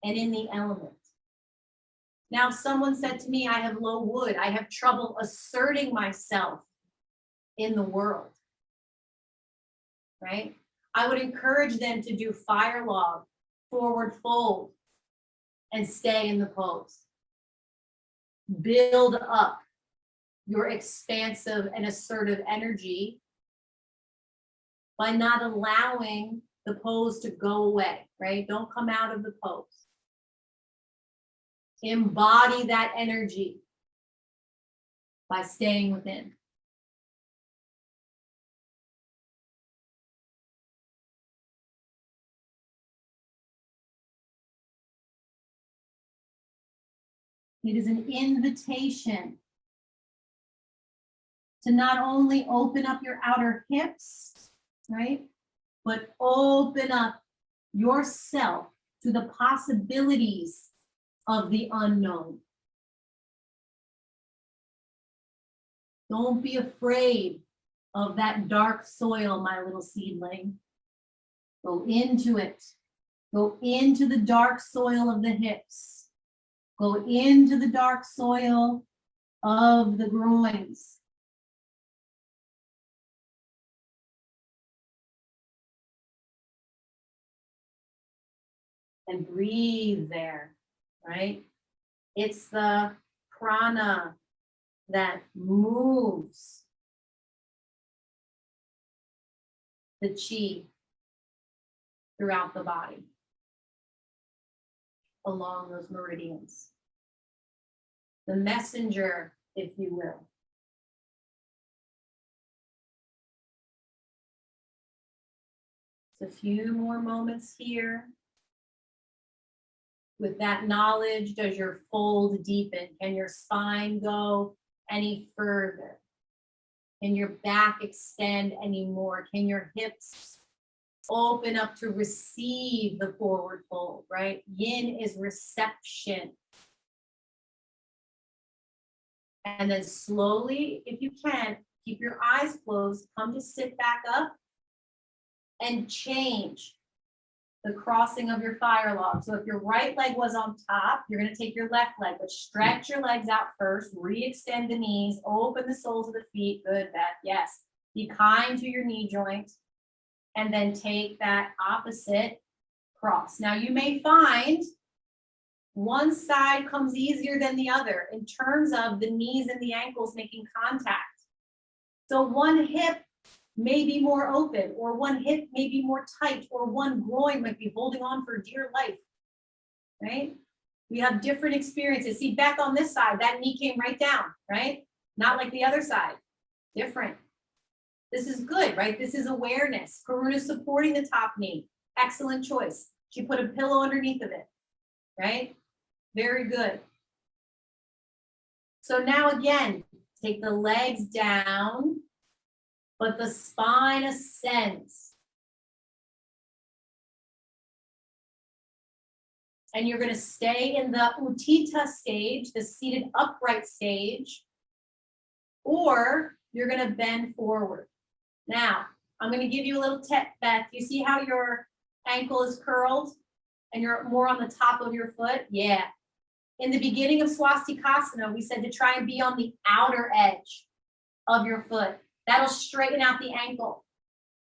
and in the element. Now, someone said to me, I have low wood. I have trouble asserting myself in the world, right? I would encourage them to do fire log, forward fold, and stay in the pose. Build up your expansive and assertive energy by not allowing the pose to go away, right? Don't come out of the pose. Embody that energy by staying within. It is an invitation to not only open up your outer hips, right? But open up yourself to the possibilities of the unknown. Don't be afraid of that dark soil, my little seedling. Go into it. Go into the dark soil of the hips. Go into the dark soil of the groins. And breathe there, right? It's the prana that moves the chi throughout the body along those meridians. The messenger, if you will. Just a few more moments here. With that knowledge, does your fold deepen? Can your spine go any further? Can your back extend any more? Can your hips open up to receive the forward fold, right? Yin is reception. And then slowly, if you can, keep your eyes closed, come to sit back up and change the crossing of your fire log. So if your right leg was on top, you're going to take your left leg, but stretch your legs out first, re-extend the knees, open the soles of the feet. Good, Beth, yes. Be kind to your knee joint, and then take that opposite cross. Now you may find one side comes easier than the other in terms of the knees and the ankles making contact. So one hip may be more open, or one hip may be more tight, or one groin might be holding on for dear life, right? We have different experiences. See, back on this side, that knee came right down, right? Not like the other side, different. This is good, right? This is awareness. Karuna's supporting the top knee. Excellent choice. She put a pillow underneath of it, right? Very good. So now again, take the legs down, but the spine ascends. And you're going to stay in the Utthita stage, the seated upright stage, or you're going to bend forward. Now, I'm going to give you a little tip, Beth. You see how your ankle is curled and you're more on the top of your foot? Yeah. In the beginning of Swastikasana, we said to try and be on the outer edge of your foot. That'll straighten out the ankle.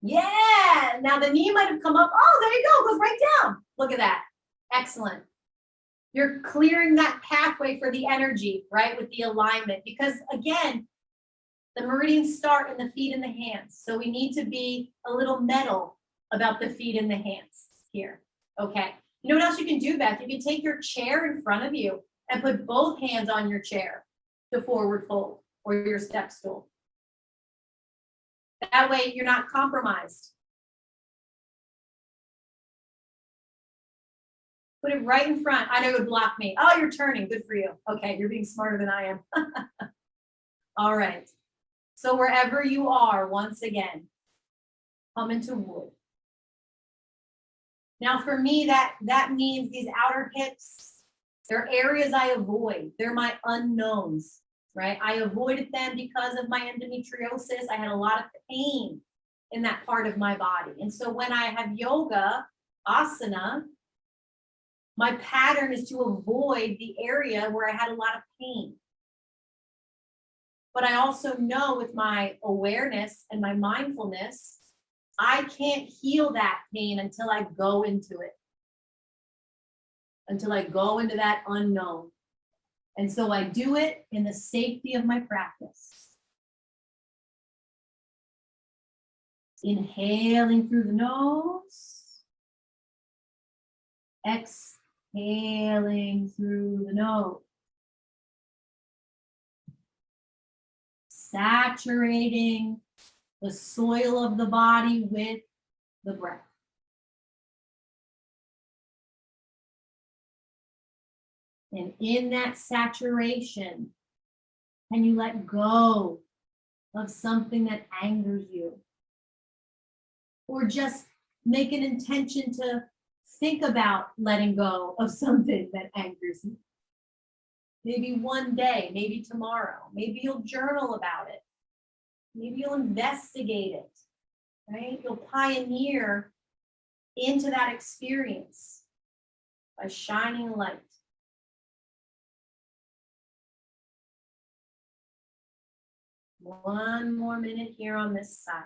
Yeah. Now the knee might have come up. Oh, there you go. It goes right down. Look at that. Excellent. You're clearing that pathway for the energy, right? With the alignment. Because again, The meridians start in the feet and the hands. So we need to be a little metal about the feet and the hands here. Okay. You know what else you can do, Beth? You can take your chair in front of you and put both hands on your chair to forward fold or your step stool. That way you're not compromised. Put it right in front. I know it would block me. Oh, you're turning. Good for you. Okay, you're being smarter than I am. All right. So wherever you are, once again, come into wood. Now for me, that means these outer hips, they're areas I avoid. They're my unknowns, right? I avoided them because of my endometriosis. I had a lot of pain in that part of my body. And so when I have yoga, asana, my pattern is to avoid the area where I had a lot of pain. But I also know with my awareness and my mindfulness, I can't heal that pain until I go into it, until I go into that unknown. And so I do it in the safety of my practice. Inhaling through the nose, exhaling through the nose. Saturating the soil of the body with the breath. And in that saturation, can you let go of something that angers you? Or just make an intention to think about letting go of something that angers you. Maybe one day, maybe tomorrow, maybe you'll journal about it. Maybe you'll investigate it, right? You'll pioneer into that experience by shining light. One more minute here on this side.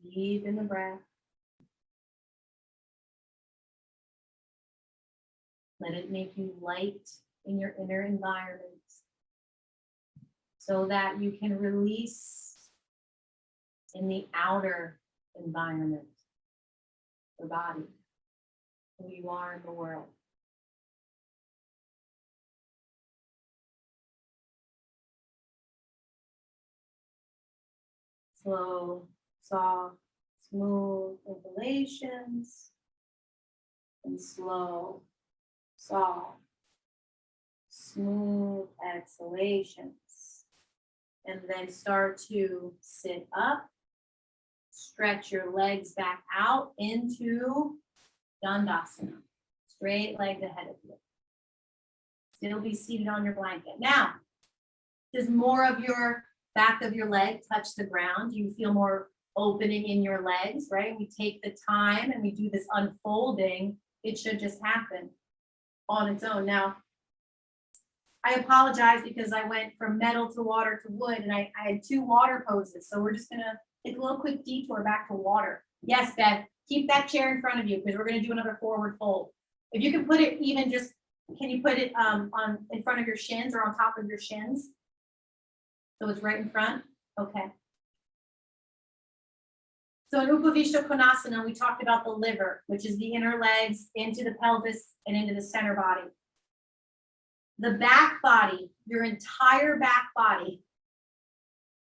Deep in the breath. Let it make you light in your inner environment so that you can release in the outer environment, your body, who you are in the world. Slow, soft, smooth inhalations and slow, soft, smooth exhalations. And then start to sit up, stretch your legs back out into Dandasana, straight legs ahead of you. Still be seated on your blanket. Now, does more of your back of your leg touch the ground? Do you feel more opening in your legs, right? We take the time and we do this unfolding. It should just happen on its own. Now, I apologize because I went from metal to water to wood and I had two water poses. So we're just gonna take a little quick detour back to water. Yes, Beth, keep that chair in front of you because we're gonna do another forward fold. If you can put it even just, can you put it on in front of your shins or on top of your shins? So it's right in front, okay. So in Upavishta Konasana, we talked about the liver, which is the inner legs into the pelvis and into the center body. The back body, your entire back body,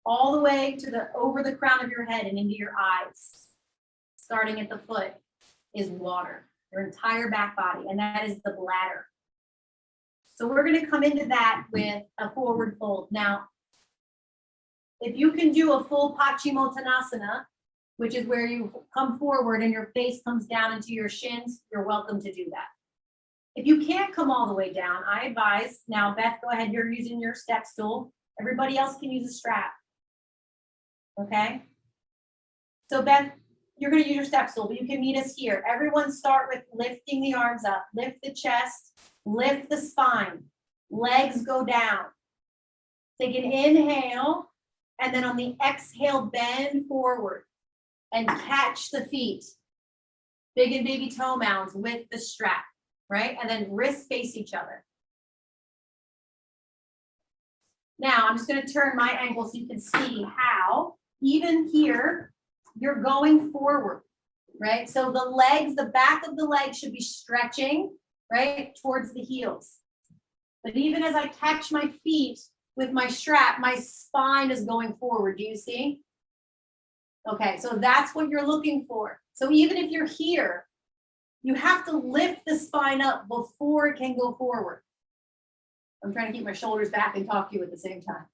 all the way to over the crown of your head and into your eyes, starting at the foot, is water, your entire back body, and that is the bladder. So we're going to come into that with a forward fold. Now, if you can do a full Paschimottanasana, which is where you come forward and your face comes down into your shins, you're welcome to do that. If you can't come all the way down, I advise, now Beth, go ahead, you're using your step stool. Everybody else can use a strap, okay? So Beth, you're gonna use your step stool, but you can meet us here. Everyone start with lifting the arms up, lift the chest, lift the spine, legs go down. Take an inhale, and then on the exhale, bend forward and catch the feet. big and baby toe mounds with the strap, right? And then wrists face each other. Now I'm just going to turn my angle so you can see how, even here, you're going forward, right? So the legs, the back of the leg should be stretching, right, towards the heels. But even as I catch my feet with my strap, my spine is going forward. Do you see? Okay, so that's what you're looking for. So even if you're here, you have to lift the spine up before it can go forward. I'm trying to keep my shoulders back and talk to you at the same time.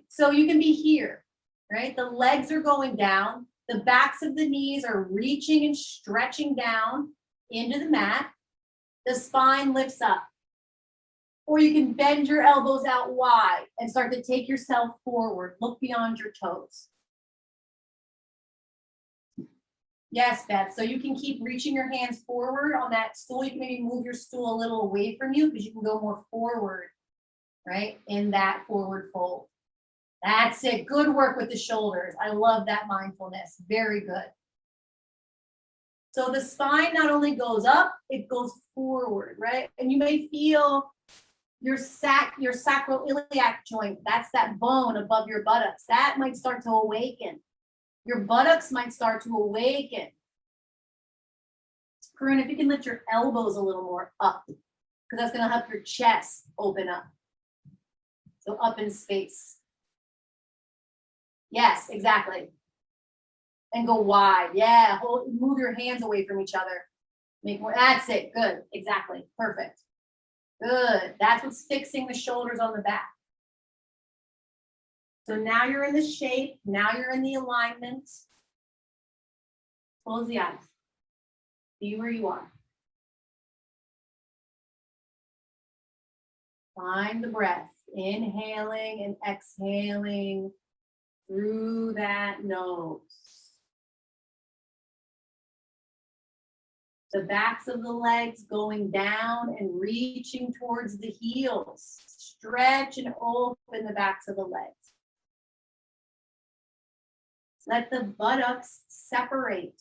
So you can be here, right? The legs are going down. The backs of the knees are reaching and stretching down into the mat. The spine lifts up. Or you can bend your elbows out wide and start to take yourself forward. Look beyond your toes. Yes, Beth. So you can keep reaching your hands forward on that stool. You can maybe move your stool a little away from you because you can go more forward, right? In that forward fold. That's it. Good work with the shoulders. I love that mindfulness. Very good. So the spine not only goes up, it goes forward, right? And you may feel your sacroiliac joint. That's that bone above your buttocks. That might start to awaken. Your buttocks might start to awaken. Corinne, if you can lift your elbows a little more up, because that's going to help your chest open up. So up in space. Yes, exactly. And go wide. Yeah, move your hands away from each other. Make more. That's it. Good. Exactly. Perfect. Good. That's what's fixing the shoulders on the back. So now you're in the shape. Now you're in the alignment. Close the eyes. Be where you are. Find the breath. Inhaling and exhaling through that nose. The backs of the legs going down and reaching towards the heels. Stretch and open the backs of the legs. Let the buttocks separate,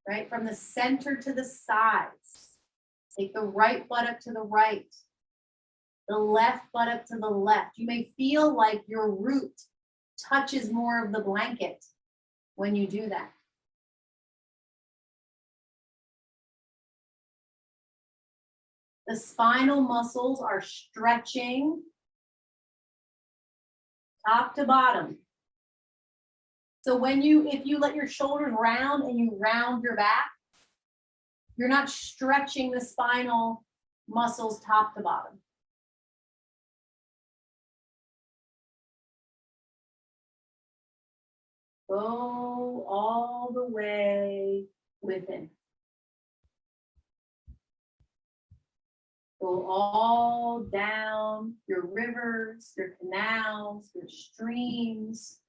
right, from the center to the sides. Take the right buttock to the right, the left buttock to the left. You may feel like your root touches more of the blanket when you do that. The spinal muscles are stretching top to bottom. So if you let your shoulders round and you round your back, you're not stretching the spinal muscles top to bottom. Go all the way within. Go all down your rivers, your canals, your streams,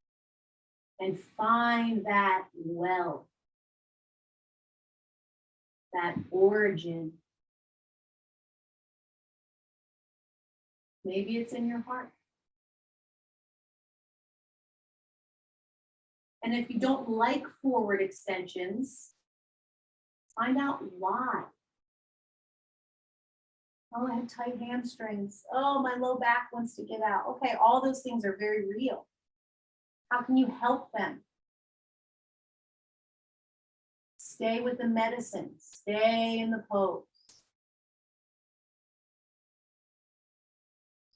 and find that well, that origin. Maybe it's in your heart. And if you don't like forward extensions, find out why. Oh, I have tight hamstrings. Oh, my low back wants to give out. Okay, all those things are very real. How can you help them? Stay with the medicine. Stay in the pose.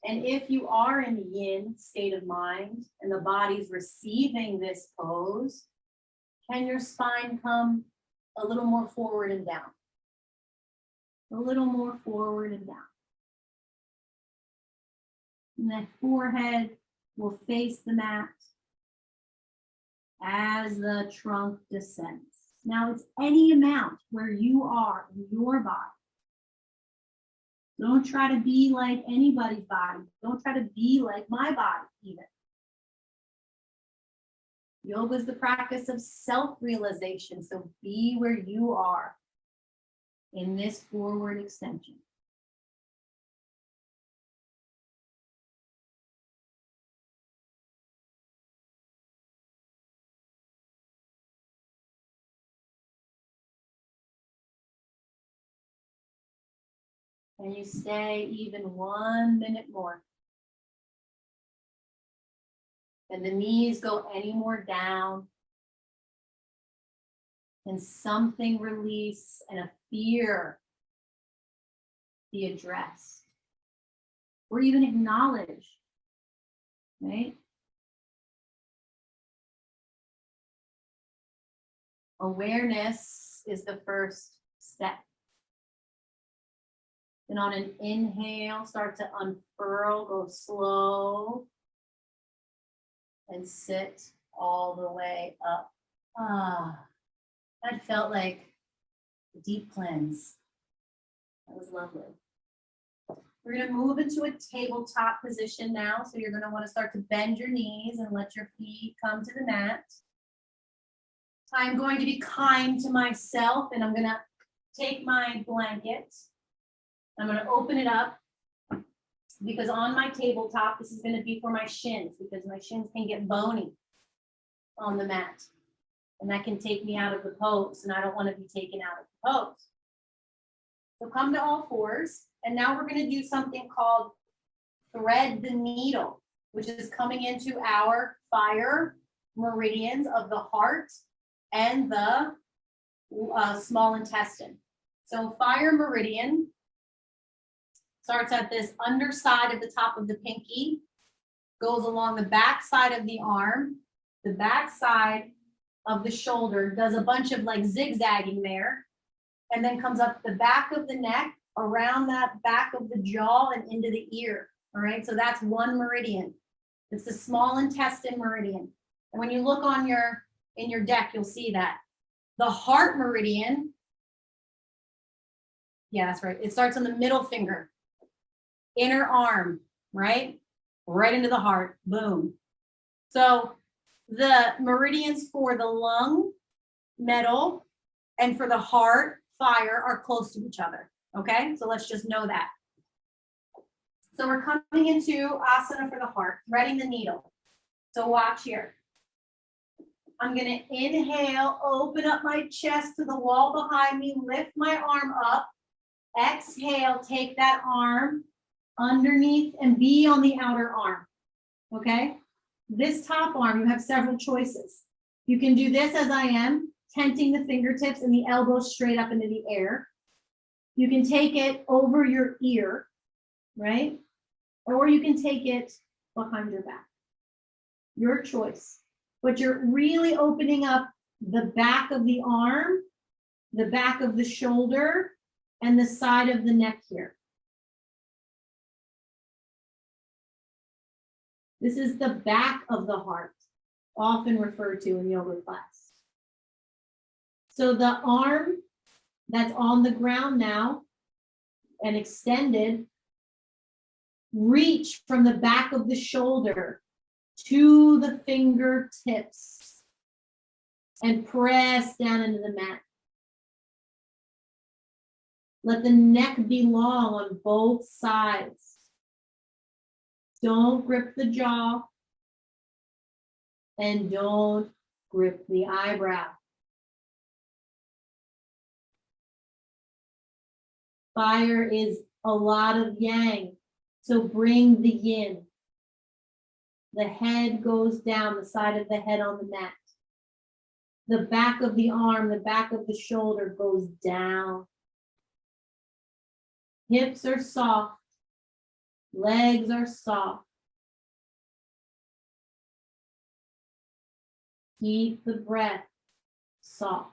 And if you are in the yin state of mind and the body's receiving this pose, can your spine come a little more forward and down? A little more forward and down. And that forehead will face the mat as the trunk descends. Now it's any amount where you are in your body. Don't try to be like anybody's body. Don't try to be like my body even. Yoga is the practice of self-realization. So be where you are in this forward extension. And you stay even 1 minute more. And the knees go any more down. And something release and a fear be addressed. Or even acknowledged, right? Awareness is the first step. And on an inhale, start to unfurl, go slow, and sit all the way up. That felt like a deep cleanse. That was lovely. We're going to move into a tabletop position now. So you're going to want to start to bend your knees and let your feet come to the mat. I'm going to be kind to myself, and I'm going to take my blanket. I'm going to open it up because on my tabletop, this is going to be for my shins because my shins can get bony on the mat. And that can take me out of the pose, and I don't want to be taken out of the pose. So come to all fours, and now we're going to do something called thread the needle, which is coming into our fire meridians of the heart and the small intestine. So fire meridian starts at this underside of the top of the pinky, goes along the back side of the arm, the back side of the shoulder, does a bunch of like zigzagging there, and then comes up the back of the neck, around that back of the jaw and into the ear. All right, so that's one meridian. It's the small intestine meridian. And when you look on in your deck, you'll see that. The heart meridian, yeah, that's right. It starts on the middle finger, inner arm, right? Right into the heart, boom. So the meridians for the lung, metal, and for the heart, fire, are close to each other, okay? So let's just know that. So we're coming into asana for the heart, threading the needle. So watch here. I'm gonna inhale, open up my chest to the wall behind me, lift my arm up. Exhale, take that arm underneath and be on the outer arm, okay? This top arm, you have several choices. You can do this as I am, tenting the fingertips and the elbows straight up into the air. You can take it over your ear, right? Or you can take it behind your back. Your choice. But you're really opening up the back of the arm, the back of the shoulder, and the side of the neck here. This is the back of the heart, often referred to in yoga class. So the arm that's on the ground now and extended, reach from the back of the shoulder to the fingertips and press down into the mat. Let the neck be long on both sides. Don't grip the jaw and don't grip the eyebrow. Fire is a lot of yang, so bring the yin. The head goes down, the side of the head on the mat. The back of the arm, the back of the shoulder goes down. Hips are soft. Legs are soft. Keep the breath soft.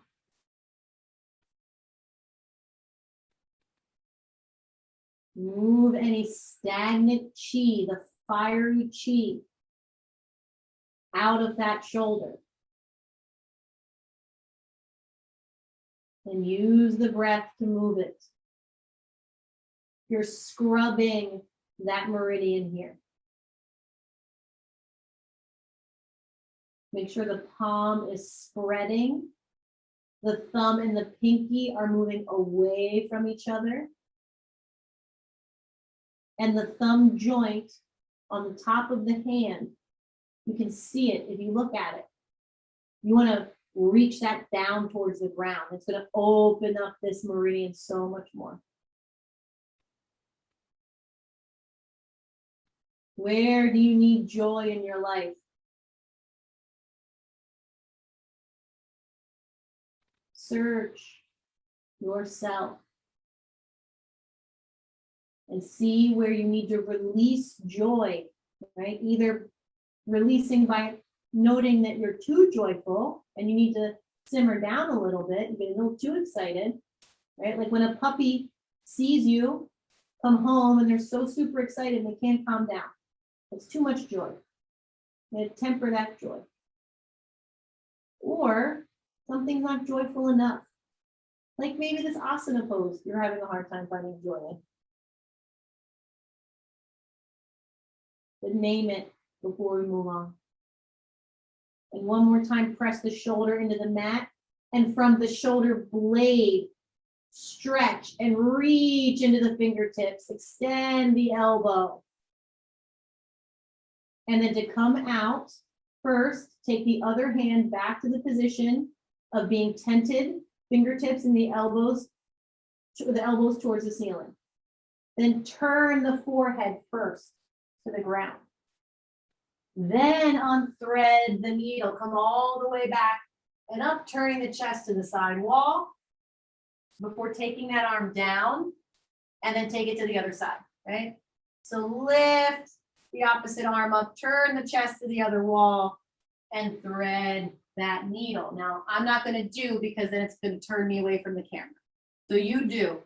Move any stagnant chi, the fiery chi, out of that shoulder. And use the breath to move it. You're scrubbing that meridian here. Make sure the palm is spreading. The thumb and the pinky are moving away from each other. And the thumb joint on the top of the hand, you can see it if you look at it. You want to reach that down towards the ground. It's going to open up this meridian so much more. Where do you need joy in your life? Search yourself and see where you need to release joy, right? Either releasing by noting that you're too joyful and you need to simmer down a little bit and get a little too excited, right? Like when a puppy sees you come home and they're so super excited they can't calm down. It's too much joy. You gotta temper that joy. Or something's not joyful enough. Like maybe this asana pose you're having a hard time finding joy in. But name it before we move on. And one more time, press the shoulder into the mat, and from the shoulder blade, stretch and reach into the fingertips, extend the elbow. And then to come out, first, take the other hand back to the position of being tented, fingertips and the elbows towards the ceiling. Then turn the forehead first to the ground. Then unthread the needle, come all the way back and up, turning the chest to the side wall before taking that arm down, and then take it to the other side, right? So lift the opposite arm up, turn the chest to the other wall, and thread that needle. Now, I'm not going to do because then it's going to turn me away from the camera. So you do.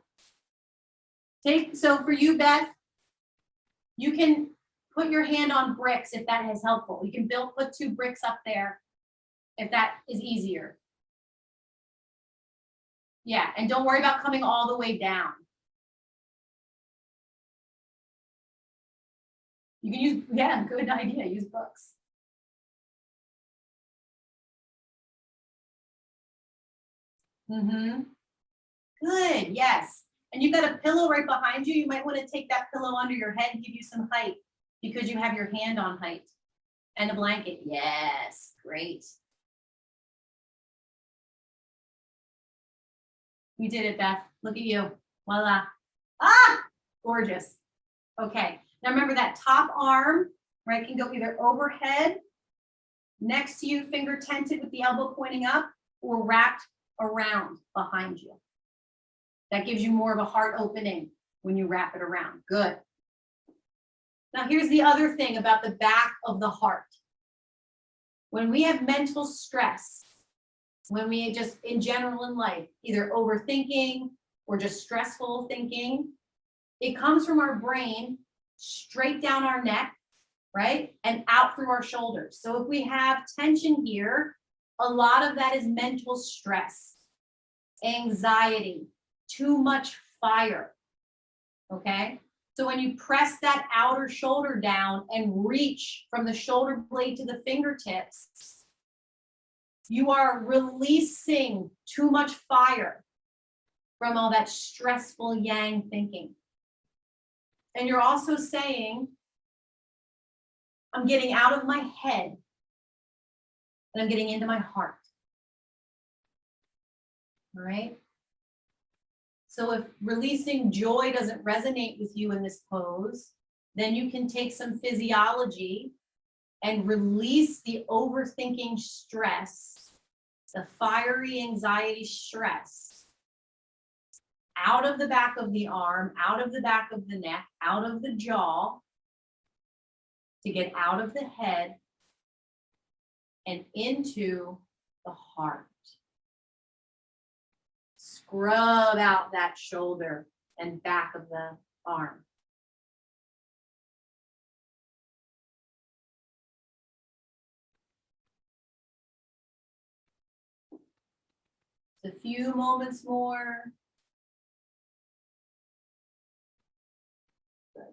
So for you, Beth, you can put your hand on bricks if that is helpful. You can put 2 bricks up there if that is easier. Yeah, and don't worry about coming all the way down. You can use, yeah, good idea, use books. Good, yes. And you've got a pillow right behind you. You might want to take that pillow under your head and give you some height because you have your hand on height. And a blanket, yes, great. You did it, Beth. Look at you. Voila. Ah, gorgeous. Okay, now remember that top arm, right, can go either overhead, next to you, finger tented with the elbow pointing up, or wrapped around behind you. That gives you more of a heart opening when you wrap it around. Good. Now here's the other thing about the back of the heart. When we have mental stress, when we just in general in life, either overthinking or just stressful thinking, it comes from our brain straight down our neck, right? And out through our shoulders. So if we have tension here, a lot of that is mental stress, anxiety, too much fire, okay? So when you press that outer shoulder down and reach from the shoulder blade to the fingertips, you are releasing too much fire from all that stressful yang thinking. And you're also saying, I'm getting out of my head and I'm getting into my heart. All right? So if releasing joy doesn't resonate with you in this pose, then you can take some physiology and release the overthinking stress, the fiery anxiety stress, out of the back of the arm, out of the back of the neck, out of the jaw, to get out of the head and into the heart. Scrub out that shoulder and back of the arm. A few moments more. Good.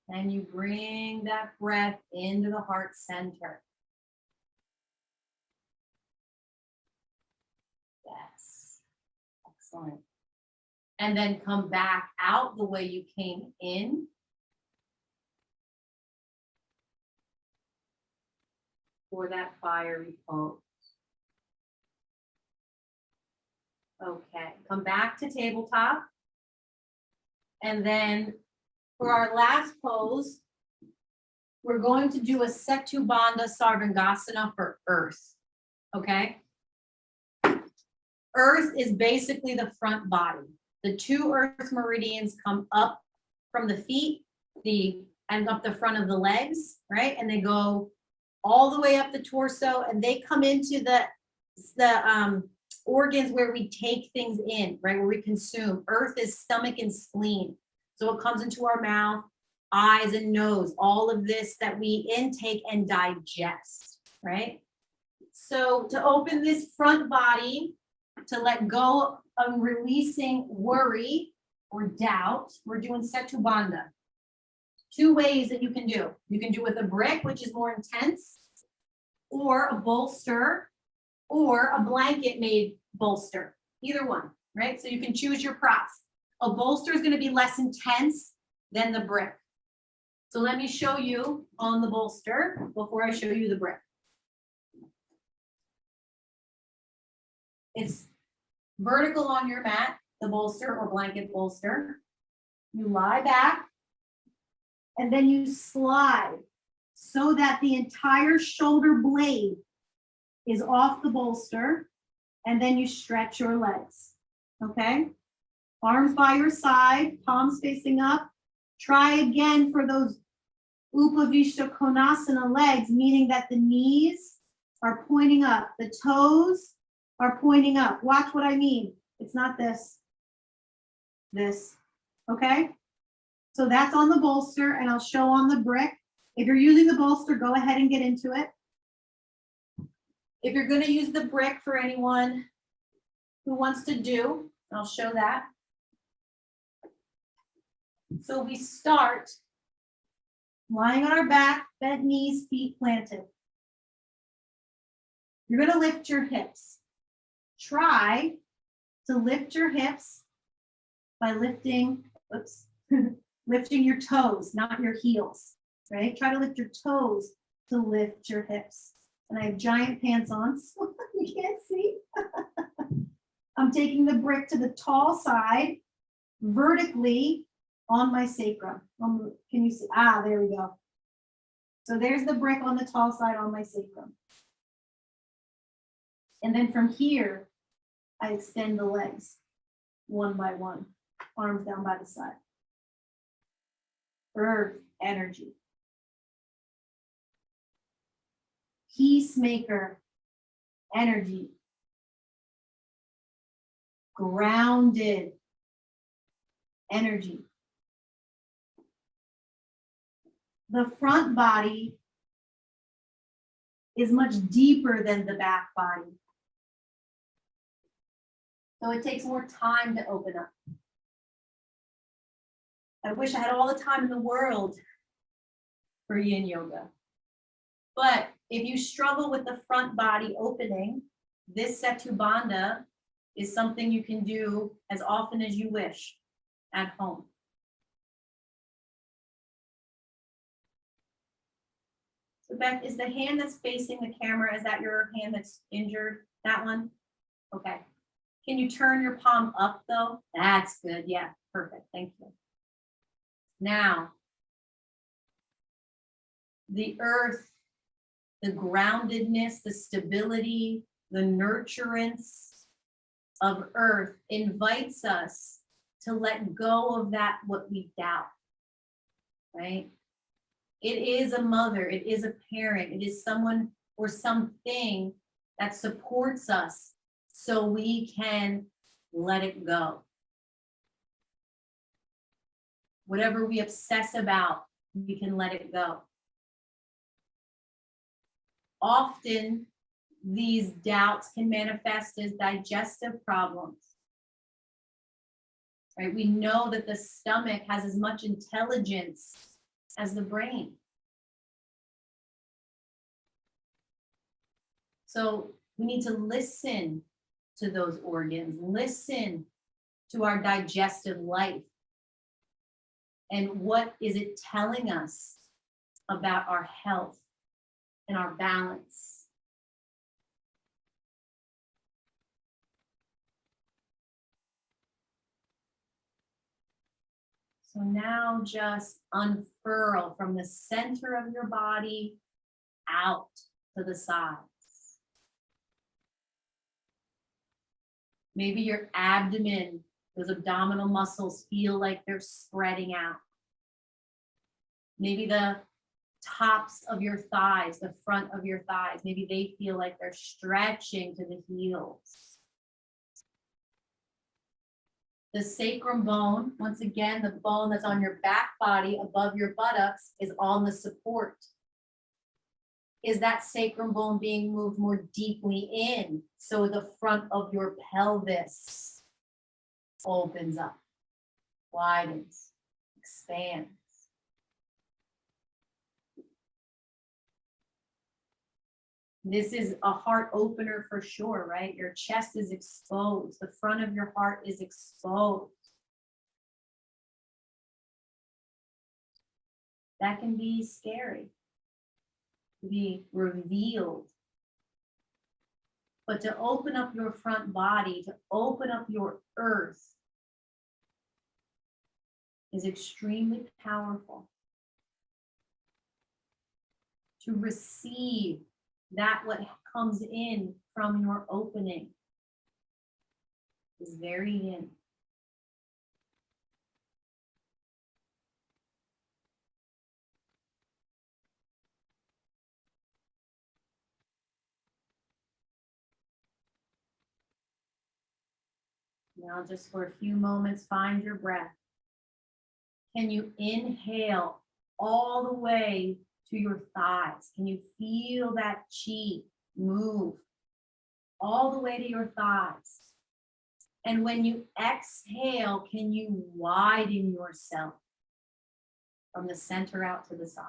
And you bring that breath into the heart center. Yes. Excellent. And then come back out the way you came in. For that fiery pose. Okay, come back to tabletop. And then for our last pose, we're going to do a Setu Bandha Sarvangasana for earth. Okay? Earth is basically the front body. The two earth meridians come up from the feet, and up the front of the legs, right? And they go all the way up the torso, and they come into the organs where we take things in, right? Where we consume. Earth is stomach and spleen. So it comes into our mouth, eyes and nose, all of this that we intake and digest, right? So to open this front body, to let go of releasing worry or doubt, we're doing Setu Bandha. Two ways that you can do. You can do with a brick, which is more intense, or a bolster, or a blanket made bolster, either one, right? So you can choose your props. A bolster is going to be less intense than the brick. So let me show you on the bolster before I show you the brick. It's vertical on your mat, the bolster or blanket bolster. You lie back and then you slide so that the entire shoulder blade is off the bolster, and then you stretch your legs, okay? Arms by your side, palms facing up. Try again for those Upavishta Konasana legs, meaning that the knees are pointing up, the toes are pointing up. Watch what I mean. It's not this, okay? So that's on the bolster, and I'll show on the brick. If you're using the bolster, go ahead and get into it. If you're going to use the brick for anyone who wants to do, I'll show that. So we start lying on our back, bent knees, feet planted. You're going to lift your hips. Try to lift your hips by lifting, lifting your toes, not your heels, right? Try to lift your toes to lift your hips. And I have giant pants on, so you can't see. I'm taking the brick to the tall side, vertically on my sacrum. Can you see? Ah, there we go. So there's the brick on the tall side on my sacrum. And then from here, I extend the legs one by one, arms down by the side. Earth energy. Peacemaker energy. Grounded energy. The front body is much deeper than the back body. So it takes more time to open up. I wish I had all the time in the world for yin yoga. But if you struggle with the front body opening, this Setu Bandha is something you can do as often as you wish at home. So Beth, is the hand that's facing the camera, is that your hand that's injured? That one? Okay. Can you turn your palm up though? That's good. Yeah, perfect. Thank you. Now, the earth, the groundedness, the stability, the nurturance of earth invites us to let go of that what we doubt, right? It is a mother, it is a parent, it is someone or something that supports us so we can let it go. Whatever we obsess about, we can let it go. Often, these doubts can manifest as digestive problems. Right? We know that the stomach has as much intelligence as the brain. So we need to listen to those organs, listen to our digestive life. And what is it telling us about our health and our balance? So now just unfurl from the center of your body out to the sides. Maybe your abdomen, those abdominal muscles feel like they're spreading out. Maybe the tops of your thighs, the front of your thighs, maybe they feel like they're stretching to the heels. The sacrum bone, once again, the bone that's on your back body above your buttocks is on the support. Is that sacrum bone being moved more deeply in so the front of your pelvis opens up, widens, expands? This is a heart opener for sure, right? Your chest is exposed. The front of your heart is exposed. That can be scary, to be revealed. But to open up your front body, to open up your earth is extremely powerful. To receive that what comes in from your opening is very in. Now just for a few moments, find your breath. Can you inhale all the way to your thighs? Can you feel that chi move all the way to your thighs? And when you exhale, can you widen yourself from the center out to the sides?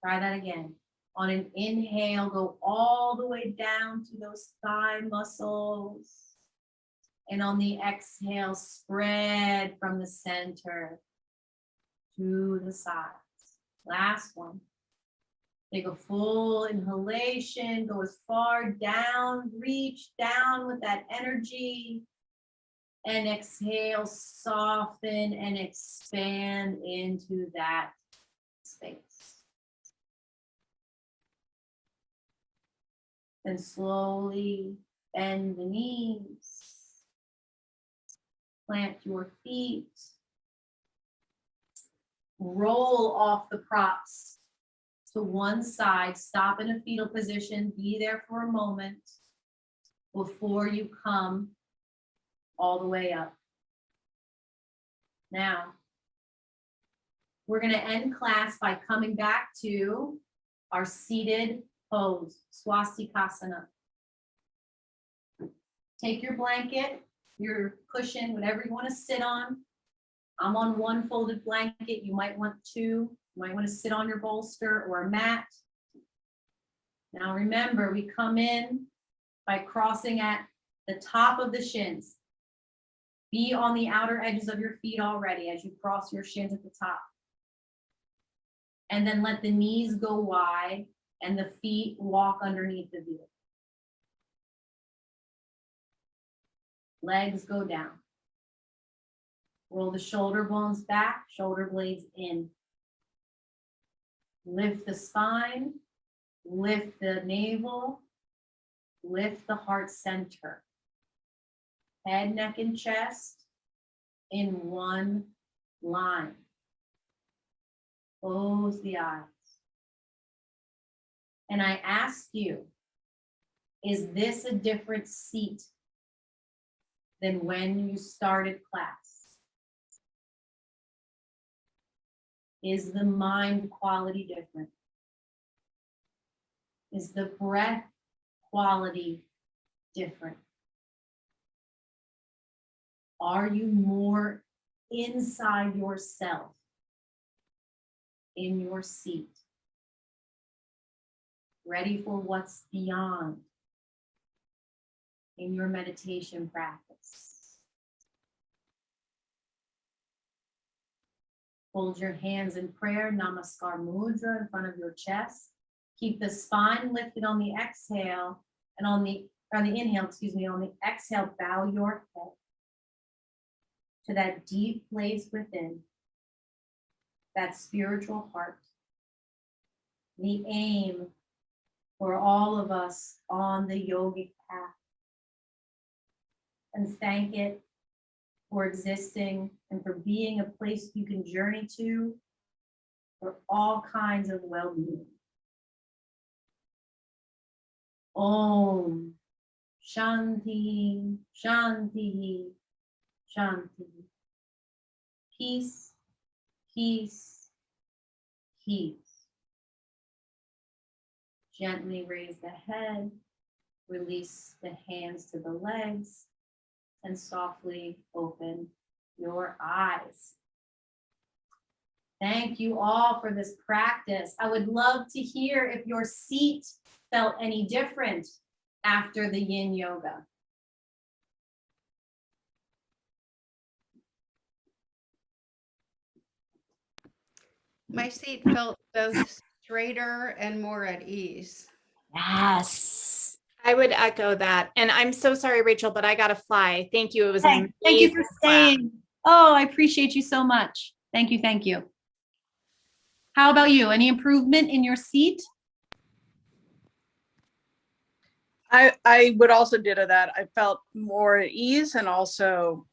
Try that again. On an inhale, go all the way down to those thigh muscles. And on the exhale, spread from the center to the sides. Last one. Take a full inhalation, go as far down, reach down with that energy. And exhale, soften and expand into that space. Then slowly bend the knees. Plant your feet. Roll off the props to one side. Stop in a fetal position. Be there for a moment before you come all the way up. Now, we're going to end class by coming back to our seated pose, Swastikasana. Take your blanket, your cushion, whatever you want to sit on. I'm on one folded blanket. You might want two. You might want to sit on your bolster or a mat. Now remember, we come in by crossing at the top of the shins. Be on the outer edges of your feet already as you cross your shins at the top. And then let the knees go wide and the feet walk underneath the view. Legs go down. Roll the shoulder bones back, shoulder blades in. Lift the spine, lift the navel, lift the heart center. Head, neck, and chest in one line. Close the eyes. And I ask you, is this a different seat than when you started class? Is the mind quality different? Is the breath quality different? Are you more inside yourself in your seat? Ready for what's beyond in your meditation practice? Hold your hands in prayer, Namaskar Mudra in front of your chest. Keep the spine lifted on the exhale, and on the inhale, on the exhale, bow your head. to that deep place within, that spiritual heart, the aim for all of us on the yogic path, and thank it for existing and for being a place you can journey to for all kinds of well-being. Om Shanti, Shanti, Shanti. Peace, peace, peace. Gently raise the head, release the hands to the legs, and softly open your eyes. Thank you all for this practice. I would love to hear if your seat felt any different after the yin yoga. My seat felt both straighter and more at ease. Yes. I would echo that. And I'm so sorry, Rachel, but I got to fly. Thank you. It was an Thank you for amazing class. staying. Oh, I appreciate you so much. Thank you. Thank you. How about you? Any improvement in your seat? I would also ditto that. I felt more at ease and also,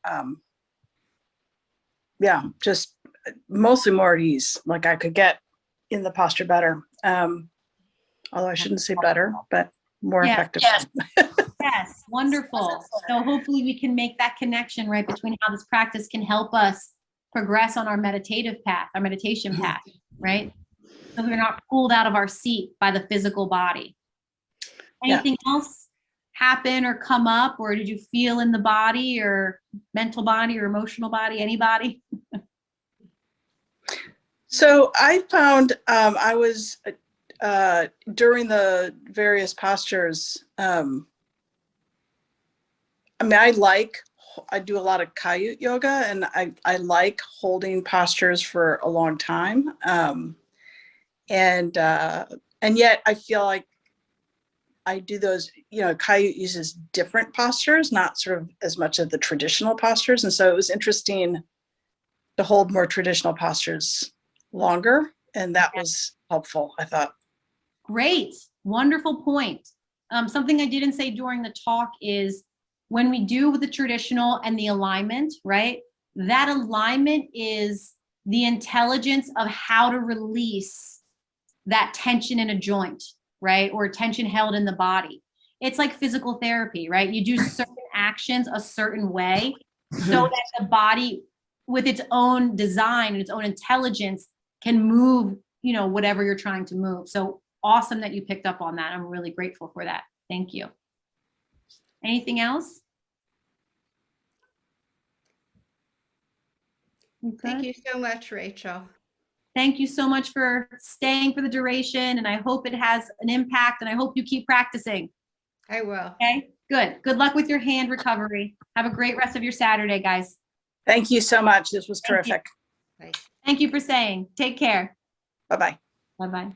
yeah, just mostly more at ease. Like I could get in the posture better. Although I shouldn't say better, but more Yeah, effective. yes. Yes, wonderful. So hopefully we can make that connection, right, between how this practice can help us progress on our meditative path, our meditation path, right? So we're not pulled out of our seat by the physical body. Anything else happen or come up, or did you feel in the body or mental body or emotional body, anybody? So I found I was during the various postures. I mean, I do a lot of Kayut yoga, and I like holding postures for a long time. And yet I feel like I do those, Kayut uses different postures, not sort of as much of the traditional postures. And so it was interesting to hold more traditional postures longer. And that was helpful, I thought. Great, wonderful point. Something I didn't say during the talk is when we do with the traditional and the alignment, right? That alignment is the intelligence of how to release that tension in a joint, right? Or tension held in the body. It's like physical therapy, right? You do certain actions a certain way so that the body, with its own design and its own intelligence, can move, whatever you're trying to move. So awesome that you picked up on that. I'm really grateful for that. Thank you. Anything else? Thank you so much, Rachel. Thank you so much for staying for the duration, and I hope it has an impact, and I hope you keep practicing. I will. Okay, good. Good luck with your hand recovery. Have a great rest of your Saturday, guys. Thank you so much. This was terrific. Bye. Thank you for saying. Take care. Bye-bye. Bye-bye.